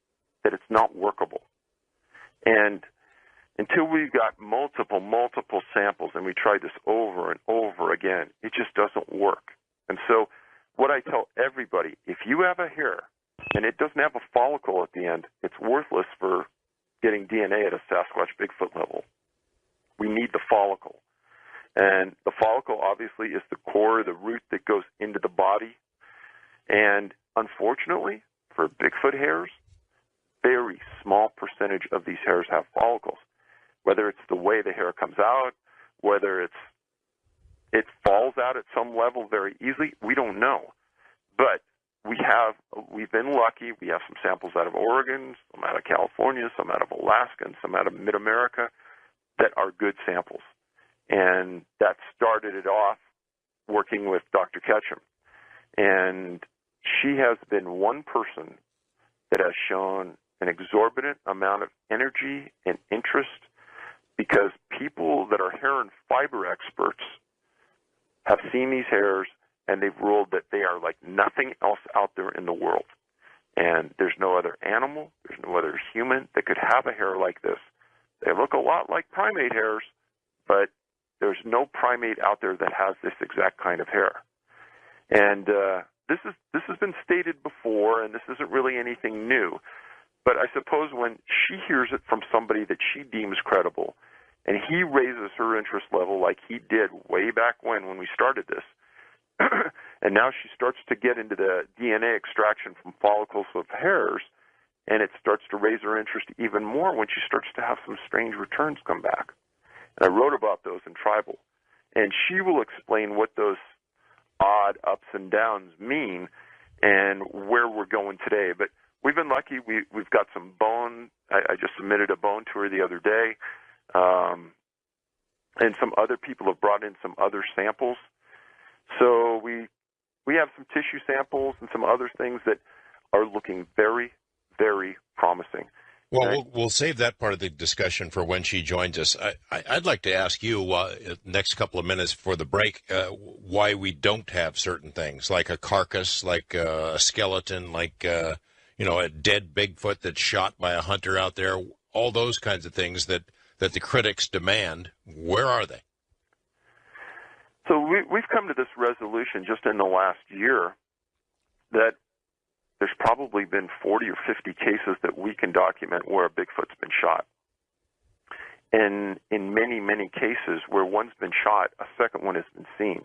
that it's not workable. And until we've got multiple samples, and we tried this over and over again, it just doesn't work. And so what I tell everybody, if you have a hair and it doesn't have a follicle at the end, it's worthless for getting DNA at a Sasquatch Bigfoot level. We need the follicle. And the follicle obviously is the core, the root that goes into the body. And unfortunately, for Bigfoot hairs, very small percentage of these hairs have follicles. Whether it's the way the hair comes out, whether it falls out at some level very easily, we don't know. But we've been lucky. We have some samples out of Oregon, some out of California, some out of Alaska, and some out of Mid-America that are good samples. And that started it off working with Dr. Ketchum. And she has been one person that has shown an exorbitant amount of energy and interest because people that are hair and fiber experts have seen these hairs and they've ruled that they are like nothing else out there in the world. And there's no other animal, there's no other human that could have a hair like this. They look a lot like primate hairs, but there's no primate out there that has this exact kind of hair. And this has been stated before, and this isn't really anything new. But I suppose when she hears it from somebody that she deems credible, and he raises her interest level like he did way back when we started this, and now she starts to get into the DNA extraction from follicles of hairs, and it starts to raise her interest even more when she starts to have some strange returns come back. And I wrote about those in Tribal. And she will explain what those odd ups and downs mean and where we're going today. But we've been lucky. We've got some bone. I just submitted a bone to her the other day. And some other people have brought in some other samples. So we have some tissue samples and some other things that are looking very, very promising. Well, we'll save that part of the discussion for when she joins us. I'd like to ask you, next couple of minutes before the break, why we don't have certain things, like a carcass, like a skeleton, like a dead Bigfoot that's shot by a hunter out there, all those kinds of things that the critics demand. Where are they? So we've come to this resolution just in the last year that there's probably been 40 or 50 cases that we can document where a Bigfoot's been shot. And in many, many cases where one's been shot, a second one has been seen.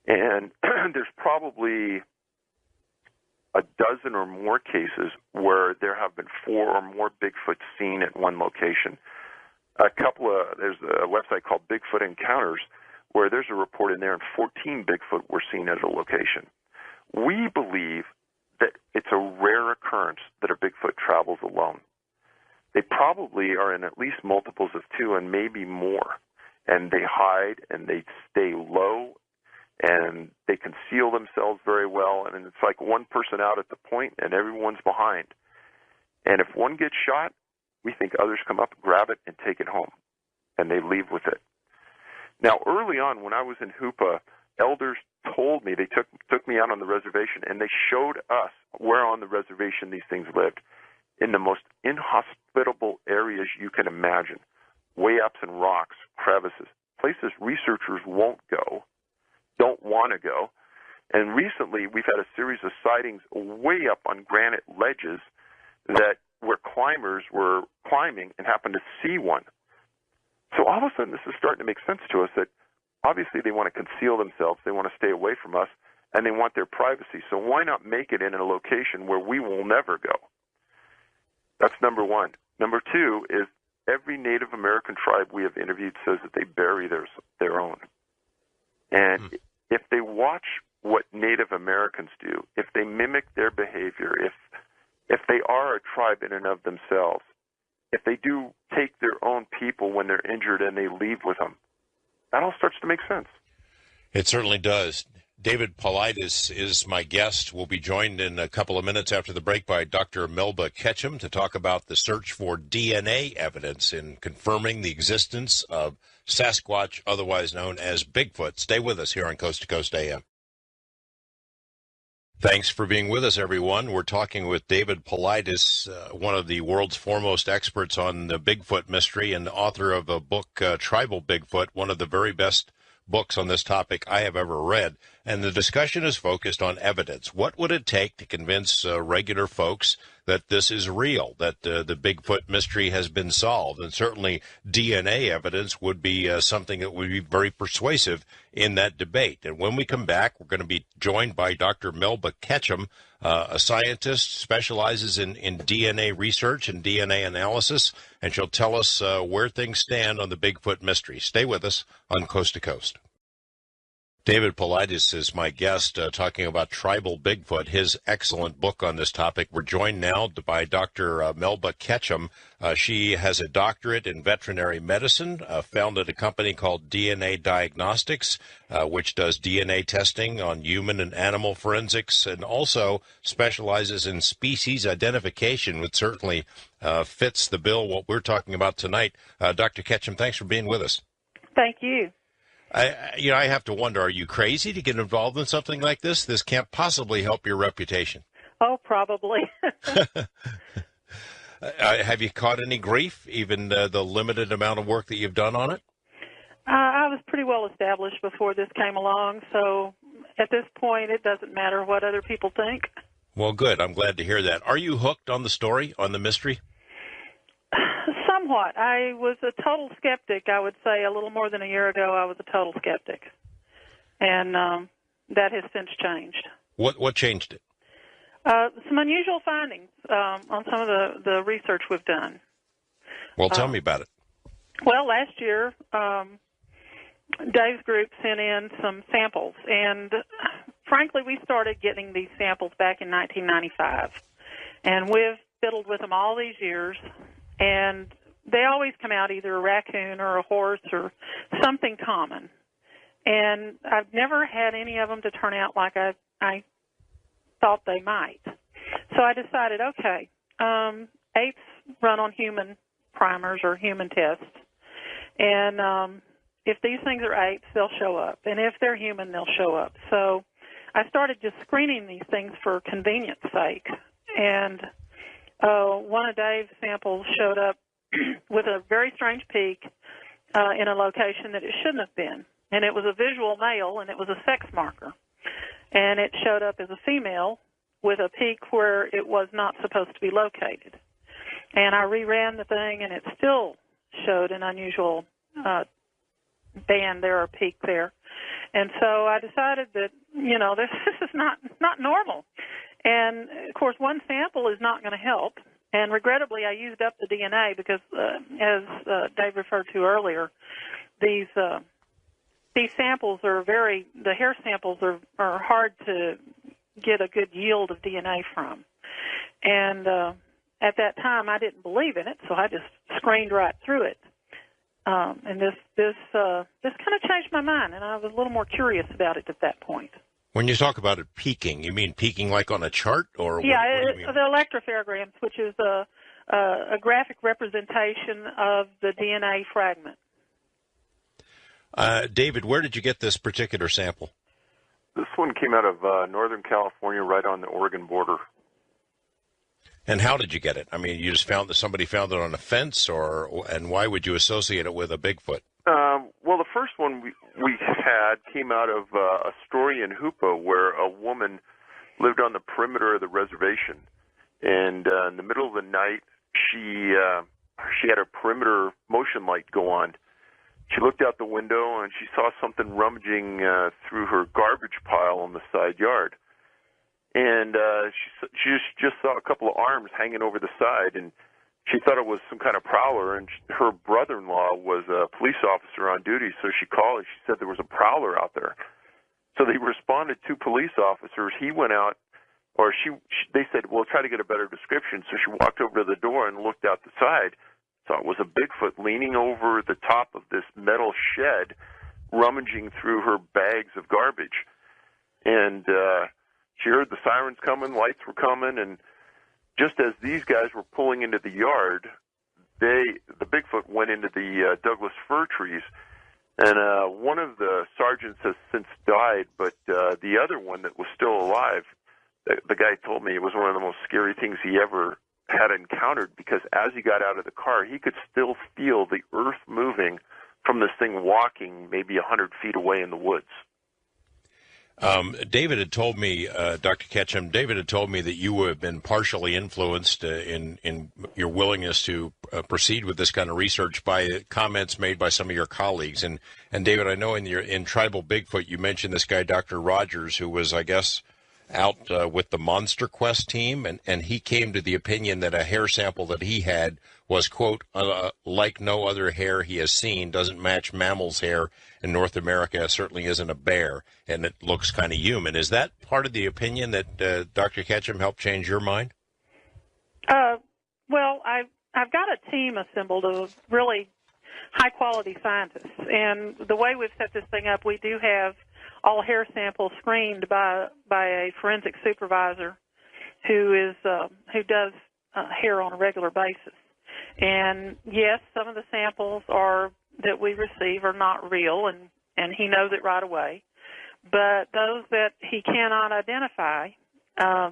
And there's probably a dozen or more cases where there have been 4 or more Bigfoots seen at one location. There's a website called Bigfoot Encounters where there's a report in there and 14 Bigfoot were seen at a location. We believe that it's a rare occurrence that a Bigfoot travels alone. They probably are in at least multiples of 2 and maybe more. And they hide and they stay low and they conceal themselves very well. And it's like one person out at the point and everyone's behind. And if one gets shot, we think others come up, grab it, and take it home. And they leave with it. Now, early on when I was in Hoopa, elders told me, they took me out on the reservation, and they showed us where on the reservation these things lived, in the most inhospitable areas you can imagine, way ups in rocks, crevices, places researchers won't go, don't want to go. And recently, we've had a series of sightings way up on granite ledges where climbers were climbing and happened to see one. So all of a sudden, this is starting to make sense to us that obviously they want to conceal themselves, they want to stay away from us, and they want their privacy. So why not make it in a location where we will never go? That's number one. Number two is every Native American tribe we have interviewed says that they bury their own. And if they watch what Native Americans do, if they mimic their behavior, if they are a tribe in and of themselves, if they do take their own people when they're injured and they leave with them, that all starts to make sense. It certainly does. David Paulides is my guest. We'll be joined in a couple of minutes after the break by Dr. Melba Ketchum to talk about the search for DNA evidence in confirming the existence of Sasquatch, otherwise known as Bigfoot. Stay with us here on Coast to Coast AM. Thanks for being with us, everyone. We're talking with David Paulides, one of the world's foremost experts on the Bigfoot mystery and author of a book, Tribal Bigfoot, one of the very best books on this topic I have ever read. And the discussion is focused on evidence. What would it take to convince regular folks that this is real, that the Bigfoot mystery has been solved? And certainly DNA evidence would be something that would be very persuasive in that debate. And when we come back, we're going to be joined by Dr. Melba Ketchum, a scientist, specializes in DNA research and DNA analysis, and she'll tell us where things stand on the Bigfoot mystery. Stay with us on Coast to Coast. David Paulides is my guest, talking about Tribal Bigfoot, his excellent book on this topic. We're joined now by Dr. Melba Ketchum. She has a doctorate in veterinary medicine, founded a company called DNA Diagnostics, which does DNA testing on human and animal forensics, and also specializes in species identification, which certainly fits the bill, what we're talking about tonight. Dr. Ketchum, thanks for being with us. Thank you. I have to wonder, are you crazy to get involved in something like this? This can't possibly help your reputation. Oh, probably. Have you caught any grief, even the limited amount of work that you've done on it? I was pretty well established before this came along, so at this point it doesn't matter what other people think. Well, good. I'm glad to hear that. Are you hooked on the story, on the mystery? Somewhat. I was a total skeptic, I would say. A little more than a year ago, I was a total skeptic. And that has since changed. What changed it? Some unusual findings on some of the research we've done. Well, tell me about it. Well, last year, Dave's group sent in some samples. And frankly, we started getting these samples back in 1995. And we've fiddled with them all these years. And they always come out either a raccoon or a horse or something common. And I've never had any of them to turn out like I thought they might. So I decided, okay, apes run on human primers or human tests. And if these things are apes, they'll show up. And if they're human, they'll show up. So I started just screening these things for convenience sake. And one of Dave's samples showed up with a very strange peak in a location that it shouldn't have been. And it was a visual male, and it was a sex marker. And it showed up as a female with a peak where it was not supposed to be located. And I reran the thing, and it still showed an unusual band there or peak there. And so I decided that, this is not normal. And, of course, one sample is not going to help. And regrettably, I used up the DNA because, as Dave referred to earlier, these samples are the hair samples are hard to get a good yield of DNA from. And at that time, I didn't believe in it, so I just screened right through it. And this kind of changed my mind, and I was a little more curious about it at that point. When you talk about it peaking, you mean peaking like on a chart? Or yeah, what do you mean? The electropherograms, which is a graphic representation of the DNA fragment. David, where did you get this particular sample? This one came out of Northern California, right on the Oregon border. And how did you get it? I mean, you just found that somebody found it on a fence, and why would you associate it with a Bigfoot? Well, the first one we had came out of a story in Hoopa where a woman lived on the perimeter of the reservation, and in the middle of the night, she had her perimeter motion light go on. She looked out the window and she saw something rummaging through her garbage pile on the side yard. and she just saw a couple of arms hanging over the side, and she thought it was some kind of prowler, and her brother-in-law was a police officer on duty, so she called and she said there was a prowler out there. So they responded to police officers. He went out, or they said, well, try to get a better description. So she walked over to the door and looked out the side. So it was a Bigfoot leaning over the top of this metal shed, rummaging through her bags of garbage. And she heard the sirens coming, lights were coming, and just as these guys were pulling into the yard, the Bigfoot went into the Douglas fir trees. And one of the sergeants has since died, but the other one that was still alive, the guy told me it was one of the most scary things he ever had encountered, because as he got out of the car, he could still feel the earth moving from this thing walking maybe 100 feet away in the woods. David had told me, Dr. Ketchum, David had told me that you have been partially influenced in your willingness to proceed with this kind of research by comments made by some of your colleagues. And David, I know in Tribal Bigfoot, you mentioned this guy, Dr. Rogers, who was, I guess, out with the Monster Quest team, and he came to the opinion that a hair sample that he had was, quote, like no other hair he has seen, doesn't match mammal's hair in North America, certainly isn't a bear, and it looks kind of human. Is that part of the opinion that Dr. Ketchum helped change your mind? Well, I've got a team assembled of really high-quality scientists, and the way we've set this thing up, we do have all hair samples screened by a forensic supervisor who does hair on a regular basis. And yes, some of the samples that we receive are not real, and he knows it right away. But those that he cannot identify,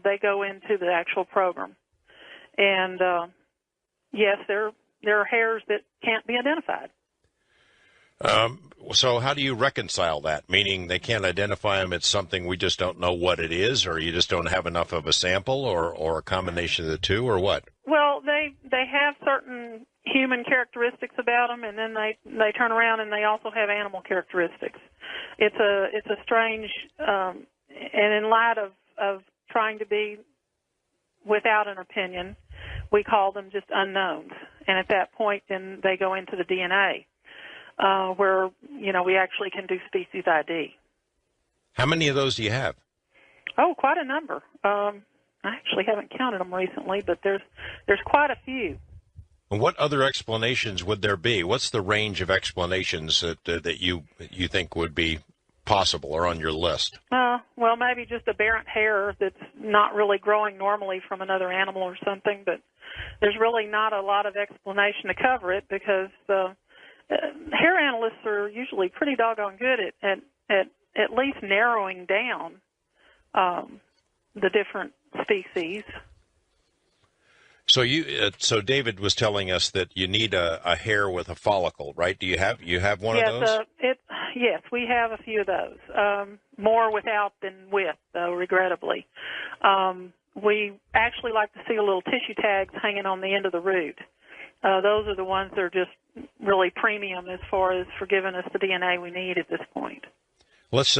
they go into the actual program. And yes, there are hairs that can't be identified. So how do you reconcile that? Meaning they can't identify them, it's something we just don't know what it is, or you just don't have enough of a sample, or a combination of the two, or what? Well, they have certain human characteristics about them, and then they turn around and they also have animal characteristics. It's a strange, and in light of trying to be without an opinion, we call them just unknowns. And at that point, then they go into the DNA. Where, we actually can do species ID. How many of those do you have? Oh, quite a number. I actually haven't counted them recently, but there's quite a few. And what other explanations would there be? What's the range of explanations that you think would be possible or on your list? Well, maybe just aberrant hair that's not really growing normally from another animal or something, but there's really not a lot of explanation to cover it, because hair analysts are usually pretty doggone good at least narrowing down the different species. So David was telling us that you need a hair with a follicle, right? Do you have one of those? Yes, we have a few of those. More without than with, though, regrettably. We actually like to see a little tissue tags hanging on the end of the root. Those are the ones that are just really premium as far as for giving us the DNA we need at this point. Let's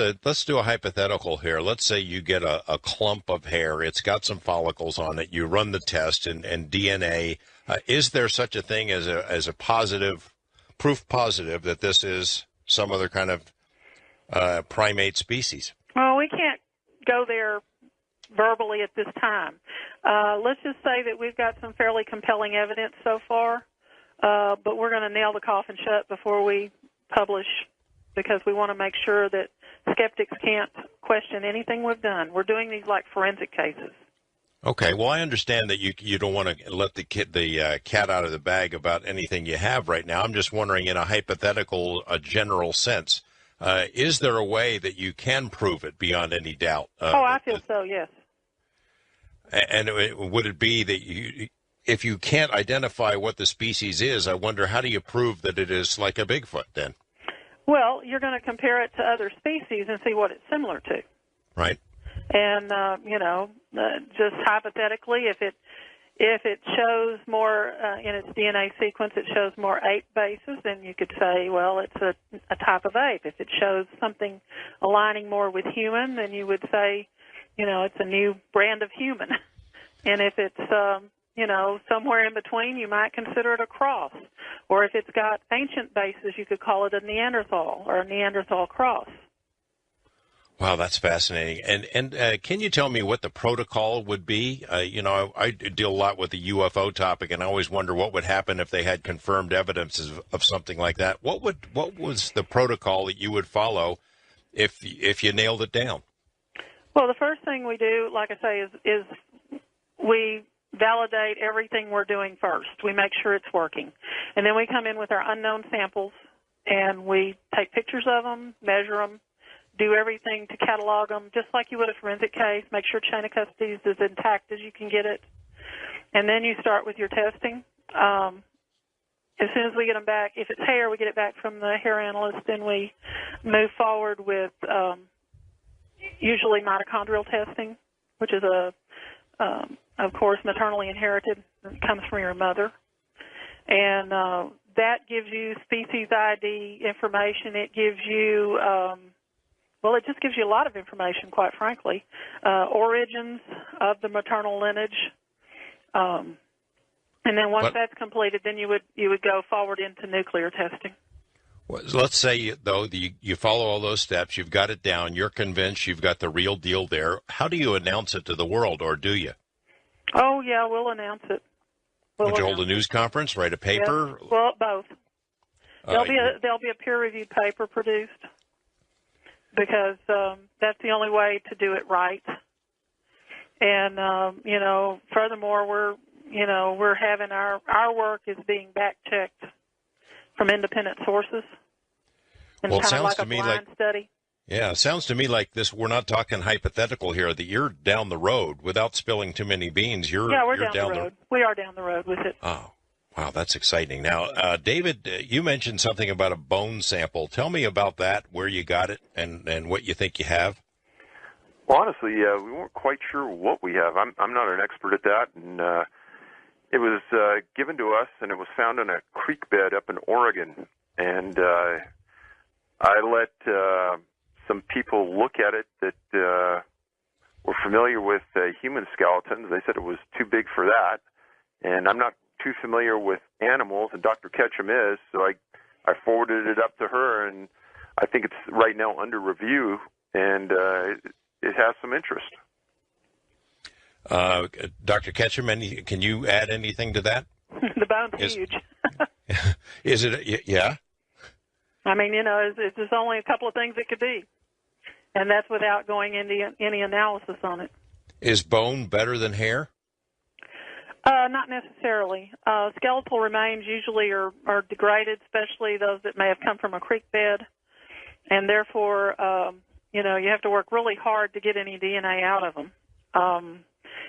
do a hypothetical here. Let's say you get a clump of hair. It's got some follicles on it. You run the test and DNA. Is there such a thing as a positive, proof positive that this is some other kind of primate species? Well, we can't go there verbally at this time. Let's just say that we've got some fairly compelling evidence so far, but we're going to nail the coffin shut before we publish, because we want to make sure that skeptics can't question anything we've done. We're doing these like forensic cases. Okay. Well, I understand that you don't want to let the cat out of the bag about anything you have right now. I'm just wondering, in a hypothetical, a general sense, is there a way that you can prove it beyond any doubt? I feel so, yes. And would it be that if you can't identify what the species is, I wonder, how do you prove that it is like a Bigfoot then? Well, you're going to compare it to other species and see what it's similar to. Right. And, just hypothetically, if it shows more in its DNA sequence, it shows more ape bases, then you could say, well, it's a type of ape. If it shows something aligning more with human, then you would say it's a new brand of human. And if it's, somewhere in between, you might consider it a cross. Or if it's got ancient bases, you could call it a Neanderthal or a Neanderthal cross. Wow, that's fascinating. And can you tell me what the protocol would be? I deal a lot with the UFO topic, and I always wonder what would happen if they had confirmed evidence of something like that. What was the protocol that you would follow if you nailed it down? Well, the first thing we do, like I say, is we validate everything we're doing first. We make sure it's working. And then we come in with our unknown samples, and we take pictures of them, measure them, do everything to catalog them, just like you would a forensic case, make sure chain of custody is as intact as you can get it. And then you start with your testing. As soon as we get them back, if it's hair, we get it back from the hair analyst, then we move forward with usually mitochondrial testing, which is of course, maternally inherited. It comes from your mother. And that gives you species ID information. It gives you, it just gives you a lot of information, quite frankly. Origins of the maternal lineage. And then once that's completed, then you would go forward into nuclear testing. Well, let's say, though, you follow all those steps, you've got it down, you're convinced you've got the real deal there. How do you announce it to the world, or do you? Oh, yeah, we'll announce it. Would you hold a news conference, write a paper? Yeah. Well, both. There'll be a peer-reviewed paper produced because that's the only way to do it right. And furthermore, we're having our work is being back-checked from independent sources. And well, it kind sounds of like to a me blind study. Yeah, it sounds to me like this. We're not talking hypothetical here. That you're down the road without spilling too many beans. We're down the road. We are down the road with it. Oh, wow, that's exciting. Now, David, you mentioned something about a bone sample. Tell me about that, where you got it, and what you think you have. Well, honestly, we weren't quite sure what we have. I'm not an expert at that, and it was given to us, and it was found in a creek bed up in Oregon, and I let some people look at it that were familiar with human skeletons. They said it was too big for that, and I'm not too familiar with animals, and Dr. Ketchum is, so I forwarded it up to her, and I think it's right now under review, and it has some interest. Dr. Ketchum, can you add anything to that? The bone's huge. Is it? Yeah. I mean, there's only a couple of things it could be, and that's without going into any analysis on it. Is bone better than hair? Not necessarily. Skeletal remains usually are degraded, especially those that may have come from a creek bed, and therefore, you have to work really hard to get any DNA out of them.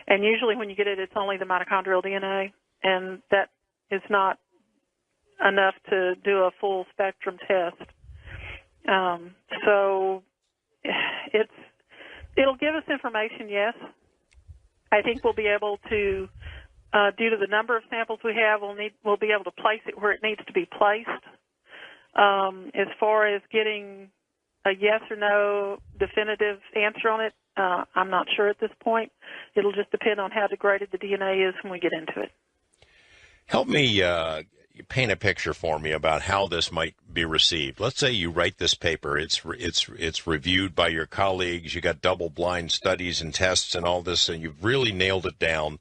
And usually when you get it, it's only the mitochondrial DNA, and that is not enough to do a full spectrum test. So it'll give us information, yes. I think we'll be able to, due to the number of samples we have, we'll be able to place it where it needs to be placed. As far as getting a yes or no definitive answer on it, I'm not sure at this point. It'll just depend on how degraded the DNA is when we get into it. Help me paint a picture for me about how this might be received. Let's say you write this paper. It's reviewed by your colleagues. You got double-blind studies and tests and all this, and you've really nailed it down.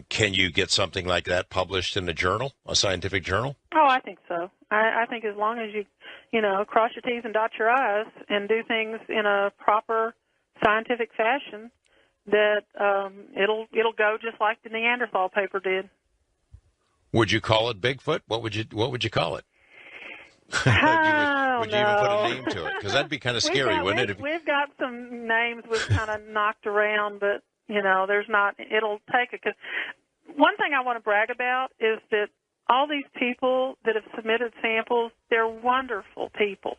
Can you get something like that published in a journal, a scientific journal? Oh, I think so. I think as long as you cross your T's and dot your I's and do things in a proper scientific fashion, that it'll go just like the Neanderthal paper did. Would you call it Bigfoot? What would you call it? Would you even put a name to it? Because that'd be kind of scary, wouldn't it? We've got some names we've kind of knocked around, but there's not. It'll take a. One thing I want to brag about is that all these people that have submitted samples, they're wonderful people,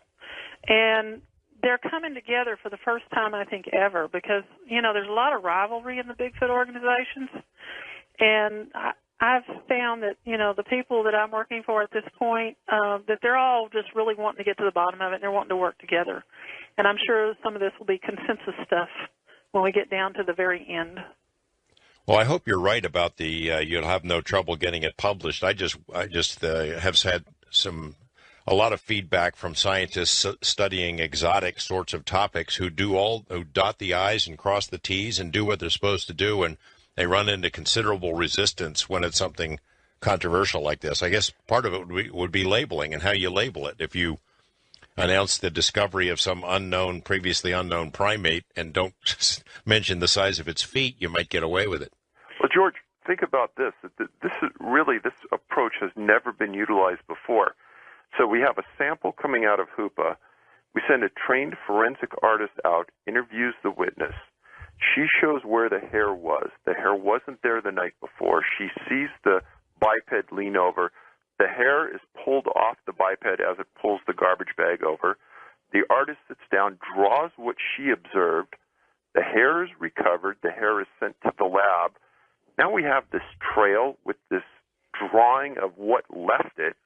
and they're coming together for the first time, I think, ever, because there's a lot of rivalry in the Bigfoot organizations, and I've found that, the people that I'm working for at this point, that they're all just really wanting to get to the bottom of it, and they're wanting to work together. And I'm sure some of this will be consensus stuff when we get down to the very end. Well, I hope you're right about the you'll have no trouble getting it published. I just have had a lot of feedback from scientists studying exotic sorts of topics who dot the I's and cross the T's and do what they're supposed to do, and they run into considerable resistance when it's something controversial like this. I guess part of it would be labeling and how you label it. If you announce the discovery of some previously unknown primate and don't mention the size of its feet, you might get away with it. Well, George, think about this. This approach has never been utilized before. So we have a sample coming out of Hoopa. We send a trained forensic artist out, interviews the witness. She shows where the hair was. The hair wasn't there the night before. She sees the biped lean over. The hair is pulled off the biped as it pulls the garbage bag over. The artist sits down, draws what she observed. The hair is recovered. The hair is sent to the lab. Now we have this trail with this drawing of what left it.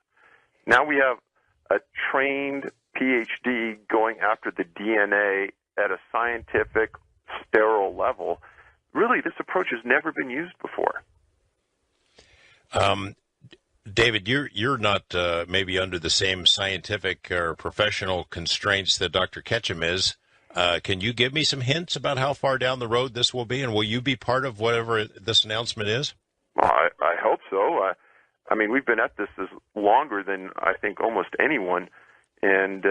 Now we have a trained PhD going after the DNA at a scientific, sterile level. Really, this approach has never been used before. David, you're not maybe under the same scientific or professional constraints that Dr. Ketchum is. Can you give me some hints about how far down the road this will be, and will you be part of whatever this announcement is? Well, I hope so. I mean, we've been at this longer than I think almost anyone, and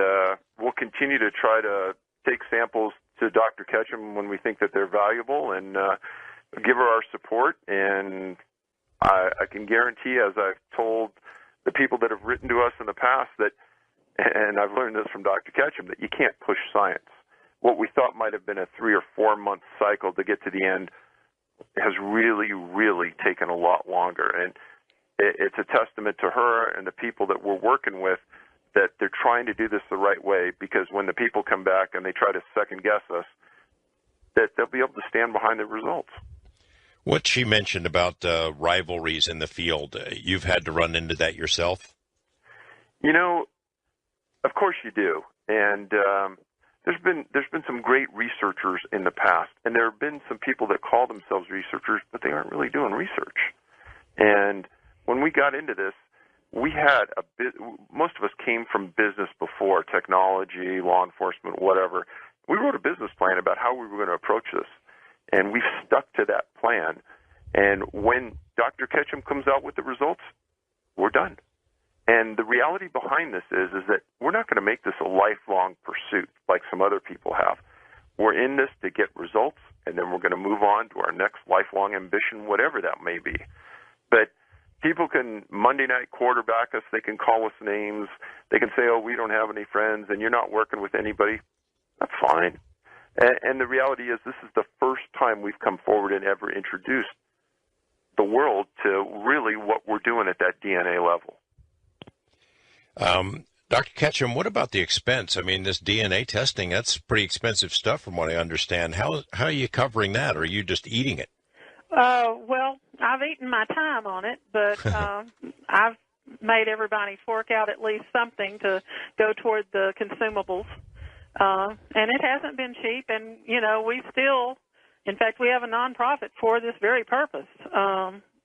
we'll continue to try to take samples to Dr. Ketchum when we think that they're valuable and give her our support. And I can guarantee, as I've told the people that have written to us in the past, that, and I've learned this from Dr. Ketchum, that you can't push science. What we thought might have been a 3 or 4 month cycle to get to the end has really, really taken a lot longer. And it's a testament to her and the people that we're working with that they're trying to do this the right way, because when the people come back and they try to second guess us, that they'll be able to stand behind the results. What she mentioned about rivalries in the field, you've had to run into that yourself? You know, of course you do. And there's been some great researchers in the past, and there have been some people that call themselves researchers, but they aren't really doing research. And when we got into this, we had most of us came from business before, technology, law enforcement, whatever. We wrote a business plan about how we were going to approach this, and we've stuck to that plan. And when Dr. Ketchum comes out with the results, we're done. And the reality behind this is that we're not going to make this a lifelong pursuit like some other people have. We're in this to get results, and then we're going to move on to our next lifelong ambition, whatever that may be. But people can Monday night quarterback us. They can call us names. They can say, oh, we don't have any friends, and you're not working with anybody. That's fine. And the reality is this is the first time we've come forward and ever introduced the world to really what we're doing at that DNA level. Dr. Ketchum, what about the expense? I mean, this DNA testing, that's pretty expensive stuff from what I understand. How are you covering that, or are you just eating it? Well, I've eaten my time on it, but I've made everybody fork out at least something to go toward the consumables. And it hasn't been cheap, and, you know, we still, in fact, we have a nonprofit for this very purpose.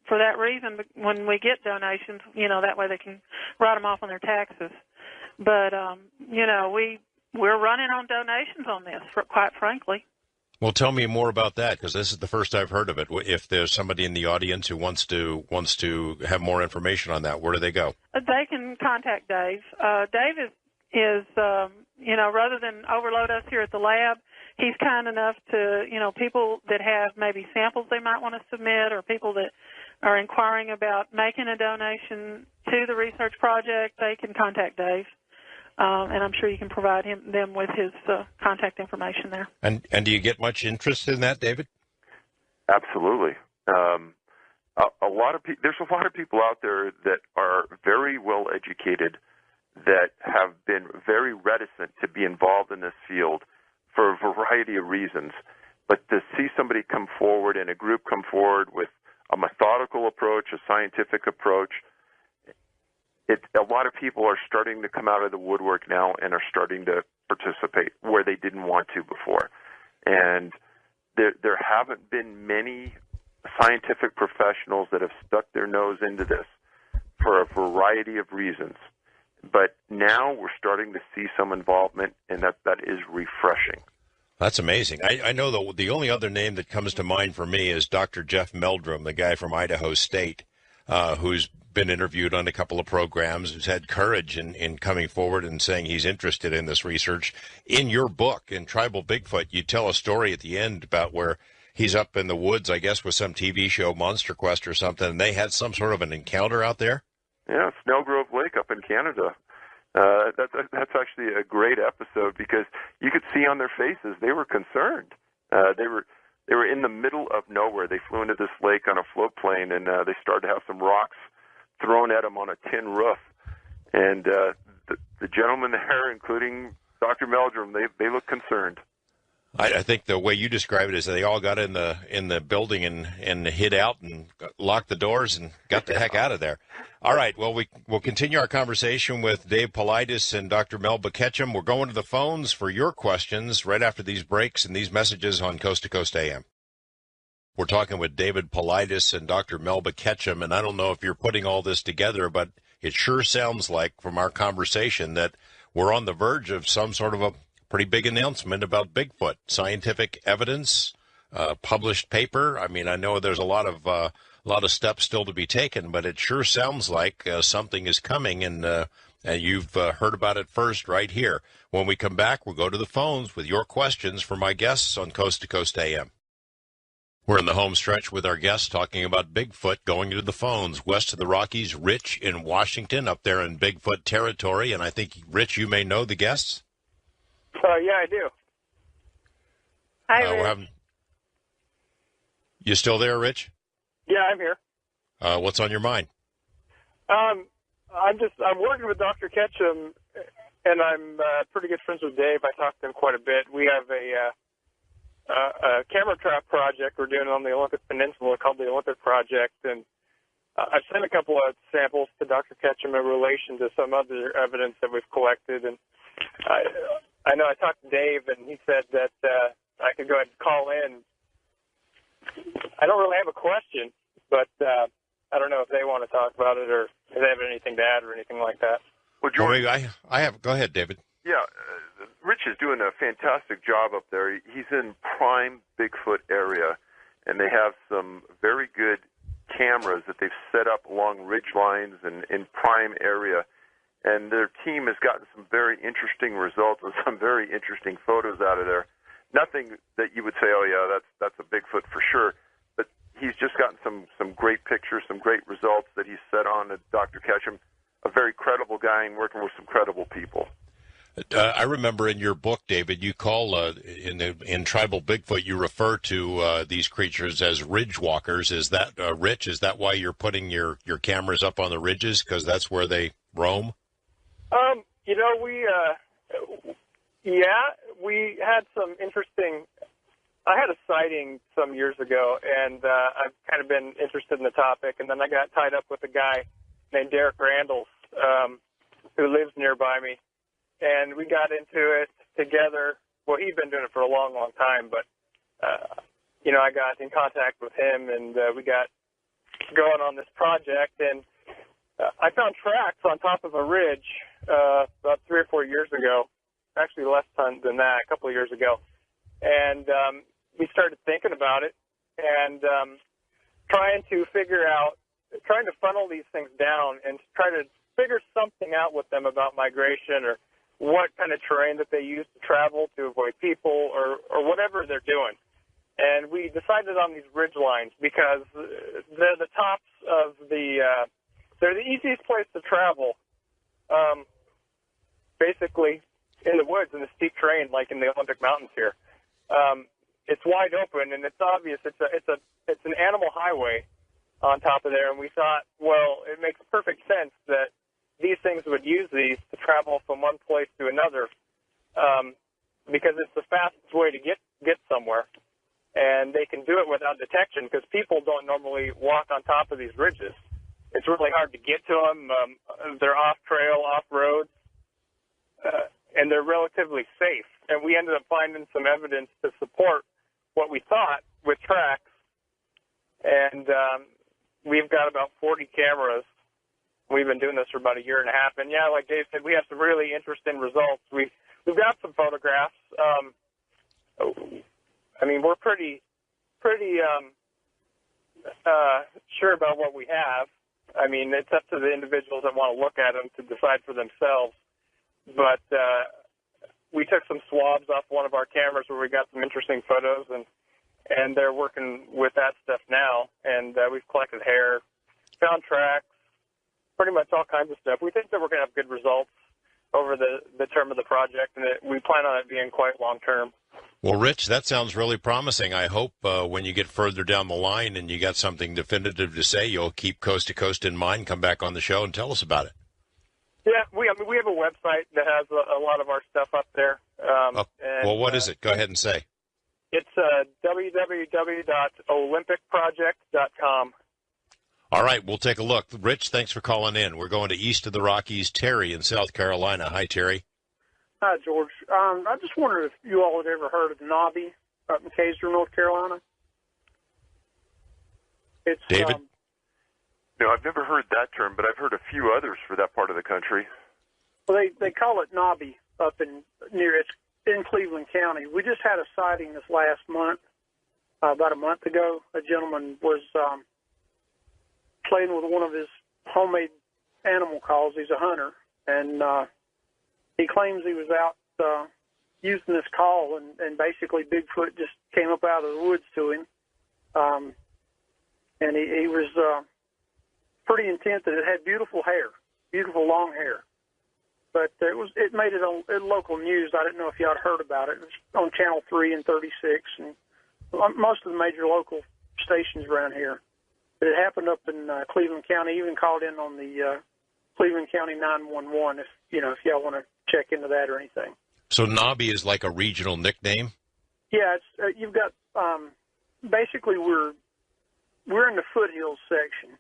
For that reason, when we get donations, you know, that way they can write them off on their taxes. But, you know, we're running on donations on this, quite frankly. Well, tell me more about that, because this is the first I've heard of it. If there's somebody in the audience who wants to have more information on that, where do they go? They can contact Dave. Dave is you know, rather than overload us here at the lab, he's kind enough to, you know, people that have maybe samples they might want to submit, or people that are inquiring about making a donation to the research project, they can contact Dave. And I'm sure you can provide them with his contact information there. And do you get much interest in that, David? Absolutely. There's a lot of people out there that are very well educated that have been very reticent to be involved in this field for a variety of reasons. But to see somebody come forward and a group come forward with a methodical approach, a scientific approach, a lot of people are starting to come out of the woodwork now and are starting to participate where they didn't want to before. And there haven't been many scientific professionals that have stuck their nose into this for a variety of reasons. But now we're starting to see some involvement, and that is refreshing. That's amazing. I know the only other name that comes to mind for me is Dr. Jeff Meldrum, the guy from Idaho State, who's been interviewed on a couple of programs, who's had courage in coming forward and saying he's interested in this research. In your book, in Tribal Bigfoot, you tell a story at the end about where he's up in the woods, I guess, with some TV show, Monster Quest or something, and they had some sort of an encounter out there? Yeah, Snowgrove Lake up in Canada. That's actually a great episode because you could see on their faces they were concerned. They were in the middle of nowhere. They flew into this lake on a floatplane, and they started to have some rocks thrown at them on a tin roof. And the gentlemen there, including Dr. Meldrum, they look concerned. I think the way you describe it is they all got in the building and hid out and locked the doors and got the heck out of there. All right, well, we'll continue our conversation with Dave Paulides and Dr. Melba Ketchum. We're going to the phones for your questions right after these breaks and these messages on Coast to Coast AM. We're talking with David Paulides and Dr. Melba Ketchum, and I don't know if you're putting all this together, but it sure sounds like from our conversation that we're on the verge of some sort of a pretty big announcement about Bigfoot. Scientific evidence, published paper. I mean, I know there's a lot of steps still to be taken, but it sure sounds like something is coming, and you've heard about it first right here. When we come back, we'll go to the phones with your questions for my guests on Coast to Coast AM. We're in the home stretch with our guests talking about Bigfoot, going to the phones west of the Rockies. Rich in Washington, up there in Bigfoot territory, and I think, Rich, you may know the guests? Yeah, I do. Hi, Rich. You still there, Rich? Yeah, I'm here. What's on your mind? I'm working with Dr. Ketchum, and I'm pretty good friends with Dave. I talk to him quite a bit. We have a camera trap project we're doing on the Olympic Peninsula called the Olympic Project, and I've sent a couple of samples to Dr. Ketchum in relation to some other evidence that we've collected, and I know I talked to Dave, and he said that I could go ahead and call in. I don't really have a question, but I don't know if they want to talk about it or if they have anything to add or anything like that. Well, George, I have. Go ahead, David. Yeah, Rich is doing a fantastic job up there. He's in prime Bigfoot area, and they have some very good cameras that they've set up along ridge lines and in prime area. And their team has gotten some very interesting results and some very interesting photos out of there. Nothing that you would say, oh, yeah, that's a Bigfoot for sure. But he's just gotten some great pictures, some great results that he's set on to Dr. Ketchum, a very credible guy and working with some credible people. I remember in your book, David, you call in Tribal Bigfoot, you refer to these creatures as ridge walkers. Is that Rich? Is that why you're putting your cameras up on the ridges, because that's where they roam? We had some interesting. I had a sighting some years ago, and I've kind of been interested in the topic. And then I got tied up with a guy named Derek Randalls, who lives nearby me. And we got into it together. Well, he'd been doing it for a long, long time, but, I got in contact with him, and we got going on this project. And I found tracks on top of a ridge about 3 or 4 years ago, actually less than that, a couple of years ago. And we started thinking about it and trying to funnel these things down and try to figure something out with them about migration or what kind of terrain that they use to travel to avoid people or whatever they're doing. And we decided on these ridge lines because they're the tops of they're the easiest place to travel, basically in the woods, in the steep terrain, like in the Olympic Mountains here. It's wide open, and it's obvious. It's an animal highway on top of there, and we thought, well, it makes perfect sense that these things would use these to travel from one place to another, because it's the fastest way to get somewhere, and they can do it without detection because people don't normally walk on top of these ridges. It's really hard to get to them. They're off-trail, off-road, and they're relatively safe. And we ended up finding some evidence to support what we thought with tracks, and we've got about 40 cameras. We've been doing this for about a year and a half, and yeah, like Dave said, we have some really interesting results. We've got some photographs. I mean, we're pretty sure about what we have. I mean, it's up to the individuals that want to look at them to decide for themselves. But we took some swabs off one of our cameras where we got some interesting photos, and they're working with that stuff now. And we've collected hair, found tracks, pretty much all kinds of stuff. We think that we're going to have good results over the term of the project, and we plan on it being quite long term. Well, Rich, that sounds really promising. I hope when you get further down the line and you got something definitive to say, you'll keep Coast to Coast in mind, come back on the show and tell us about it. Yeah, we have a website that has a lot of our stuff up there. Well, what is it? Go ahead and say. It's www.olympicproject.com. All right, we'll take a look. Rich, thanks for calling in. We're going to east of the Rockies. Terry in South Carolina. Hi, Terry. Hi, George. I just wondered if you all had ever heard of Nobby up in Kaiser, North Carolina. It's David? No, I've never heard that term, but I've heard a few others for that part of the country. Well, they call it Nobby up in Cleveland County. We just had a sighting this last month, about a month ago. A gentleman was playing with one of his homemade animal calls. He's a hunter, and he claims he was out using this call, and basically Bigfoot just came up out of the woods to him. And he was pretty intent that it had beautiful hair, beautiful long hair. But it made it on local news. I didn't know if y'all had heard about it. It was on Channel 3 and 36 and most of the major local stations around here. But it happened up in Cleveland County. Even called in on the Cleveland County 911 if y'all want to check into that or anything. So Nobby is like a regional nickname? Yeah, it's you've got basically we're in the foothills section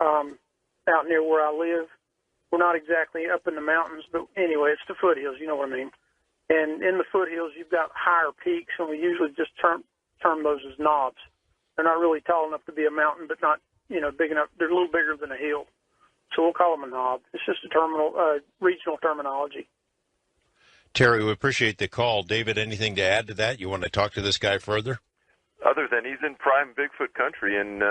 out near where I live. We're not exactly up in the mountains, but anyway, it's the foothills. You know what I mean? And in the foothills, you've got higher peaks, and we usually just term those as knobs. They're not really tall enough to be a mountain, but not big enough. They're a little bigger than a hill, so we'll call them a knob. It's just a regional terminology. Terry, we appreciate the call. David, anything to add to that? You want to talk to this guy further? Other than he's in prime Bigfoot country, and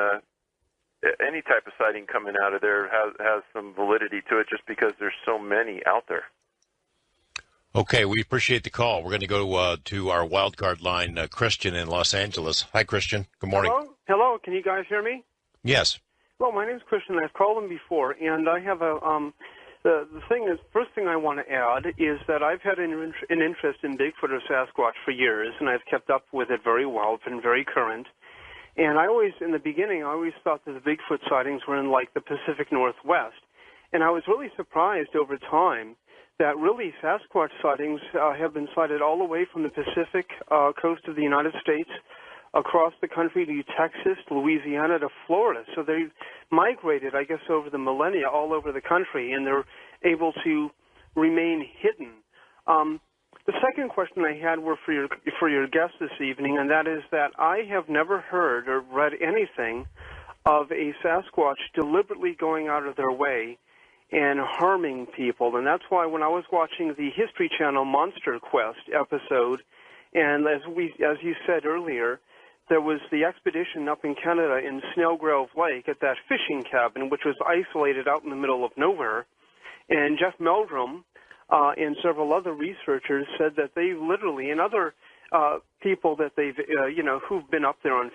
any type of sighting coming out of there has some validity to it just because there's so many out there. Okay, we appreciate the call. We're going to go to our wild card line, Christian in Los Angeles. Hi, Christian. Good morning. Hello. Can you guys hear me? Yes. Well, my name is Christian. I've called him before, and I have the thing is, first thing I want to add is that I've had an interest in Bigfoot or Sasquatch for years, and I've kept up with it very well. It's been very current. And in the beginning, I always thought that the Bigfoot sightings were in, like, the Pacific Northwest. And I was really surprised over time that really Sasquatch sightings have been sighted all the way from the Pacific coast of the United States across the country to Texas, Louisiana, to Florida. So they've migrated, I guess, over the millennia all over the country, and they're able to remain hidden. The second question I had were for your guest this evening, and that is that I have never heard or read anything of a Sasquatch deliberetely going out of their way and harming people. And that's why when I was watching the History Channel Monster Quest episode, and as you said earlier, there was the expedition up in Canada in Snellgrove Lake at that fishing cabin, which was isolated out in the middle of nowhere. And Jeff Meldrum and several other researchers said that they literally, and other people that they've, who've been up there on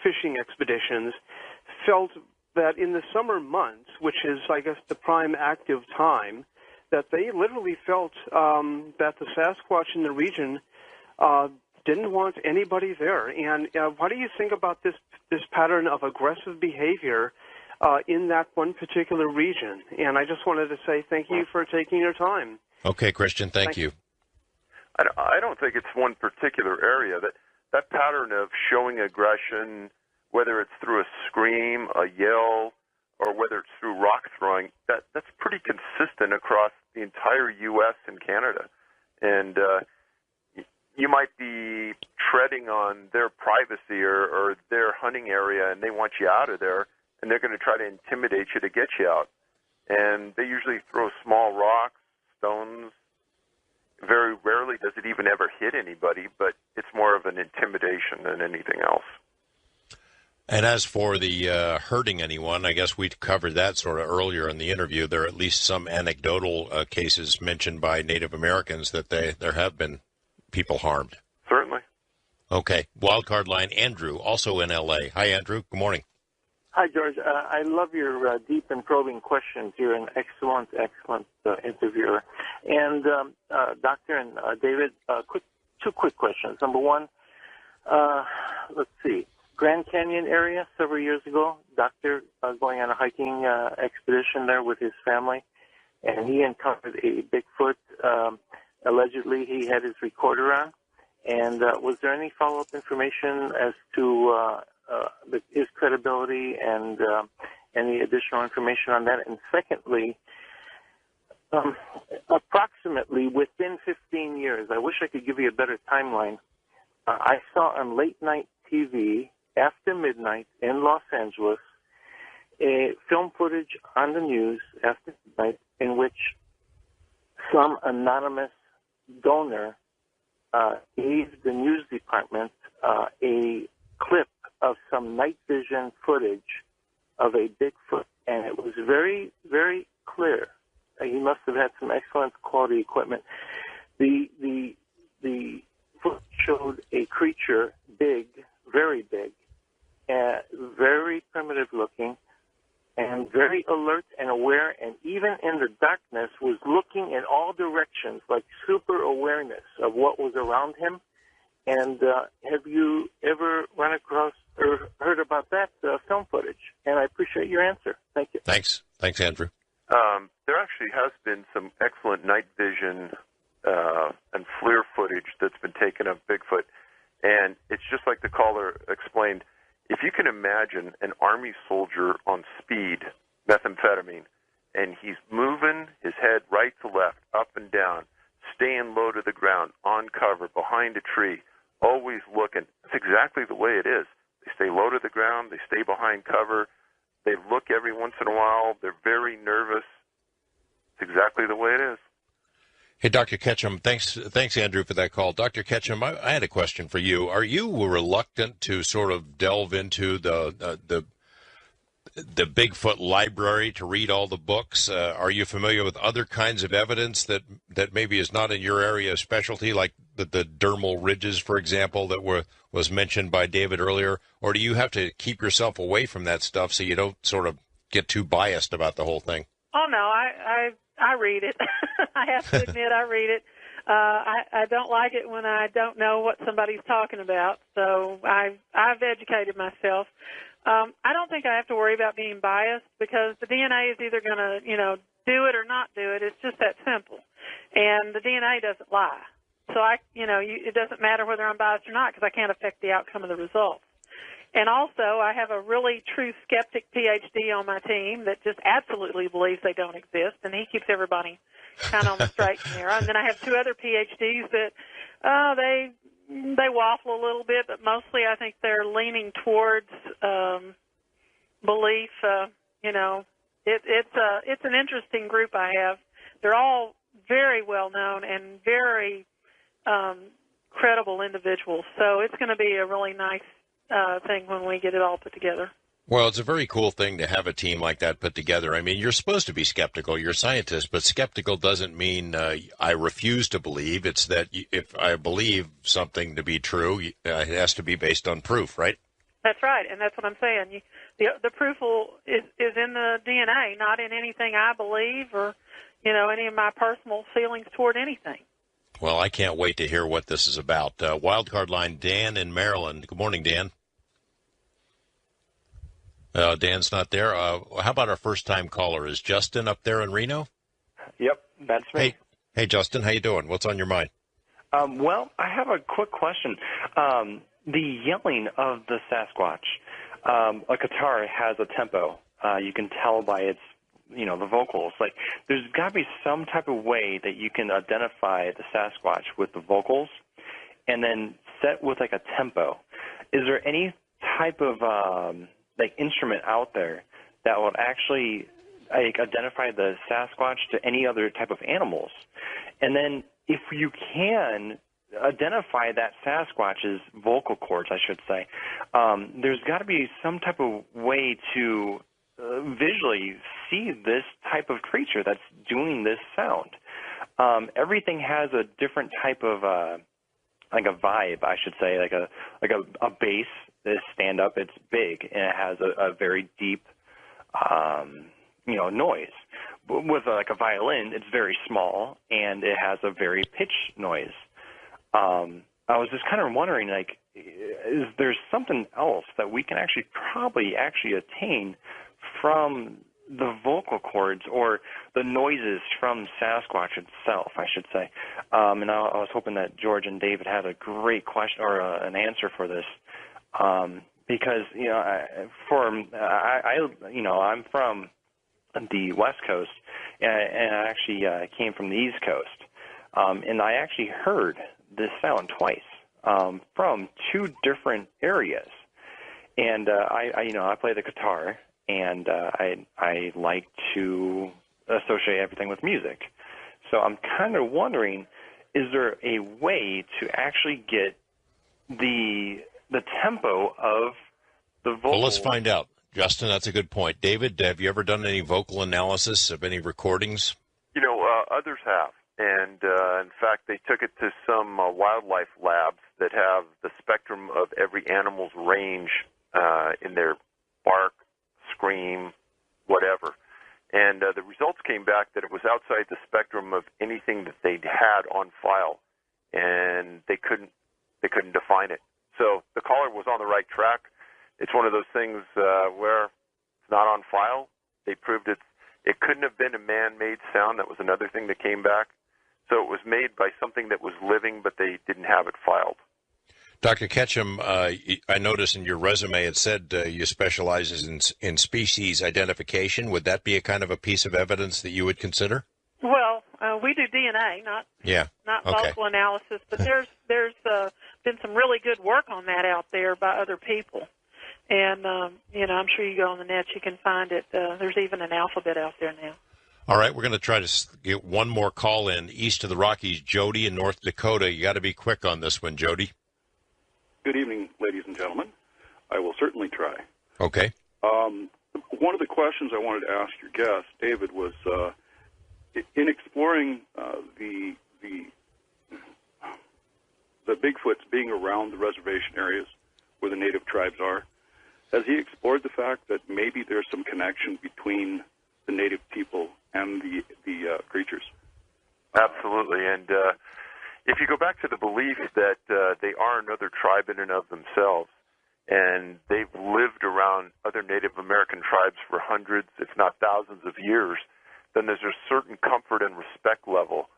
fishing expeditions, felt that in the summer months, which is, I guess, the prime active time, that they literally felt that the Sasquatch in the region didn't want anybody there. And what do you think about this pattern of aggressive behavior in that one particular region? And I just wanted to say thank you for taking your time. Okay, Christian, thank you. I don't think it's one particular area. That pattern of showing aggression, whether it's through a scream, a yell, or whether it's through rock throwing, that's pretty consistent across the entire U.S. and Canada. And you might be treading invading on their privacy or their hunting area, and they want you out of there, and they're going to try to intimidate you to get you out. And they usually throw small rocks, stones. Very rarely does it even ever hit anybody, but it's more of an intimidation than anything else. And as for the hurting anyone, I guess we covered that sort of earlier in the interview. There are at least some anecdotal cases mentioned by Native Americans that there have been people harmed. Certainly. Okay. Wildcard line, Andrew, also in L.A. Hi, Andrew. Good morning. Hi, George. I love your deep and probing questions. You're an excellent interviewer. And Doctor and David, two quick questions. Number one, let's see. Grand Canyon area several years ago, doctor going on a hiking expedition there with his family, and he encountered a Bigfoot. Allegedly, he had his recorder on. And was there any follow-up information as to his credibility and any additional information on that? And secondly, approximately within 15 years, I wish I could give you a better timeline, I saw on late-night TV after midnight in Los Angeles a film footage on the news after midnight in which some anonymous donor gave the news department a clip of some night vision footage of a Bigfoot, and it was very, very clear. He must have had some excellent quality equipment. The footage showed a creature big, very big, very primitive looking, and very alert and aware, and even in the darkness was looking in all directions, like super awareness of what was around him. And have you ever run across or heard about that film footage? And I appreciate your answer. Thank you. Thanks. Thanks, Andrew. There actually has been some excellent night vision and FLIR footage that's been taken of Bigfoot. And it's just like the caller explained. If you can imagine an Army soldier on speed, methamphetamine, and he's moving his head right to left, up and down, staying low to the ground, on cover, behind a tree, always looking. That's exactly the way it is. They stay low to the ground. They stay behind cover. They look every once in a while. They're very nervous. It's exactly the way it is. Hey, Dr. Ketchum, thanks, Andrew, for that call. Dr. Ketchum, I had a question for you. Are you reluctant to sort of delve into the Bigfoot library to read all the books? Are you familiar with other kinds of evidence that maybe is not in your area of specialty, like the dermal ridges, for example, that was mentioned by David earlier? Or do you have to keep yourself away from that stuff so you don't sort of get too biased about the whole thing? Oh, no, I read it. I have to admit I read it. I don't like it when I don't know what somebody's talking about, so I've educated myself. I don't think I have to worry about being biased because the DNA is either going to, do it or not do it. It's just that simple. And the DNA doesn't lie. So it doesn't matter whether I'm biased or not because I can't affect the outcome of the results. And also, I have a really true skeptic PhD on my team that just absolutely believes they don't exist, and he keeps everybody kind of on the straight and narrow. And then I have two other PhDs that they waffle a little bit, but mostly I think they're leaning towards belief. It's an interesting group I have. They're all very well known and very credible individuals. So it's going to be a really nice thing when we get it all put together. Well, it's a very cool thing to have a team like that put together. I mean, you're supposed to be skeptical. You're a scientist, but skeptical doesn't mean I refuse to believe. It's that if I believe something to be true, it has to be based on proof, right? That's right, and that's what I'm saying. The proof is in the DNA, not in anything I believe or, any of my personal feelings toward anything. Well, I can't wait to hear what this is about. Wildcard line, Dan in Maryland. Good morning, Dan. Dan's not there. How about our first-time caller? Is Justin up there in Reno? Yep, that's me. Hey, Justin, how you doing? What's on your mind? Well, I have a quick question. The yelling of the Sasquatch, a guitar has a tempo. You can tell by its, the vocals. Like, there's got to be some type of way that you can identify the Sasquatch with the vocals. And then set with like a tempo. Is there any type of like instrument out there that would actually like identify the Sasquatch to any other type of animals? And then if you can identify that Sasquatch's vocal cords, I should say, there's got to be some type of way to visually see this type of creature that's doing this sound. Everything has a different type of like a vibe, I should say, like a bass. This stand up, it's big and it has a very deep, noise. But with like a violin, it's very small and it has a very pitched noise. I was just kind of wondering, like, is there something else that we can probably attain from the vocal cords or the noises from Sasquatch itself, I should say? And I was hoping that George and David had a great question or an answer for this, because I'm from the West Coast, and I actually came from the East Coast, and I actually heard this sound twice from two different areas. And I play the guitar, and I like to associate everything with music. So I'm kind of wondering, is there a way to actually get the tempo of the vocal? Well, let's find out. Justin, that's a good point. David, have you ever done any vocal analysis of any recordings? Others have. And, in fact, they took it to some wildlife labs that have the spectrum of every animal's range in their bark, scream, whatever. And the results came back that it was outside the spectrum of anything that they'd had on file, and they couldn't define it. So the caller was on the right track. It's one of those things where it's not on file. They proved it couldn't have been a man-made sound. That was another thing that came back. So it was made by something that was living, but they didn't have it filed. Dr. Ketchum, I noticed in your resume it said you specialize in species identification. Would that be a kind of a piece of evidence that you would consider? Well, we do DNA, not vocal analysis, but there's been some really good work on that out there by other people. And, I'm sure you go on the net, you can find it. There's even an alphabet out there now. All right, we're going to try to get one more call in east of the Rockies. Jody in North Dakota. You got to be quick on this one, Jody. Good evening, ladies and gentlemen. I will certainly try. Okay. One of the questions I wanted to ask your guest, David, was in exploring the Bigfoots being around the reservation areas where the native tribes are, has he explored the fact that maybe there's some connection between the native people and the creatures? Absolutely. And if you go back to the belief that they are another tribe in and of themselves, and they've lived around other Native American tribes for hundreds, if not thousands of years, then there's a certain comfort and respect level.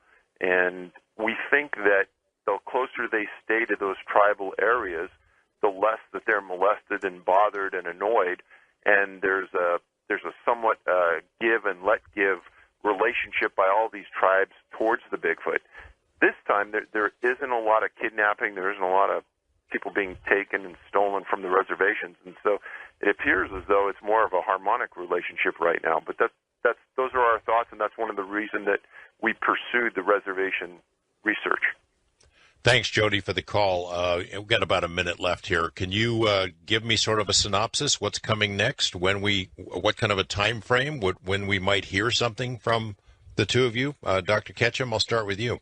And we think that the closer they stay to those tribal areas, the less that they're molested and bothered and annoyed. And there's a somewhat give and let give relationship by all these tribes towards the Bigfoot. This time, there isn't a lot of kidnapping. There isn't a lot of people being taken and stolen from the reservations. And so it appears as though it's more of a harmonic relationship right now. But those are our thoughts, and that's one of the reasons that we pursued the reservation research. Thanks, Jody, for the call. We've got about a minute left here. Can you give me sort of a synopsis? What's coming next? What kind of a time frame? When we might hear something from the two of you? Dr. Ketchum, I'll start with you.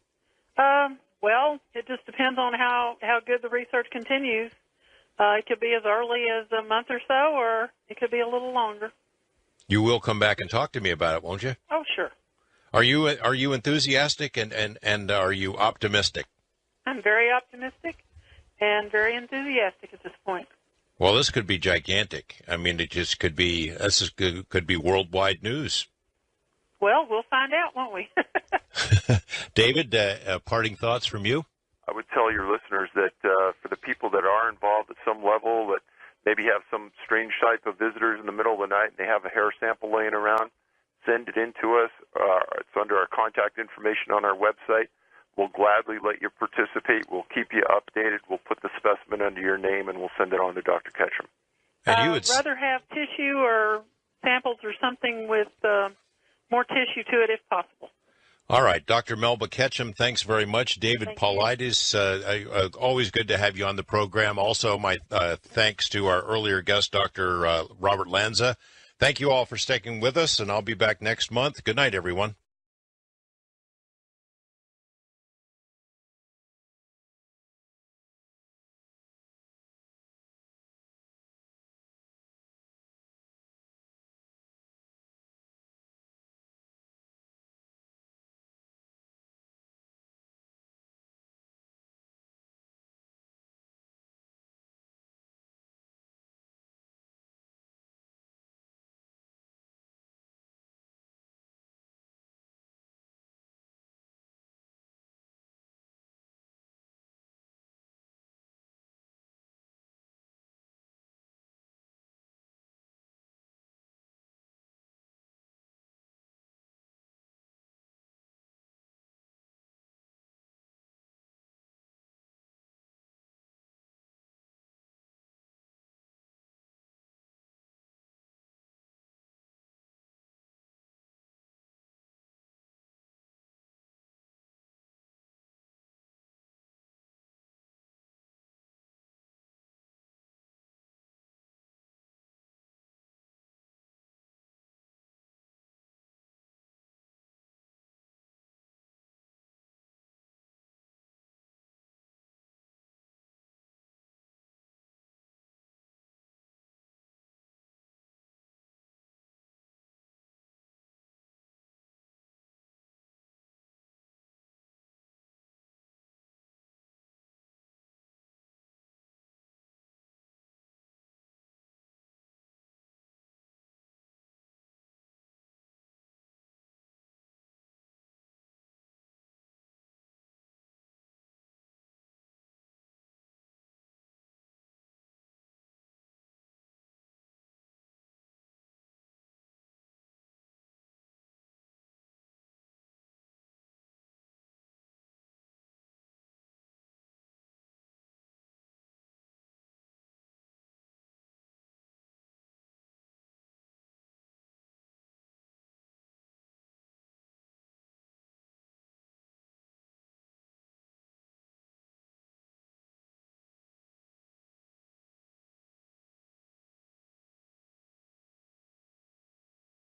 Well, it just depends on how good the research continues. It could be as early as a month or so, or it could be a little longer. You will come back and talk to me about it, won't you? Oh, sure. Are you enthusiastic and are you optimistic? I'm very optimistic and very enthusiastic at this point. Well, this could be gigantic. I mean, this could be worldwide news. Well, we'll find out, won't we? David, parting thoughts from you? I would tell your listeners that for the people that are involved at some level, that maybe have some strange type of visitors in the middle of the night and they have a hair sample laying around, send it in to us. It's under our contact information on our website. we'll gladly let you participate. We'll keep you updated. We'll put the specimen under your name, and we'll send it on to Dr. Ketchum. And you would rather have tissue or samples or something with more tissue to it if possible. All right, Dr. Melba Ketchum, thanks very much. David Paulides, always good to have you on the program. Also, my thanks to our earlier guest, Dr. Robert Lanza. Thank you all for sticking with us, and I'll be back next month. Good night, everyone.